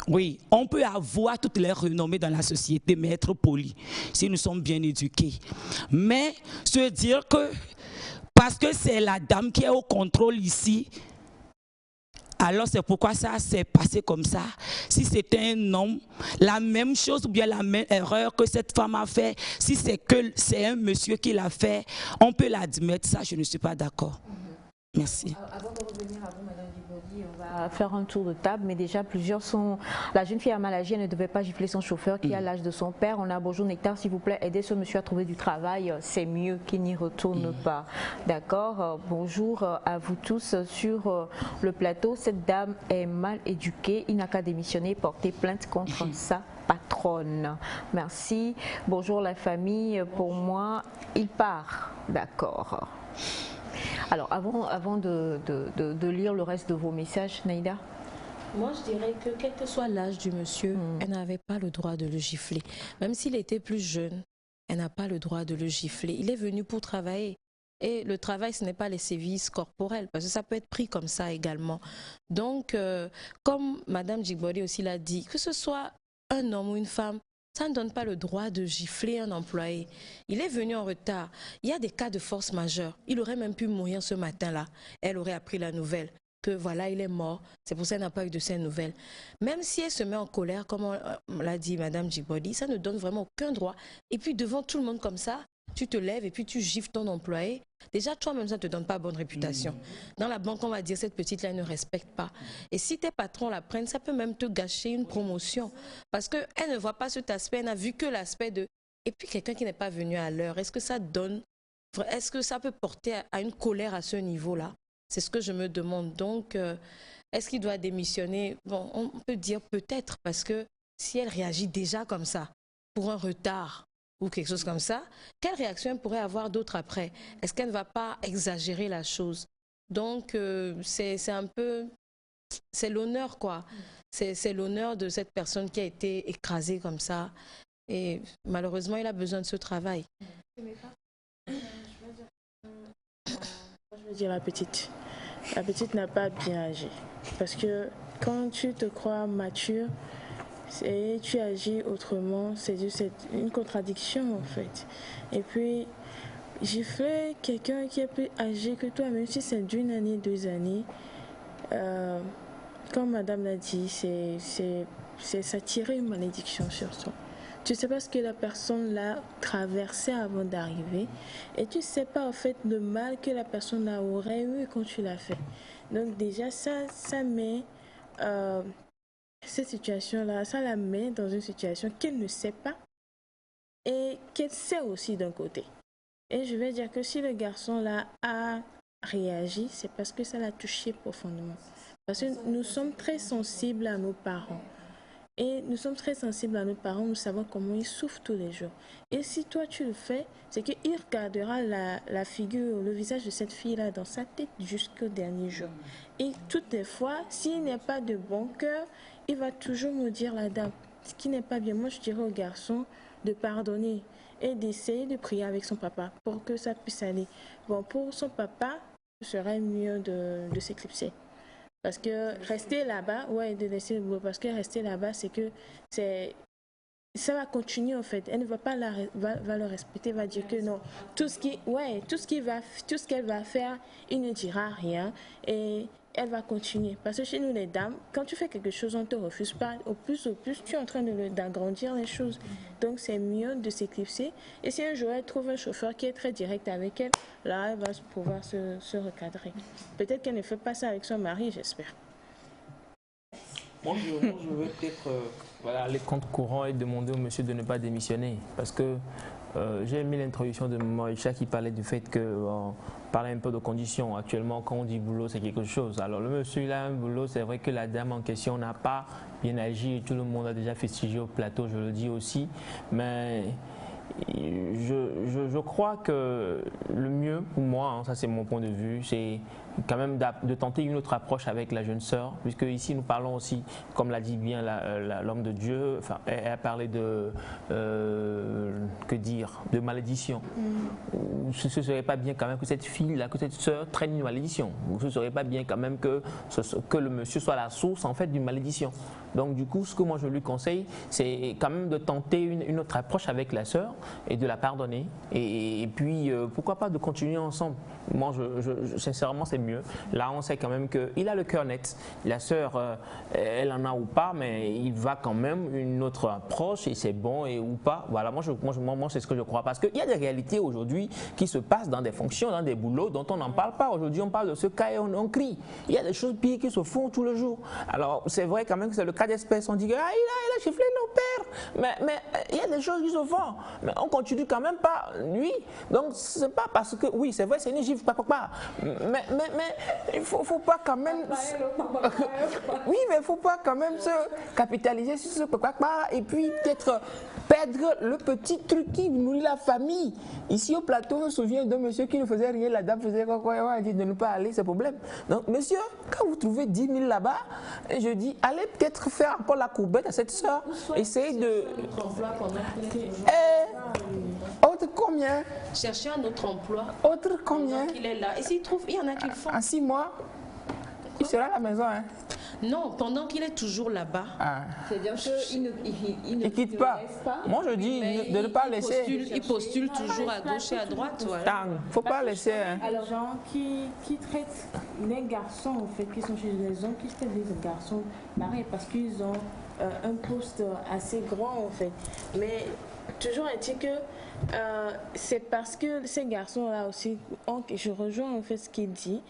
Oui, on peut avoir toutes les renommées dans la société, mais être poli, si nous sommes bien éduqués. Mais se dire que parce que c'est la dame qui est au contrôle ici, alors c'est pourquoi ça s'est passé comme ça. Si c'était un homme, la même chose ou bien la même erreur que cette femme a fait, si c'est un monsieur qui l'a fait, on peut l'admettre. Ça, je ne suis pas d'accord. Merci. Avant de revenir à vous, Madame Djibodi, on va faire un tour de table, mais déjà plusieurs sont... La jeune fille a mal agi, elle ne devait pas gifler son chauffeur qui a l'âge de son père. On a bonjour Nectar, s'il vous plaît, aidez ce monsieur à trouver du travail, c'est mieux qu'il n'y retourne pas. D'accord. Bonjour à vous tous sur le plateau. Cette dame est mal éduquée, il n'a qu'à démissionner, porter plainte contre sa patronne. Merci. Bonjour la famille, pour moi, il part. D'accord. Alors, avant de lire le reste de vos messages, Naïda? Moi, je dirais que quel que soit l'âge du monsieur, elle n'avait pas le droit de le gifler. Même s'il était plus jeune, elle n'a pas le droit de le gifler. Il est venu pour travailler. Et le travail, ce n'est pas les sévices corporels, parce que ça peut être pris comme ça également. Donc, comme Madame Djibodi aussi l'a dit, que ce soit un homme ou une femme, ça ne donne pas le droit de gifler un employé. Il est venu en retard. Il y a des cas de force majeure. Il aurait même pu mourir ce matin-là. Elle aurait appris la nouvelle, que voilà, il est mort. C'est pour ça qu'elle n'a pas eu de ces nouvelles. Même si elle se met en colère, comme on l'a dit Madame Djibodi, ça ne donne vraiment aucun droit. Et puis devant tout le monde comme ça, tu te lèves et puis tu gifles ton employé. Déjà, toi-même, ça ne te donne pas bonne réputation. Dans la banque, on va dire, cette petite-là, elle ne respecte pas. Et si tes patrons la prennent, ça peut même te gâcher une promotion. Parce qu'elle ne voit pas cet aspect, elle n'a vu que l'aspect de... Et puis, quelqu'un qui n'est pas venu à l'heure, est-ce que ça donne... Est-ce que ça peut porter à une colère à ce niveau-là? C'est ce que je me demande. Donc, est-ce qu'il doit démissionner? Bon, on peut dire peut-être, parce que si elle réagit déjà comme ça, pour un retard, ou quelque chose comme ça, quelle réaction elle pourrait avoir d'autre après? Est-ce qu'elle ne va pas exagérer la chose? Donc, c'est un peu... C'est l'honneur, quoi. C'est l'honneur de cette personne qui a été écrasée comme ça. Et malheureusement, il a besoin de ce travail. Je veux dire la petite. La petite n'a pas bien agi. Parce que quand tu te crois mature, et tu agis autrement, c'est une contradiction en fait. Et puis, gifler quelqu'un qui est plus âgé que toi, même si c'est d'une année, 2 années, comme madame l'a dit, c'est s'attirer une malédiction sur toi. Tu ne sais pas ce que la personne l'a traversé avant d'arriver et tu ne sais pas en fait le mal que la personne aurait eu quand tu l'as fait. Donc déjà, ça met... cette situation-là, ça la met dans une situation qu'elle ne sait pas et qu'elle sait aussi d'un côté. Et je vais dire que si le garçon-là a réagi, c'est parce que ça l'a touché profondément. Parce que nous sommes très sensibles à nos parents. Et nous sommes très sensibles à nos parents, nous savons comment ils souffrent tous les jours. Et si toi tu le fais, c'est qu'il regardera la figure, le visage de cette fille-là dans sa tête jusqu'au dernier jour. Et toutes les fois, s'il n'est pas de bon cœur, il va toujours nous dire la dame, ce qui n'est pas bien. Moi, je dirais au garçon de pardonner et d'essayer de prier avec son papa pour que ça puisse aller. Bon, pour son papa, ce serait mieux de s'éclipser. Parce que rester là-bas, ouais, de laisser le boulot, parce que rester là-bas, c'est que ça va continuer en fait. Elle ne va pas va le respecter, va dire que non. Tout ce qu'elle va faire, il ne dira rien et elle va continuer. Parce que chez nous les dames, quand tu fais quelque chose, on ne te refuse pas. Au plus, tu es en train d'agrandir les choses. Donc c'est mieux de s'éclipser. Et si un jour elle trouve un chauffeur qui est très direct avec elle, là elle va pouvoir se recadrer. Peut-être qu'elle ne fait pas ça avec son mari, j'espère. Moi, je veux peut-être aller contre courant et demander au monsieur de ne pas démissionner. Parce que j'ai aimé l'introduction de Moïcha qui parlait du fait qu'on parlait un peu de conditions. Actuellement, quand on dit boulot, c'est quelque chose. Alors, le monsieur, il a un boulot. C'est vrai que la dame en question n'a pas bien agi. Tout le monde a déjà fustigé au plateau, je le dis aussi. Mais je crois que le mieux pour moi, ça c'est mon point de vue, c'est quand même de tenter une autre approche avec la jeune sœur, puisque ici nous parlons aussi, comme l'a dit bien l'homme de Dieu, enfin, elle a parlé de que dire, de malédiction. Ce ne serait pas bien quand même que cette fille-là, que cette sœur traîne une malédiction. Ce ne serait pas bien quand même que le monsieur soit la source en fait d'une malédiction. Donc du coup, ce que moi je lui conseille, c'est quand même de tenter une autre approche avec la sœur et de la pardonner. Et puis, pourquoi pas de continuer ensemble. Moi, sincèrement, c'est mieux. Là, on sait quand même qu'il a le cœur net. La sœur, elle en a ou pas, mais il va quand même une autre approche et c'est bon et ou pas. Voilà, moi c'est ce que je crois. Parce qu'il y a des réalités aujourd'hui qui se passent dans des fonctions, dans des boulots dont on n'en parle pas. Aujourd'hui, on parle de ce cas et on crie. Il y a des choses pires qui se font tous les jours. Alors, c'est vrai quand même que c'est le cas d'espèce. On dit qu'il a chifflé nos pères. Mais il y a des choses qui se font. Mais on continue quand même pas, lui. Donc, c'est pas parce que, oui, c'est vrai, c'est une gifle, mais il faut pas quand même. Oui, mais il faut pas quand même se capitaliser sur ce papa et puis peut-être perdre le petit truc qui nourrit la famille. Ici au plateau, on se souvient d'un monsieur qui ne faisait rien, la dame faisait quoi, on a dit de ne pas aller, c'est problème. Donc, monsieur, quand vous trouvez 10 000 là-bas, je dis, allez peut-être faire encore la courbette à cette soeur, essayez de. Autre combien? Chercher un autre emploi. Autre combien? Il est là. Et s'il trouve, il y en a qui le font. En 6 mois, il sera à la maison. Hein. Non, pendant qu'il est toujours là-bas. C'est-à-dire qu'il ne quitte pas. Moi, je dis de ne pas laisser. Il postule toujours à gauche et à droite. Il ne faut pas laisser. Hein. Alors, gens qui traitent les garçons, en fait, qui sont chez les hommes, qui traitent les garçons, pareil, parce qu'ils ont un poste assez grand, en fait. Mais toujours est-il que c'est parce que ces garçons-là aussi, je rejoins en fait ce qu'il dit,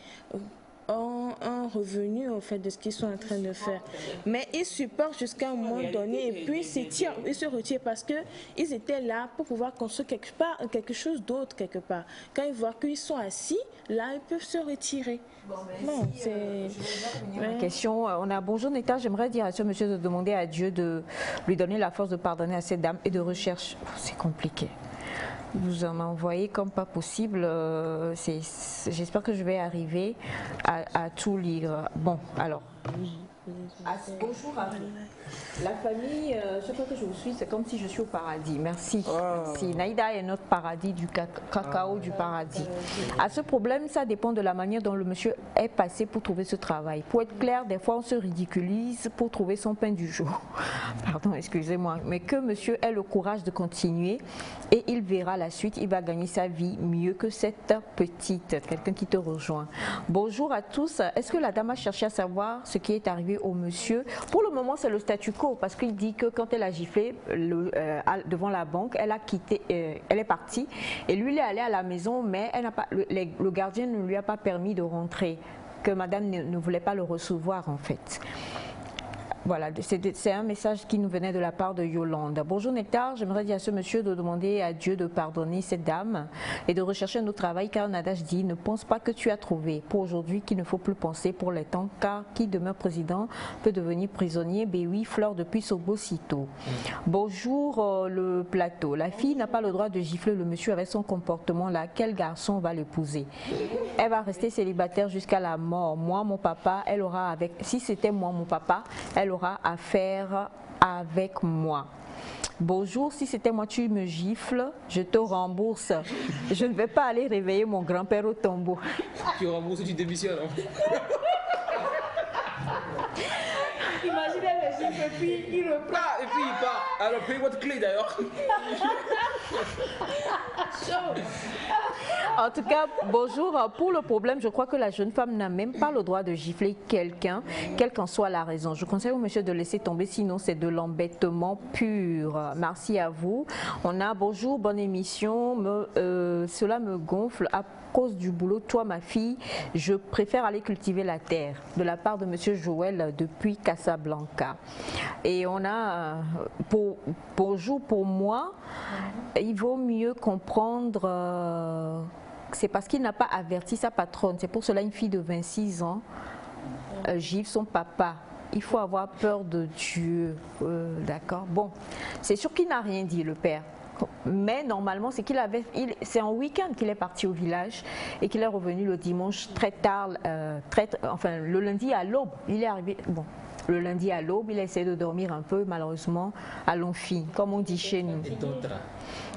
ont un revenu en fait de ce qu'ils sont en train de faire. Mais ils supportent jusqu'à un moment donné et puis ils se retirent parce qu'ils étaient là pour pouvoir construire quelque chose d'autre quelque part. Quand ils voient qu'ils sont assis, là ils peuvent se retirer. Non, c'est une question. On a bonjour Neta, j'aimerais dire à ce monsieur de demander à Dieu de lui donner la force de pardonner à cette dame et de recherche. C'est compliqué. Vous en envoyez comme pas possible. J'espère que je vais arriver à tout lire. Bon, alors. Bonjour à vous. La famille, chaque fois que je vous suis, c'est comme si je suis au paradis. Merci. Merci. Naïda est notre paradis, du cacao du paradis. À ce problème, ça dépend de la manière dont le monsieur est passé pour trouver ce travail. Pour être clair, des fois, on se ridiculise pour trouver son pain du jour. Pardon, excusez-moi. Mais que monsieur ait le courage de continuer et il verra la suite. Il va gagner sa vie mieux que cette petite. Quelqu'un qui te rejoint. Bonjour à tous. Est-ce que la dame a cherché à savoir ce qui est arrivé au monsieur? Pour le moment, c'est le statu quo parce qu'il dit que quand elle a giflé devant la banque, elle a quitté, elle est partie et lui il est allé à la maison, mais elle n'a pas, le gardien ne lui a pas permis de rentrer, que madame ne voulait pas le recevoir en fait. Voilà, c'est un message qui nous venait de la part de Yolande. Bonjour Nectar, j'aimerais dire à ce monsieur de demander à Dieu de pardonner cette dame et de rechercher un autre travail car Nadache dit ne pense pas que tu as trouvé pour aujourd'hui qu'il ne faut plus penser pour les temps car qui demeure président peut devenir prisonnier. Ben oui, Fleur depuis Sobosito. Bonjour le plateau. La fille n'a pas le droit de gifler le monsieur avec son comportement là. Quel garçon va l'épouser? Elle va rester célibataire jusqu'à la mort. Moi, mon papa, elle aura avec... Si c'était moi, mon papa, elle aura à faire avec moi. Bonjour, si c'était moi, tu me gifles, je te rembourse. Je ne vais pas aller réveiller mon grand-père au tombeau. Tu rembourses, tu démissionnes. Imaginez le gifle et puis il reprend. Et puis il part. Alors paye votre clé d'ailleurs. En tout cas, bonjour. Pour le problème, je crois que la jeune femme n'a même pas le droit de gifler quelqu'un, quelle qu'en soit la raison. Je conseille au monsieur de laisser tomber, sinon c'est de l'embêtement pur. Merci à vous. On a bonjour, bonne émission. Cela me gonfle. cause du boulot, toi ma fille, je préfère aller cultiver la terre, de la part de monsieur Joël depuis Casablanca. Et on a, pour moi, il vaut mieux comprendre, c'est parce qu'il n'a pas averti sa patronne, c'est pour cela une fille de 26 ans gifle son papa. Il faut avoir peur de Dieu, d'accord. Bon, c'est sûr qu'il n'a rien dit, le père. Mais normalement, c'est en week-end qu'il est parti au village et qu'il est revenu le dimanche très tard, enfin le lundi à l'aube. Il est arrivé, bon, le lundi à l'aube, il a essayé de dormir un peu, malheureusement, à l'enfi, comme on dit chez nous.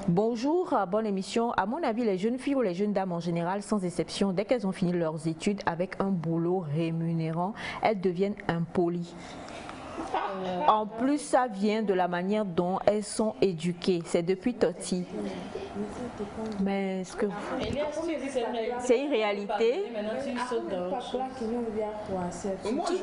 Bonjour, bonne émission. À mon avis, les jeunes filles ou les jeunes dames en général, sans exception, dès qu'elles ont fini leurs études avec un boulot rémunérant, elles deviennent impolies. En plus, ça vient de la manière dont elles sont éduquées. C'est depuis Toti. Mais est-ce que c'est une réalité?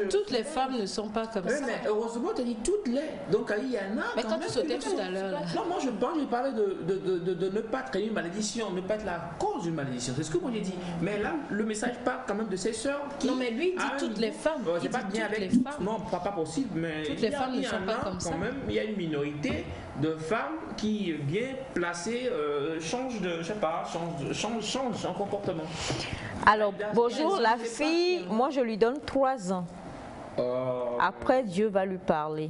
Toutes les femmes ne sont pas comme ça. Mais heureusement, tu as dit toutes les. Donc il y en a. Mais quand tu sautais tout à l'heure. Non, moi je parlais de ne pas créer une malédiction, ne pas être la cause d'une malédiction. C'est ce que moi j'ai dit. Mais là, le message part quand même de ses sœurs. Non, mais lui, il dit toutes les femmes. C'est pas bien avec toutes. Non, pas possible. Mais toutes les femmes ne sont pas comme ça. Quand même, il y a une minorité de femmes qui, bien placées, changent en comportement. Alors, bonjour, la fille, moi je lui donne 3 ans. Après, Dieu va lui parler.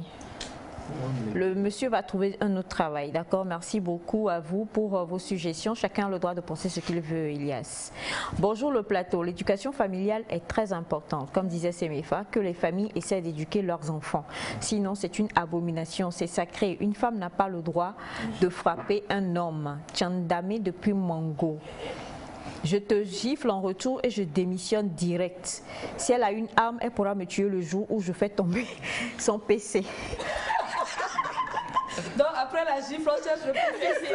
Le monsieur va trouver un autre travail, d'accord? Merci beaucoup à vous pour vos suggestions. Chacun a le droit de penser ce qu'il veut, Elias. Bonjour le plateau. L'éducation familiale est très importante. Comme disait Semefa, que les familles essaient d'éduquer leurs enfants. Sinon, c'est une abomination, c'est sacré. Une femme n'a pas le droit de frapper un homme. Tchandame depuis Mango. Je te gifle en retour et je démissionne direct. Si elle a une arme, elle pourra me tuer le jour où je fais tomber son PC. Donc après la gifle, on cherche le PC.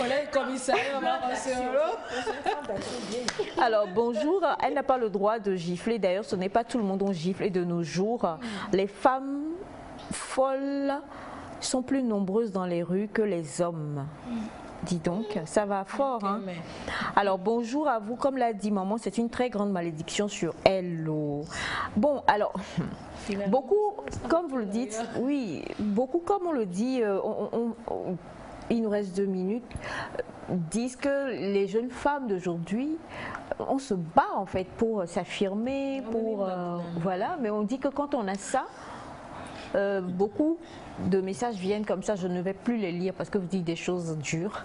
On est le commissariat, on va passer Alors bonjour, elle n'a pas le droit de gifler. D'ailleurs, ce n'est pas tout le monde qui gifle. Et de nos jours, les femmes folles sont plus nombreuses dans les rues que les hommes. Dis donc, ça va fort. Hein? Alors, bonjour à vous. Comme l'a dit maman, c'est une très grande malédiction sur elle. Bon, alors, beaucoup, comme vous le dites, oui, beaucoup, comme on le dit, il nous reste 2 minutes, disent que les jeunes femmes d'aujourd'hui, on se bat en fait pour s'affirmer, pour voilà, mais on dit que quand on a ça, beaucoup de messages viennent comme ça, je ne vais plus les lire parce que vous dites des choses dures.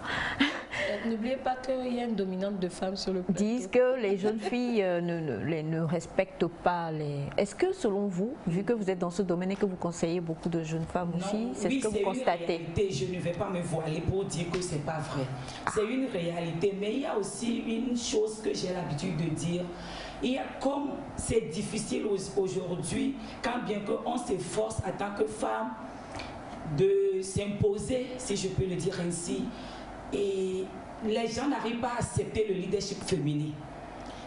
N'oubliez pas qu'il y a une dominante de femmes sur le plateau. Disent que les jeunes filles ne respectent pas les... Est-ce que selon vous, vu que vous êtes dans ce domaine et que vous conseillez beaucoup de jeunes femmes aussi, c'est ce que vous constatez? Je ne vais pas me voiler pour dire que ce n'est pas vrai. C'est une réalité, mais il y a aussi une chose que j'ai l'habitude de dire. Il y a comme c'est difficile aujourd'hui, quand bien qu'on s'efforce en tant que femme de s'imposer, si je peux le dire ainsi, et les gens n'arrivent pas à accepter le leadership féminin.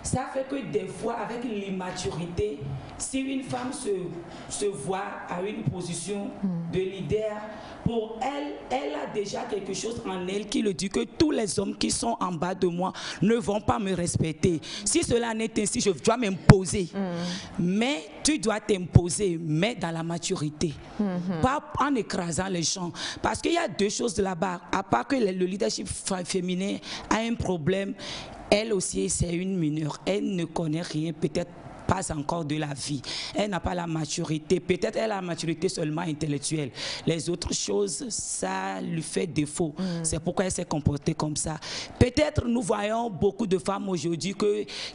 Ça fait que des fois, avec l'immaturité, si une femme se voit à une position de leader, pour elle, elle a déjà quelque chose en elle qui le dit que tous les hommes qui sont en bas de moi ne vont pas me respecter. Si cela n'est ainsi, je dois m'imposer. Mais tu dois t'imposer, mais dans la maturité. Pas en écrasant les gens. Parce qu'il y a 2 choses là-bas. À part que le leadership féminin a un problème, elle aussi, c'est une mineure. Elle ne connaît rien, peut-être pas encore de la vie. Elle n'a pas la maturité. Peut-être elle a la maturité seulement intellectuelle. Les autres choses, ça lui fait défaut. C'est pourquoi elle s'est comportée comme ça. Peut-être nous voyons beaucoup de femmes aujourd'hui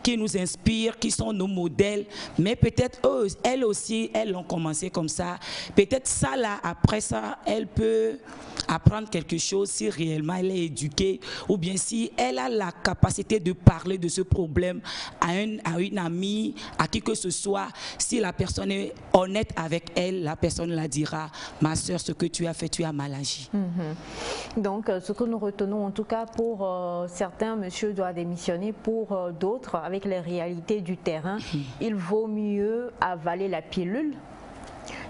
qui nous inspirent, qui sont nos modèles, mais peut-être elles aussi, elles ont commencé comme ça. Peut-être ça là, après ça, elle peut apprendre quelque chose si réellement elle est éduquée, ou bien si elle a la capacité de parler de ce problème à une amie, à qui que ce soit. Si la personne est honnête avec elle, la personne la dira: ma soeur, ce que tu as fait, tu as mal agi. Donc ce que nous retenons, en tout cas pour certains, monsieur doit démissionner, pour d'autres, avec les réalités du terrain, il vaut mieux avaler la pilule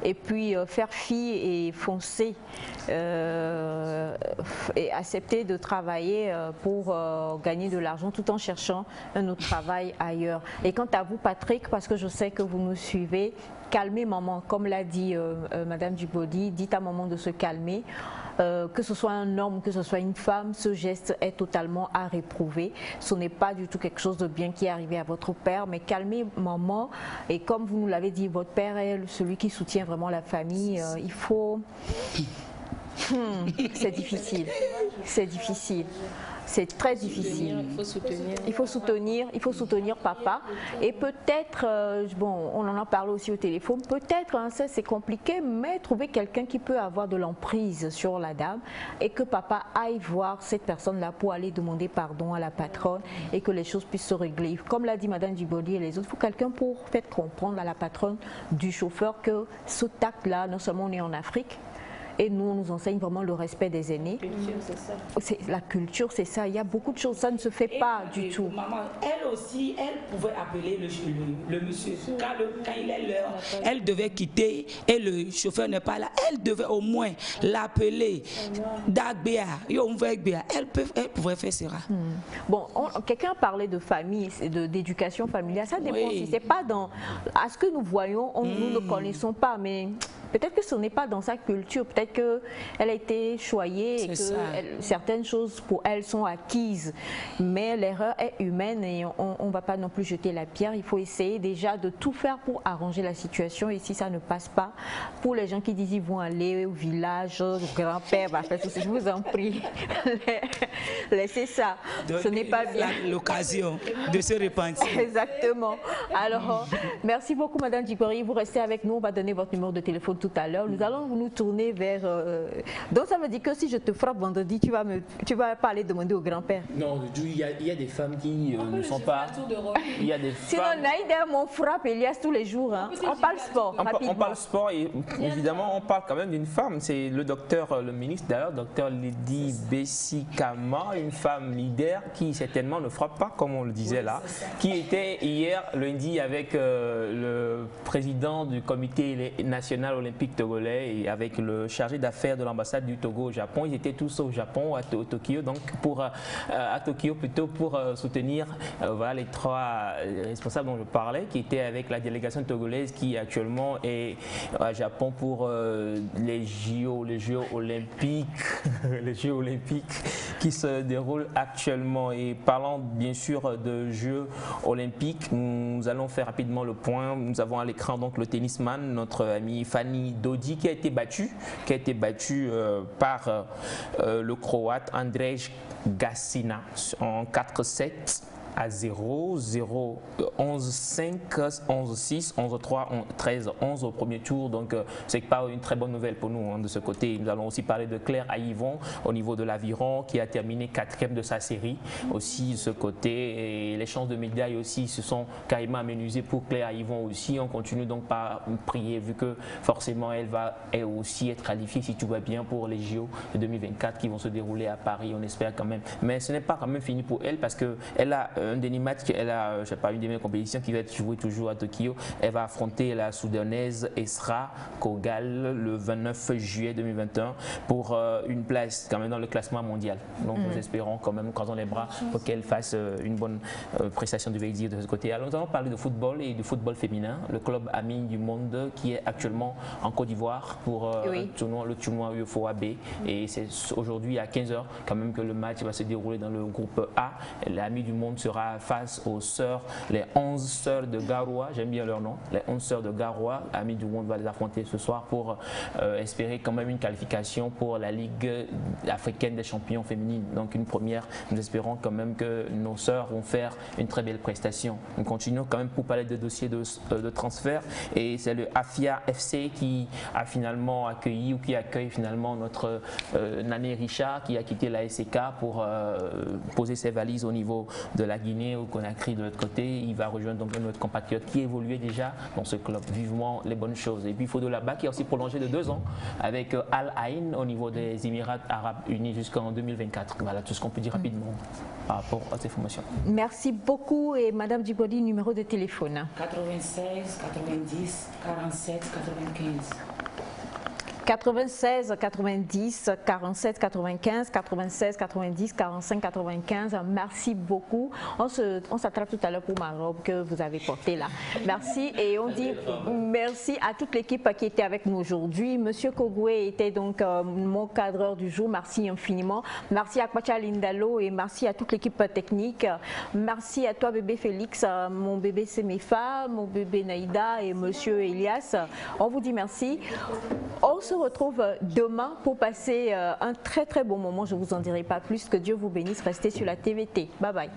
et puis faire fi et foncer et accepter de travailler pour gagner de l'argent tout en cherchant un autre travail ailleurs. Et quant à vous, Patrick, parce que je sais que vous nous suivez, calmez maman, comme l'a dit Madame Djibodi, dites à maman de se calmer. Que ce soit un homme, que ce soit une femme, ce geste est totalement à réprouver. Ce n'est pas du tout quelque chose de bien qui est arrivé à votre père, mais calmez maman. Et comme vous nous l'avez dit, votre père est celui qui soutient vraiment la famille. Il faut... c'est difficile. C'est difficile. C'est très difficile. Il faut soutenir papa. Et peut-être, bon, on en a parlé aussi au téléphone, peut-être, hein, ça c'est compliqué, mais trouver quelqu'un qui peut avoir de l'emprise sur la dame et que papa aille voir cette personne-là pour aller demander pardon à la patronne et que les choses puissent se régler. Comme l'a dit Madame Djibodi et les autres, il faut quelqu'un pour faire comprendre à la patronne du chauffeur que ce tact-là, non seulement on est en Afrique, et nous, on nous enseigne vraiment le respect des aînés. La culture, c'est ça. Il y a beaucoup de choses, ça ne se fait pas du tout. Maman, elle aussi, elle pouvait appeler le monsieur. Quand il est l'heure, elle devait quitter et le chauffeur n'est pas là. Elle devait au moins l'appeler. Elle pouvait faire ça. Bon, quelqu'un parlait de famille, d'éducation familiale. Ça dépend si c'est pas dans... À ce que nous voyons, nous ne connaissons pas, mais... Peut-être que ce n'est pas dans sa culture, peut-être qu'elle a été choyée et que certaines choses pour elle sont acquises. Mais l'erreur est humaine et on ne va pas non plus jeter la pierre. Il faut essayer déjà de tout faire pour arranger la situation. Et si ça ne passe pas, pour les gens qui disent qu'ils vont aller au village, le grand-père va faire tout ça, je vous en prie, laissez ça. Ce n'est pas bien. L'occasion de se repentir. Exactement. Alors, merci beaucoup Madame Djibodi. Vous restez avec nous, on va donner votre numéro de téléphone tout à l'heure. Nous allons nous tourner vers... Donc ça veut dire que si je te frappe vendredi, tu vas pas aller demander au grand-père. Non, il y a des femmes qui ne sont pas... Il y a des Sinon, Naïda, on frappe Elias tous les jours. Hein. On parle sport, on parle sport et évidemment, on parle quand même d'une femme. C'est le docteur, le ministre d'ailleurs, docteur Lydie Bessikama, une femme leader qui certainement ne frappe pas, comme on le disait là, qui était hier, lundi, avec le président du comité national olympique togolais et avec le chargé d'affaires de l'ambassade du Togo au Japon. Ils étaient tous au Japon, à Tokyo, donc à Tokyo plutôt pour soutenir voilà, les trois responsables dont je parlais, qui étaient avec la délégation togolaise qui actuellement est au Japon pour les JO olympiques, les Jeux olympiques qui se déroulent actuellement. Et parlant bien sûr de Jeux olympiques, nous allons faire rapidement le point. Nous avons à l'écran donc le tennisman, notre ami Fanny Dodi, qui a été battu par le Croate Andrej Gasina en 4-7 à 0, 0, 11-5, 11-6, 11-3, 13-11 au premier tour. Donc, c'est pas une très bonne nouvelle pour nous hein, de ce côté. Nous allons aussi parler de Claire Aïvon au niveau de l'aviron qui a terminé 4e de sa série aussi de ce côté. Et les chances de médaille aussi se sont carrément aménusées pour Claire Aïvon aussi. On continue donc par prier vu que forcément elle va elle aussi être qualifiée si tout va bien pour les JO de 2024 qui vont se dérouler à Paris. On espère quand même. Mais ce n'est pas quand même fini pour elle parce qu'elle a un dernier match, elle a, je sais pas, une des meilleures compétitions qui va être jouée toujours à Tokyo. Elle va affronter la soudanaise Esra Kogal le 29 juillet 2021 pour une place quand même dans le classement mondial. Donc nous espérons quand même, croisons les bras pour qu'elle fasse une bonne prestation de dire de ce côté. Alors nous allons parler de football et de football féminin. Le club ami du monde qui est actuellement en Côte d'Ivoire pour le tournoi UFOA B. Et c'est aujourd'hui à 15h quand même que le match va se dérouler dans le groupe A. L'ami du monde sera face aux sœurs, les 11 sœurs de Garoua, j'aime bien leur nom, les 11 sœurs de Garoua. Amis du monde va les affronter ce soir pour espérer quand même une qualification pour la Ligue africaine des champions féminines. Donc une première, nous espérons quand même que nos sœurs vont faire une très belle prestation. Nous continuons quand même pour parler de dossiers de transfert et c'est le Afia FC qui a finalement accueilli ou qui accueille finalement notre Nané Richard qui a quitté la SCK pour poser ses valises au niveau de la la Guinée, au Conakry de l'autre côté. Il va rejoindre donc notre compatriote qui évoluait déjà dans ce club. Vivement les bonnes choses. Et puis Fodo Laba qui a aussi prolongé de 2 ans avec Al Ain au niveau des Émirats Arabes Unis jusqu'en 2024. Voilà tout ce qu'on peut dire rapidement par rapport à ces formations. Merci beaucoup. Et Madame Djibodi, numéro de téléphone. 96 90 47 95. 96 90 47 95 96 90 45 95. Merci beaucoup. On s'attrape tout à l'heure pour ma robe que vous avez portée là. Merci et on dit merci à toute l'équipe qui était avec nous aujourd'hui. Monsieur Kogoué était donc mon cadreur du jour. Merci infiniment. Merci à Kwacha Lindalo et merci à toute l'équipe technique. Merci à toi bébé Félix, mon bébé Semefa, mon bébé Naïda et monsieur Elias. On vous dit merci. On se retrouve demain pour passer un très très bon moment. Je ne vous en dirai pas plus. Que Dieu vous bénisse. Restez sur la TVT. Bye bye.